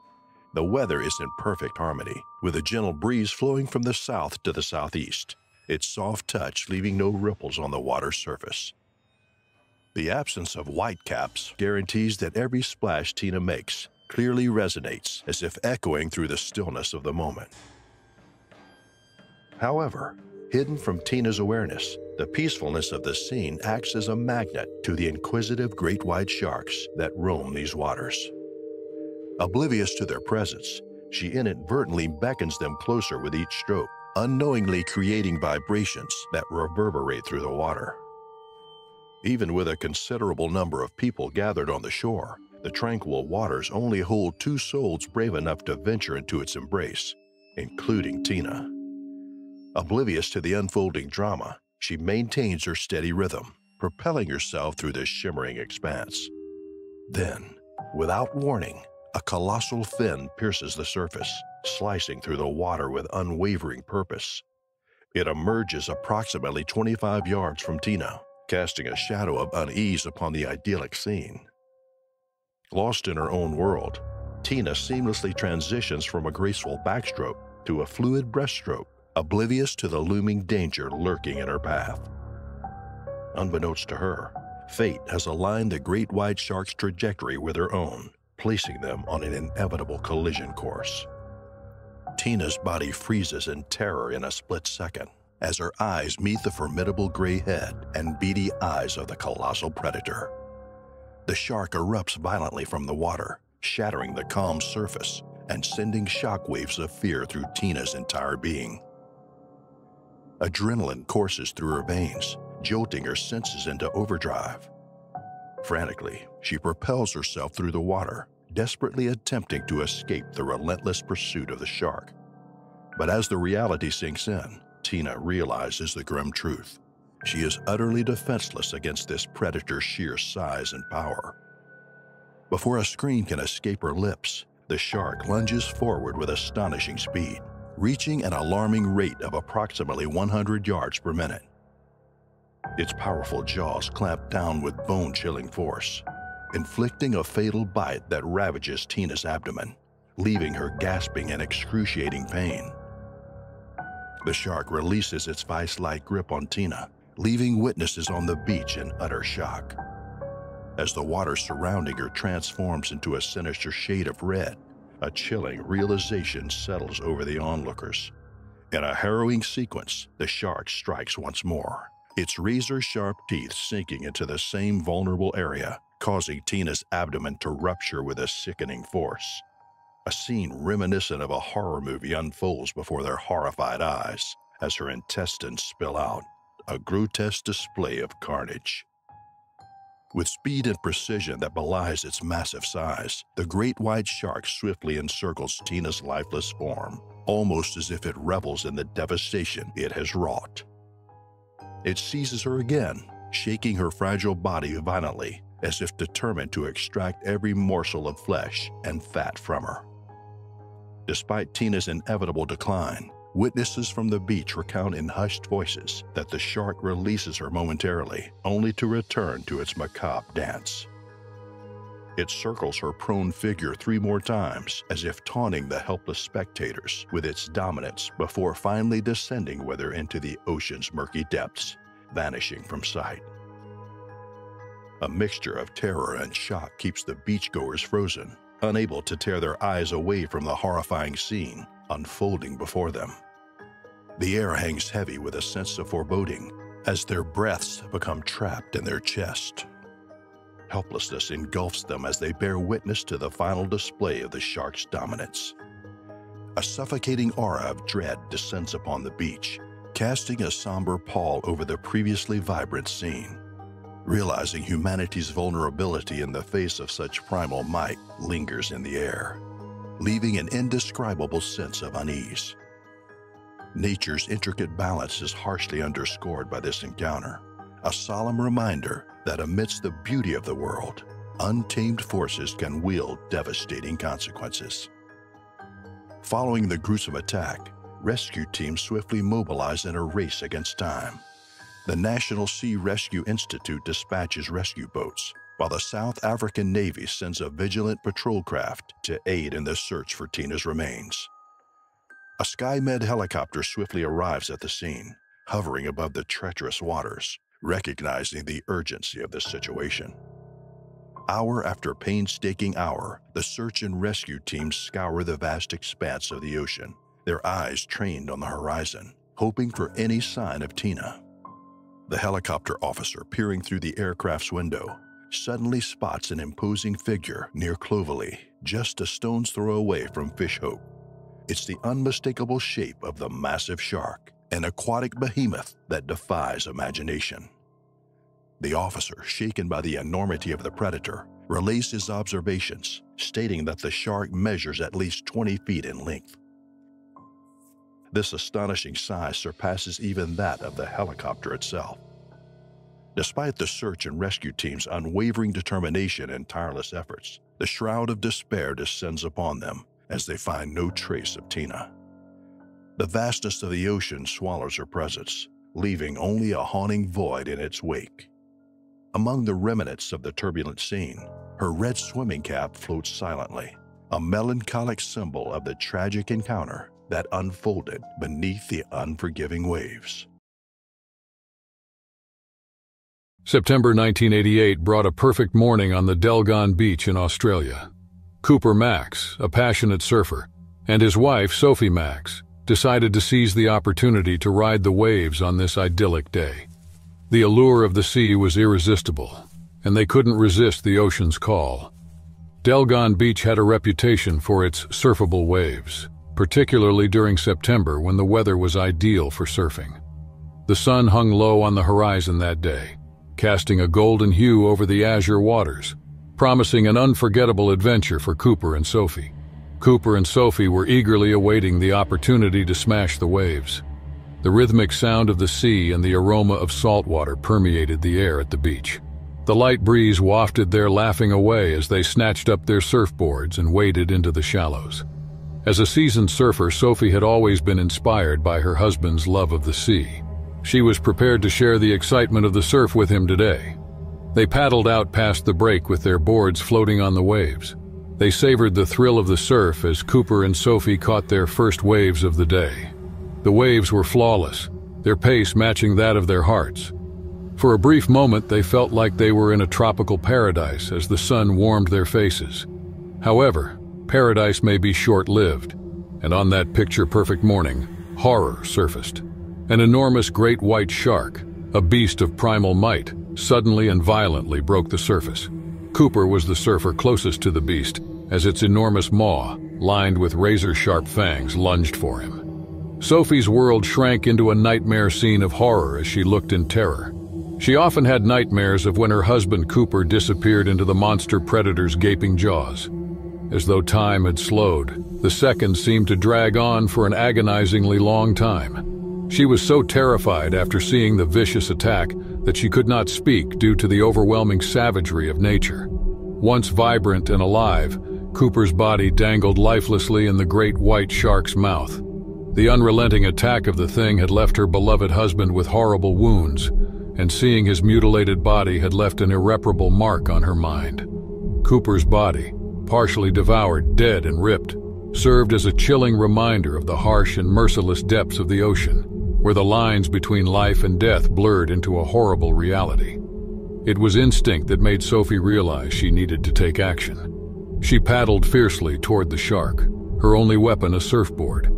A: The weather is in perfect harmony, with a gentle breeze flowing from the south to the southeast, its soft touch leaving no ripples on the water's surface. The absence of whitecaps guarantees that every splash Tina makes clearly resonates, as if echoing through the stillness of the moment. However, hidden from Tina's awareness, the peacefulness of the scene acts as a magnet to the inquisitive great white sharks that roam these waters. Oblivious to their presence, she inadvertently beckons them closer with each stroke, unknowingly creating vibrations that reverberate through the water. Even with a considerable number of people gathered on the shore, the tranquil waters only hold two souls brave enough to venture into its embrace, including Tina. Oblivious to the unfolding drama, she maintains her steady rhythm, propelling herself through this shimmering expanse. Then, without warning, a colossal fin pierces the surface, slicing through the water with unwavering purpose. It emerges approximately 25 yards from Tina, casting a shadow of unease upon the idyllic scene. Lost in her own world, Tina seamlessly transitions from a graceful backstroke to a fluid breaststroke, oblivious to the looming danger lurking in her path. Unbeknownst to her, fate has aligned the great white shark's trajectory with her own, placing them on an inevitable collision course. Tina's body freezes in terror in a split second as her eyes meet the formidable gray head and beady eyes of the colossal predator. The shark erupts violently from the water, shattering the calm surface and sending shockwaves of fear through Tina's entire being. Adrenaline courses through her veins, jolting her senses into overdrive. Frantically, she propels herself through the water, desperately attempting to escape the relentless pursuit of the shark. But as the reality sinks in, Tina realizes the grim truth. She is utterly defenseless against this predator's sheer size and power. Before a scream can escape her lips, the shark lunges forward with astonishing speed, reaching an alarming rate of approximately 100 yards per minute. Its powerful jaws clamp down with bone-chilling force, inflicting a fatal bite that ravages Tina's abdomen, leaving her gasping in excruciating pain. The shark releases its vice-like grip on Tina, leaving witnesses on the beach in utter shock. As the water surrounding her transforms into a sinister shade of red, a chilling realization settles over the onlookers. In a harrowing sequence, the shark strikes once more, its razor-sharp teeth sinking into the same vulnerable area, causing Tina's abdomen to rupture with a sickening force. A scene reminiscent of a horror movie unfolds before their horrified eyes as her intestines spill out, a grotesque display of carnage. With speed and precision that belies its massive size, the great white shark swiftly encircles Tina's lifeless form, almost as if it revels in the devastation it has wrought. It seizes her again, shaking her fragile body violently, as if determined to extract every morsel of flesh and fat from her. Despite Tina's inevitable decline, witnesses from the beach recount in hushed voices that the shark releases her momentarily, only to return to its macabre dance. It circles her prone figure 3 more times, as if taunting the helpless spectators with its dominance before finally descending with her into the ocean's murky depths, vanishing from sight. A mixture of terror and shock keeps the beachgoers frozen, unable to tear their eyes away from the horrifying scene unfolding before them. The air hangs heavy with a sense of foreboding, as their breaths become trapped in their chest. Helplessness engulfs them as they bear witness to the final display of the shark's dominance. A suffocating aura of dread descends upon the beach, casting a somber pall over the previously vibrant scene. Realizing humanity's vulnerability in the face of such primal might lingers in the air, leaving an indescribable sense of unease. Nature's intricate balance is harshly underscored by this encounter, a solemn reminder that amidst the beauty of the world, untamed forces can wield devastating consequences. Following the gruesome attack, rescue teams swiftly mobilize in a race against time. The National Sea Rescue Institute dispatches rescue boats, while the South African Navy sends a vigilant patrol craft to aid in the search for Tina's remains. A SkyMed helicopter swiftly arrives at the scene, hovering above the treacherous waters, recognizing the urgency of the situation. Hour after painstaking hour, the search and rescue teams scour the vast expanse of the ocean, their eyes trained on the horizon, hoping for any sign of Tina. The helicopter officer peering through the aircraft's window suddenly spots an imposing figure near Clovelly, just a stone's throw away from Fish Hope. It's the unmistakable shape of the massive shark, an aquatic behemoth that defies imagination. The officer, shaken by the enormity of the predator, relays his observations, stating that the shark measures at least 20 feet in length. This astonishing size surpasses even that of the helicopter itself. Despite the search and rescue team's unwavering determination and tireless efforts, the shroud of despair descends upon them as they find no trace of Tina. The vastness of the ocean swallows her presence, leaving only a haunting void in its wake. Among the remnants of the turbulent scene, her red swimming cap floats silently, a melancholic symbol of the tragic encounter that unfolded beneath the unforgiving waves.
B: September 1988 brought a perfect morning on the Delgon Beach in Australia. Cooper Max, a passionate surfer, and his wife, Sophie Max, decided to seize the opportunity to ride the waves on this idyllic day. The allure of the sea was irresistible, and they couldn't resist the ocean's call. Delgon Beach had a reputation for its surfable waves, particularly during September when the weather was ideal for surfing. The sun hung low on the horizon that day, casting a golden hue over the azure waters, promising an unforgettable adventure for Cooper and Sophie. Cooper and Sophie were eagerly awaiting the opportunity to smash the waves. The rhythmic sound of the sea and the aroma of salt water permeated the air at the beach. The light breeze wafted their laughing away as they snatched up their surfboards and waded into the shallows. As a seasoned surfer, Sophie had always been inspired by her husband's love of the sea. She was prepared to share the excitement of the surf with him today. They paddled out past the break with their boards floating on the waves. They savored the thrill of the surf as Cooper and Sophie caught their first waves of the day. The waves were flawless, their pace matching that of their hearts. For a brief moment, they felt like they were in a tropical paradise as the sun warmed their faces. However, paradise may be short-lived, and on that picture-perfect morning, horror surfaced. An enormous great white shark, a beast of primal might, suddenly and violently broke the surface. Cooper was the surfer closest to the beast, as its enormous maw, lined with razor-sharp fangs, lunged for him. Sophie's world shrank into a nightmare scene of horror as she looked in terror. She often had nightmares of when her husband Cooper disappeared into the monster predator's gaping jaws. As though time had slowed, the seconds seemed to drag on for an agonizingly long time. She was so terrified after seeing the vicious attack that she could not speak due to the overwhelming savagery of nature. Once vibrant and alive, Cooper's body dangled lifelessly in the great white shark's mouth. The unrelenting attack of the thing had left her beloved husband with horrible wounds, and seeing his mutilated body had left an irreparable mark on her mind. Cooper's body, partially devoured, dead and ripped, served as a chilling reminder of the harsh and merciless depths of the ocean, where the lines between life and death blurred into a horrible reality. It was instinct that made Sophie realize she needed to take action. She paddled fiercely toward the shark, her only weapon a surfboard,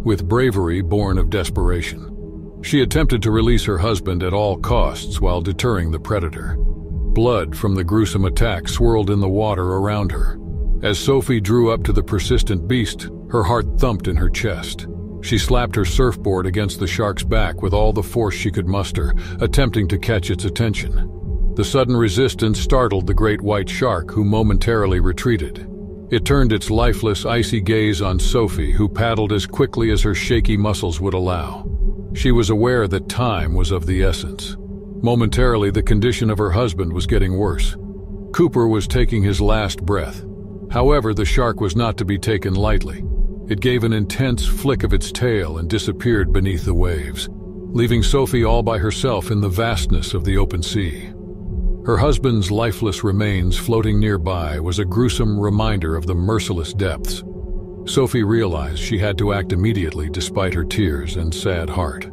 B: with bravery born of desperation. She attempted to release her husband at all costs while deterring the predator. Blood from the gruesome attack swirled in the water around her. As Sophie drew up to the persistent beast, her heart thumped in her chest. She slapped her surfboard against the shark's back with all the force she could muster, attempting to catch its attention. The sudden resistance startled the great white shark, who momentarily retreated. It turned its lifeless, icy gaze on Sophie, who paddled as quickly as her shaky muscles would allow. She was aware that time was of the essence. Momentarily, the condition of her husband was getting worse. Cooper was taking his last breath. However, the shark was not to be taken lightly. It gave an intense flick of its tail and disappeared beneath the waves, leaving Sophie all by herself in the vastness of the open sea. Her husband's lifeless remains floating nearby was a gruesome reminder of the merciless depths. Sophie realized she had to act immediately despite her tears and sad heart.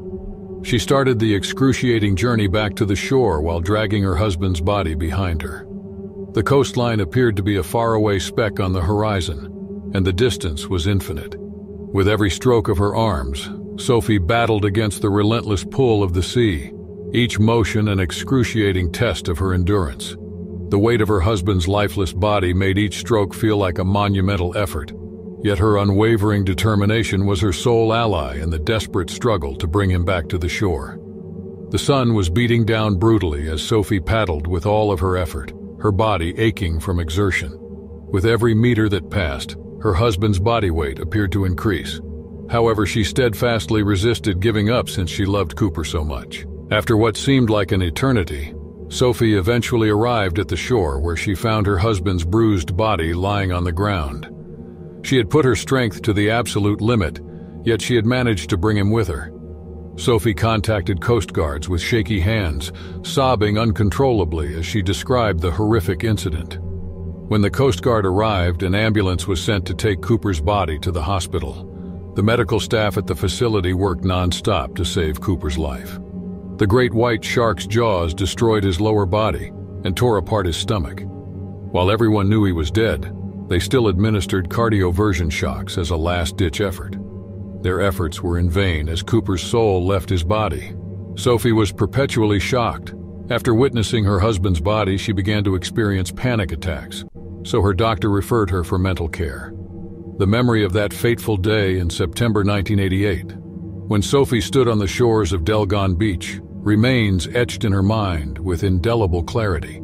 B: She started the excruciating journey back to the shore while dragging her husband's body behind her. The coastline appeared to be a faraway speck on the horizon, and the distance was infinite. With every stroke of her arms, Sophie battled against the relentless pull of the sea, each motion an excruciating test of her endurance. The weight of her husband's lifeless body made each stroke feel like a monumental effort, yet her unwavering determination was her sole ally in the desperate struggle to bring him back to the shore. The sun was beating down brutally as Sophie paddled with all of her effort, her body aching from exertion. With every meter that passed, her husband's body weight appeared to increase. However, she steadfastly resisted giving up since she loved Cooper so much. After what seemed like an eternity, Sophie eventually arrived at the shore where she found her husband's bruised body lying on the ground. She had put her strength to the absolute limit, yet she had managed to bring him with her. Sophie contacted Coast Guards with shaky hands, sobbing uncontrollably as she described the horrific incident. When the Coast Guard arrived, an ambulance was sent to take Cooper's body to the hospital. The medical staff at the facility worked non-stop to save Cooper's life. The great white shark's jaws destroyed his lower body and tore apart his stomach. While everyone knew he was dead, they still administered cardioversion shocks as a last-ditch effort. Their efforts were in vain as Cooper's soul left his body. Sophie was perpetually shocked. After witnessing her husband's body, she began to experience panic attacks, so her doctor referred her for mental care. The memory of that fateful day in September 1988, when Sophie stood on the shores of Delgon Beach, remains etched in her mind with indelible clarity.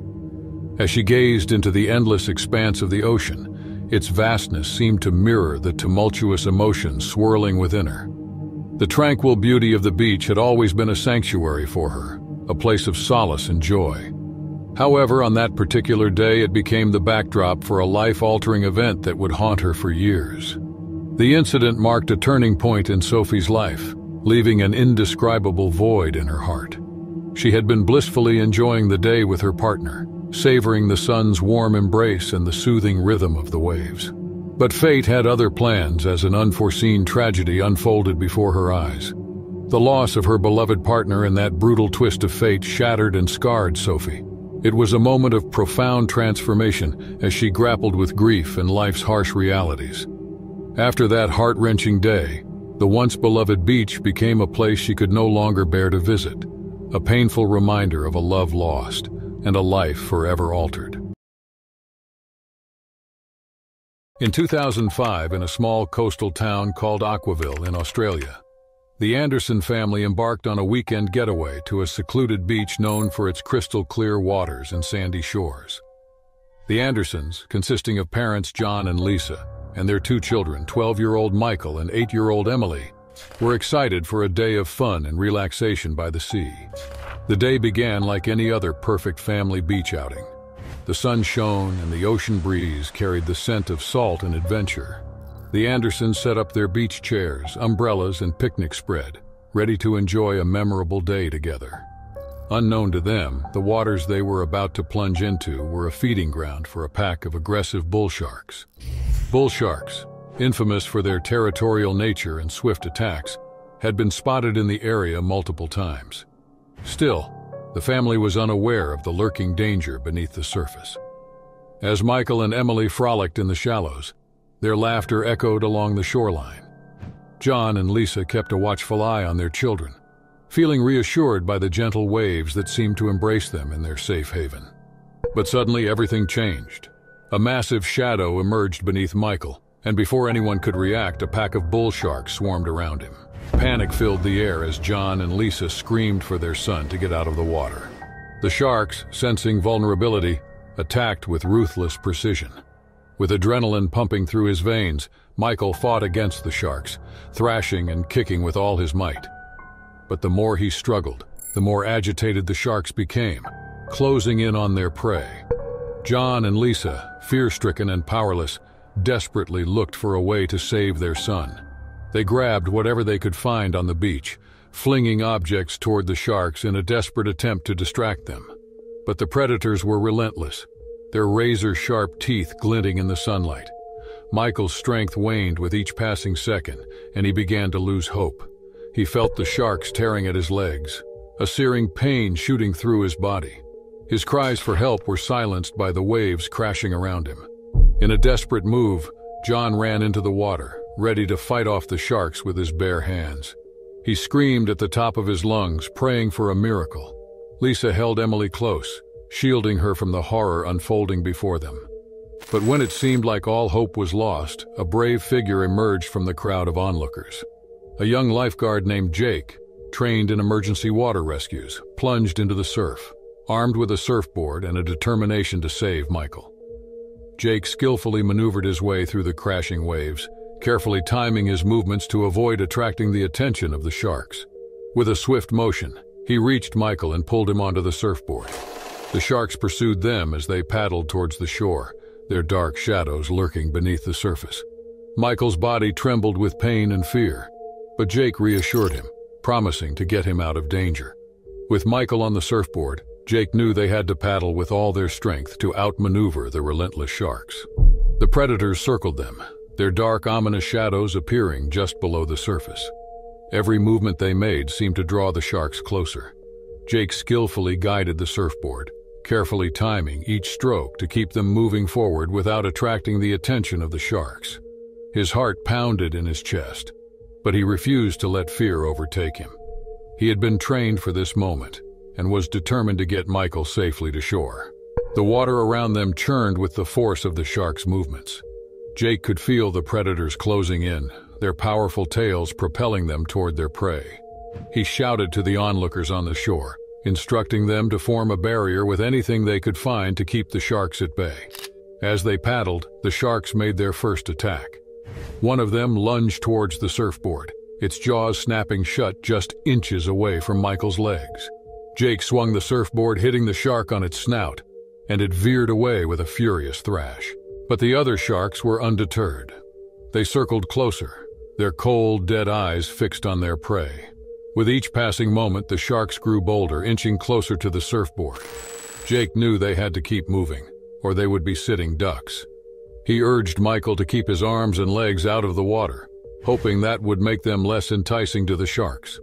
B: As she gazed into the endless expanse of the ocean, its vastness seemed to mirror the tumultuous emotions swirling within her. The tranquil beauty of the beach had always been a sanctuary for her, a place of solace and joy. However, on that particular day, it became the backdrop for a life-altering event that would haunt her for years. The incident marked a turning point in Sophie's life, leaving an indescribable void in her heart. She had been blissfully enjoying the day with her partner, savoring the sun's warm embrace and the soothing rhythm of the waves. But fate had other plans as an unforeseen tragedy unfolded before her eyes. The loss of her beloved partner in that brutal twist of fate shattered and scarred Sophie. It was a moment of profound transformation as she grappled with grief and life's harsh realities. After that heart-wrenching day, the once-beloved beach became a place she could no longer bear to visit, a painful reminder of a love lost and a life forever altered. In 2005, in a small coastal town called Aquaville in Australia, the Anderson family embarked on a weekend getaway to a secluded beach known for its crystal-clear waters and sandy shores. The Andersons, consisting of parents John and Lisa, and their two children, 12-year-old Michael and 8-year-old Emily, were excited for a day of fun and relaxation by the sea. The day began like any other perfect family beach outing. The sun shone and the ocean breeze carried the scent of salt and adventure. The Andersons set up their beach chairs, umbrellas, and picnic spread, ready to enjoy a memorable day together. Unknown to them, the waters they were about to plunge into were a feeding ground for a pack of aggressive bull sharks. Bull sharks, infamous for their territorial nature and swift attacks, had been spotted in the area multiple times. Still, the family was unaware of the lurking danger beneath the surface. As Michael and Emily frolicked in the shallows, their laughter echoed along the shoreline. John and Lisa kept a watchful eye on their children, feeling reassured by the gentle waves that seemed to embrace them in their safe haven. But suddenly everything changed. A massive shadow emerged beneath Michael, and before anyone could react, a pack of bull sharks swarmed around him. Panic filled the air as John and Lisa screamed for their son to get out of the water. The sharks, sensing vulnerability, attacked with ruthless precision. With adrenaline pumping through his veins, Michael fought against the sharks, thrashing and kicking with all his might. But the more he struggled, the more agitated the sharks became, closing in on their prey. John and Lisa, fear-stricken and powerless, desperately looked for a way to save their son. They grabbed whatever they could find on the beach, flinging objects toward the sharks in a desperate attempt to distract them. But the predators were relentless, their razor-sharp teeth glinting in the sunlight. Michael's strength waned with each passing second, and he began to lose hope. He felt the sharks tearing at his legs, a searing pain shooting through his body. His cries for help were silenced by the waves crashing around him. In a desperate move, John ran into the water, ready to fight off the sharks with his bare hands. He screamed at the top of his lungs, praying for a miracle. Lisa held Emily close, shielding her from the horror unfolding before them. But when it seemed like all hope was lost, a brave figure emerged from the crowd of onlookers. A young lifeguard named Jake, trained in emergency water rescues, plunged into the surf, armed with a surfboard and a determination to save Michael. Jake skillfully maneuvered his way through the crashing waves, carefully timing his movements to avoid attracting the attention of the sharks. With a swift motion, he reached Michael and pulled him onto the surfboard. The sharks pursued them as they paddled towards the shore, their dark shadows lurking beneath the surface. Michael's body trembled with pain and fear, but Jake reassured him, promising to get him out of danger. With Michael on the surfboard, Jake knew they had to paddle with all their strength to outmaneuver the relentless sharks. The predators circled them, their dark, ominous shadows appearing just below the surface. Every movement they made seemed to draw the sharks closer. Jake skillfully guided the surfboard, carefully timing each stroke to keep them moving forward without attracting the attention of the sharks. His heart pounded in his chest, but he refused to let fear overtake him. He had been trained for this moment and was determined to get Michael safely to shore. The water around them churned with the force of the sharks' movements. Jake could feel the predators closing in, their powerful tails propelling them toward their prey. He shouted to the onlookers on the shore, instructing them to form a barrier with anything they could find to keep the sharks at bay. As they paddled, the sharks made their first attack. One of them lunged towards the surfboard, its jaws snapping shut just inches away from Michael's legs. Jake swung the surfboard, hitting the shark on its snout, and it veered away with a furious thrash. But the other sharks were undeterred. They circled closer, their cold, dead eyes fixed on their prey. With each passing moment, the sharks grew bolder, inching closer to the surfboard. Jake knew they had to keep moving, or they would be sitting ducks. He urged Michael to keep his arms and legs out of the water, hoping that would make them less enticing to the sharks.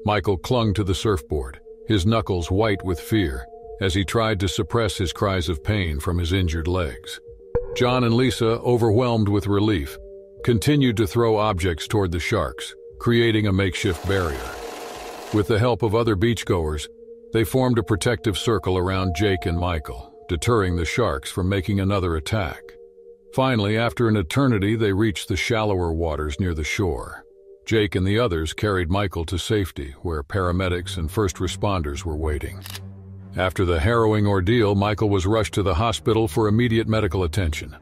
B: Michael clung to the surfboard, his knuckles white with fear, as he tried to suppress his cries of pain from his injured legs. John and Lisa, overwhelmed with relief, continued to throw objects toward the sharks, creating a makeshift barrier. With the help of other beachgoers, they formed a protective circle around Jake and Michael, deterring the sharks from making another attack. Finally, after an eternity, they reached the shallower waters near the shore. Jake and the others carried Michael to safety, where paramedics and first responders were waiting. After the harrowing ordeal, Michael was rushed to the hospital for immediate medical attention.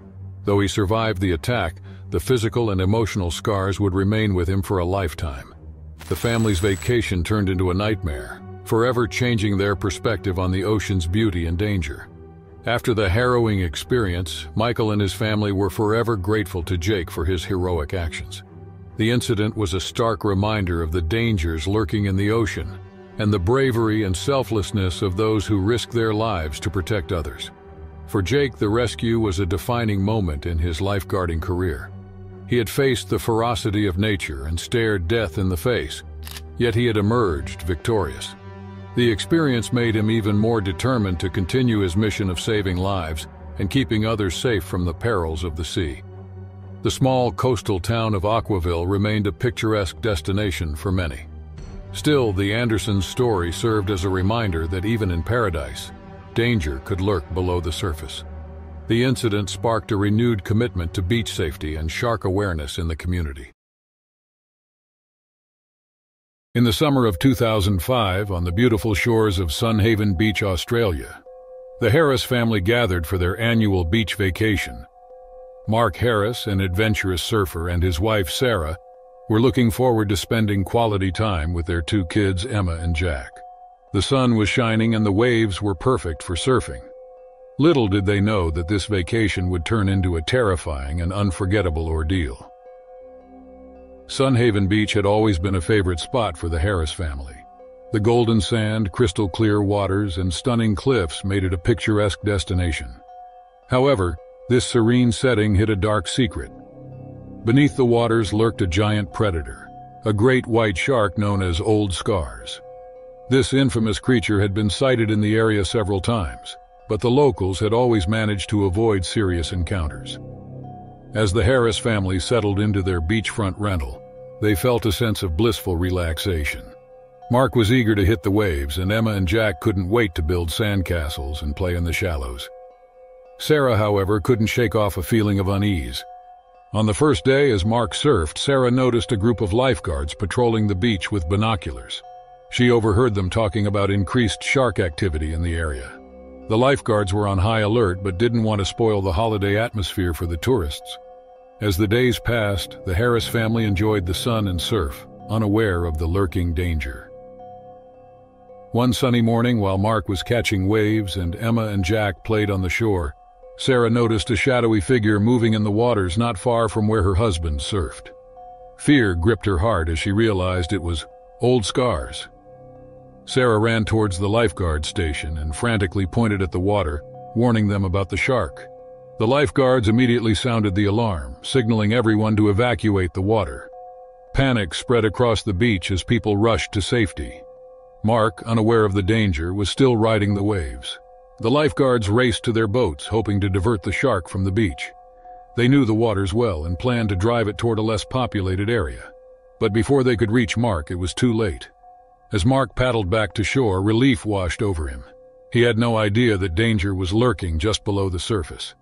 B: Though he survived the attack, the physical and emotional scars would remain with him for a lifetime. The family's vacation turned into a nightmare, forever changing their perspective on the ocean's beauty and danger. After the harrowing experience, Michael and his family were forever grateful to Jake for his heroic actions. The incident was a stark reminder of the dangers lurking in the ocean and the bravery and selflessness of those who risk their lives to protect others. For Jake, the rescue was a defining moment in his lifeguarding career. He had faced the ferocity of nature and stared death in the face, yet he had emerged victorious. The experience made him even more determined to continue his mission of saving lives and keeping others safe from the perils of the sea. The small coastal town of Aquaville remained a picturesque destination for many. Still, the Andersons' story served as a reminder that even in paradise, danger could lurk below the surface. The incident sparked a renewed commitment to beach safety and shark awareness in the community. In the summer of 2005, on the beautiful shores of Sunhaven Beach, Australia, the Harris family gathered for their annual beach vacation. Mark Harris, an adventurous surfer, and his wife Sarah were looking forward to spending quality time with their two kids, Emma and Jack. The sun was shining and the waves were perfect for surfing. Little did they know that this vacation would turn into a terrifying and unforgettable ordeal. Sunhaven Beach had always been a favorite spot for the Harris family. The golden sand, crystal clear waters, and stunning cliffs made it a picturesque destination. However, this serene setting hid a dark secret. Beneath the waters lurked a giant predator, a great white shark known as Old Scars. This infamous creature had been sighted in the area several times, but the locals had always managed to avoid serious encounters. As the Harris family settled into their beachfront rental, they felt a sense of blissful relaxation. Mark was eager to hit the waves, and Emma and Jack couldn't wait to build sandcastles and play in the shallows. Sarah, however, couldn't shake off a feeling of unease. On the first day, as Mark surfed, Sarah noticed a group of lifeguards patrolling the beach with binoculars. She overheard them talking about increased shark activity in the area. The lifeguards were on high alert but didn't want to spoil the holiday atmosphere for the tourists. As the days passed, the Harris family enjoyed the sun and surf, unaware of the lurking danger. One sunny morning, while Mark was catching waves and Emma and Jack played on the shore, Sarah noticed a shadowy figure moving in the waters not far from where her husband surfed. Fear gripped her heart as she realized it was Old Scars. Sarah ran towards the lifeguard station and frantically pointed at the water, warning them about the shark. The lifeguards immediately sounded the alarm, signaling everyone to evacuate the water. Panic spread across the beach as people rushed to safety. Mark, unaware of the danger, was still riding the waves. The lifeguards raced to their boats, hoping to divert the shark from the beach. They knew the waters well and planned to drive it toward a less populated area. But before they could reach Mark, it was too late. As Mark paddled back to shore, relief washed over him. He had no idea that danger was lurking just below the surface.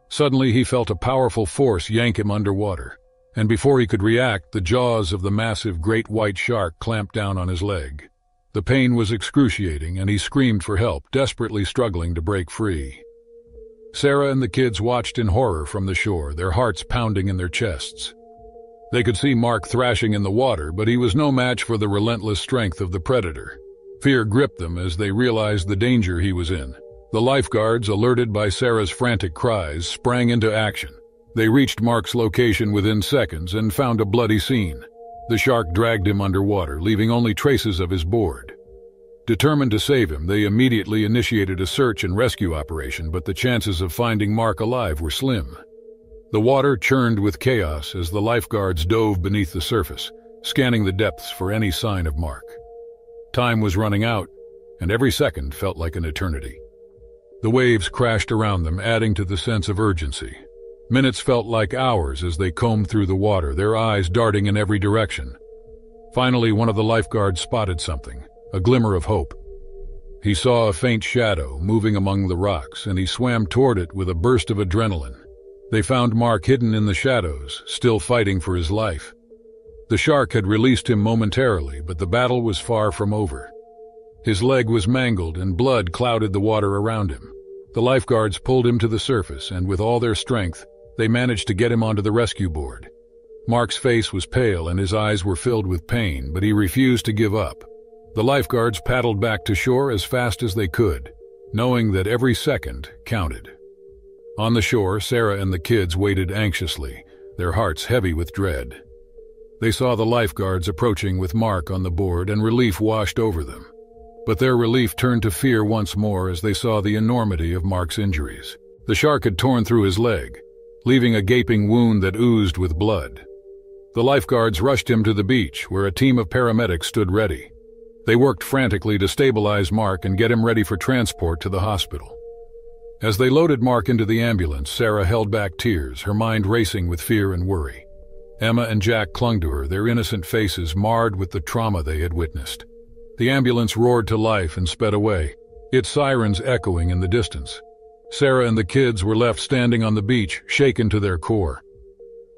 B: Suddenly, he felt a powerful force yank him underwater, and before he could react, the jaws of the massive great white shark clamped down on his leg. The pain was excruciating, and he screamed for help, desperately struggling to break free. Sarah and the kids watched in horror from the shore, their hearts pounding in their chests. They could see Mark thrashing in the water, but he was no match for the relentless strength of the predator. Fear gripped them as they realized the danger he was in. The lifeguards, alerted by Sarah's frantic cries, sprang into action. They reached Mark's location within seconds and found a bloody scene. The shark dragged him underwater, leaving only traces of his board. Determined to save him, they immediately initiated a search and rescue operation, but the chances of finding Mark alive were slim. The water churned with chaos as the lifeguards dove beneath the surface, scanning the depths for any sign of Mark. Time was running out, and every second felt like an eternity. The waves crashed around them, adding to the sense of urgency. Minutes felt like hours as they combed through the water, their eyes darting in every direction. Finally, one of the lifeguards spotted something, a glimmer of hope. He saw a faint shadow moving among the rocks, and he swam toward it with a burst of adrenaline. They found Mark hidden in the shadows, still fighting for his life. The shark had released him momentarily, but the battle was far from over. His leg was mangled, and blood clouded the water around him. The lifeguards pulled him to the surface, and with all their strength, they managed to get him onto the rescue board. Mark's face was pale and his eyes were filled with pain, but he refused to give up. The lifeguards paddled back to shore as fast as they could, knowing that every second counted. On the shore, Sarah and the kids waited anxiously, their hearts heavy with dread. They saw the lifeguards approaching with Mark on the board, and relief washed over them. But their relief turned to fear once more as they saw the enormity of Mark's injuries. The shark had torn through his leg, leaving a gaping wound that oozed with blood. The lifeguards rushed him to the beach, where a team of paramedics stood ready. They worked frantically to stabilize Mark and get him ready for transport to the hospital. As they loaded Mark into the ambulance, Sarah held back tears, her mind racing with fear and worry. Emma and Jack clung to her, their innocent faces marred with the trauma they had witnessed. The ambulance roared to life and sped away, its sirens echoing in the distance. Sarah and the kids were left standing on the beach, shaken to their core.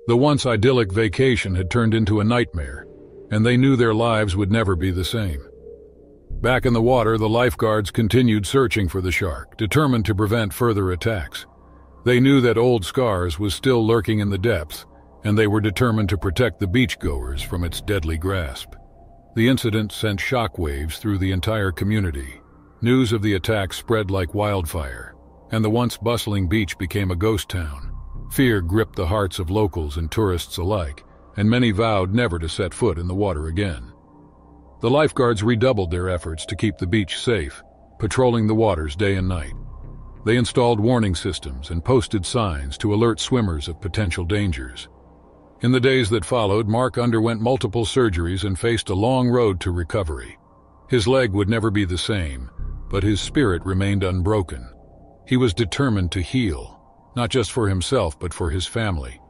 B: The once idyllic vacation had turned into a nightmare, and they knew their lives would never be the same. Back in the water, the lifeguards continued searching for the shark, determined to prevent further attacks. They knew that Old Scars was still lurking in the depths, and they were determined to protect the beachgoers from its deadly grasp. The incident sent shockwaves through the entire community. News of the attack spread like wildfire, and the once bustling beach became a ghost town. Fear gripped the hearts of locals and tourists alike, and many vowed never to set foot in the water again. The lifeguards redoubled their efforts to keep the beach safe, patrolling the waters day and night. They installed warning systems and posted signs to alert swimmers of potential dangers. In the days that followed, Mark underwent multiple surgeries and faced a long road to recovery. His leg would never be the same, but his spirit remained unbroken. He was determined to heal, not just for himself but for his family.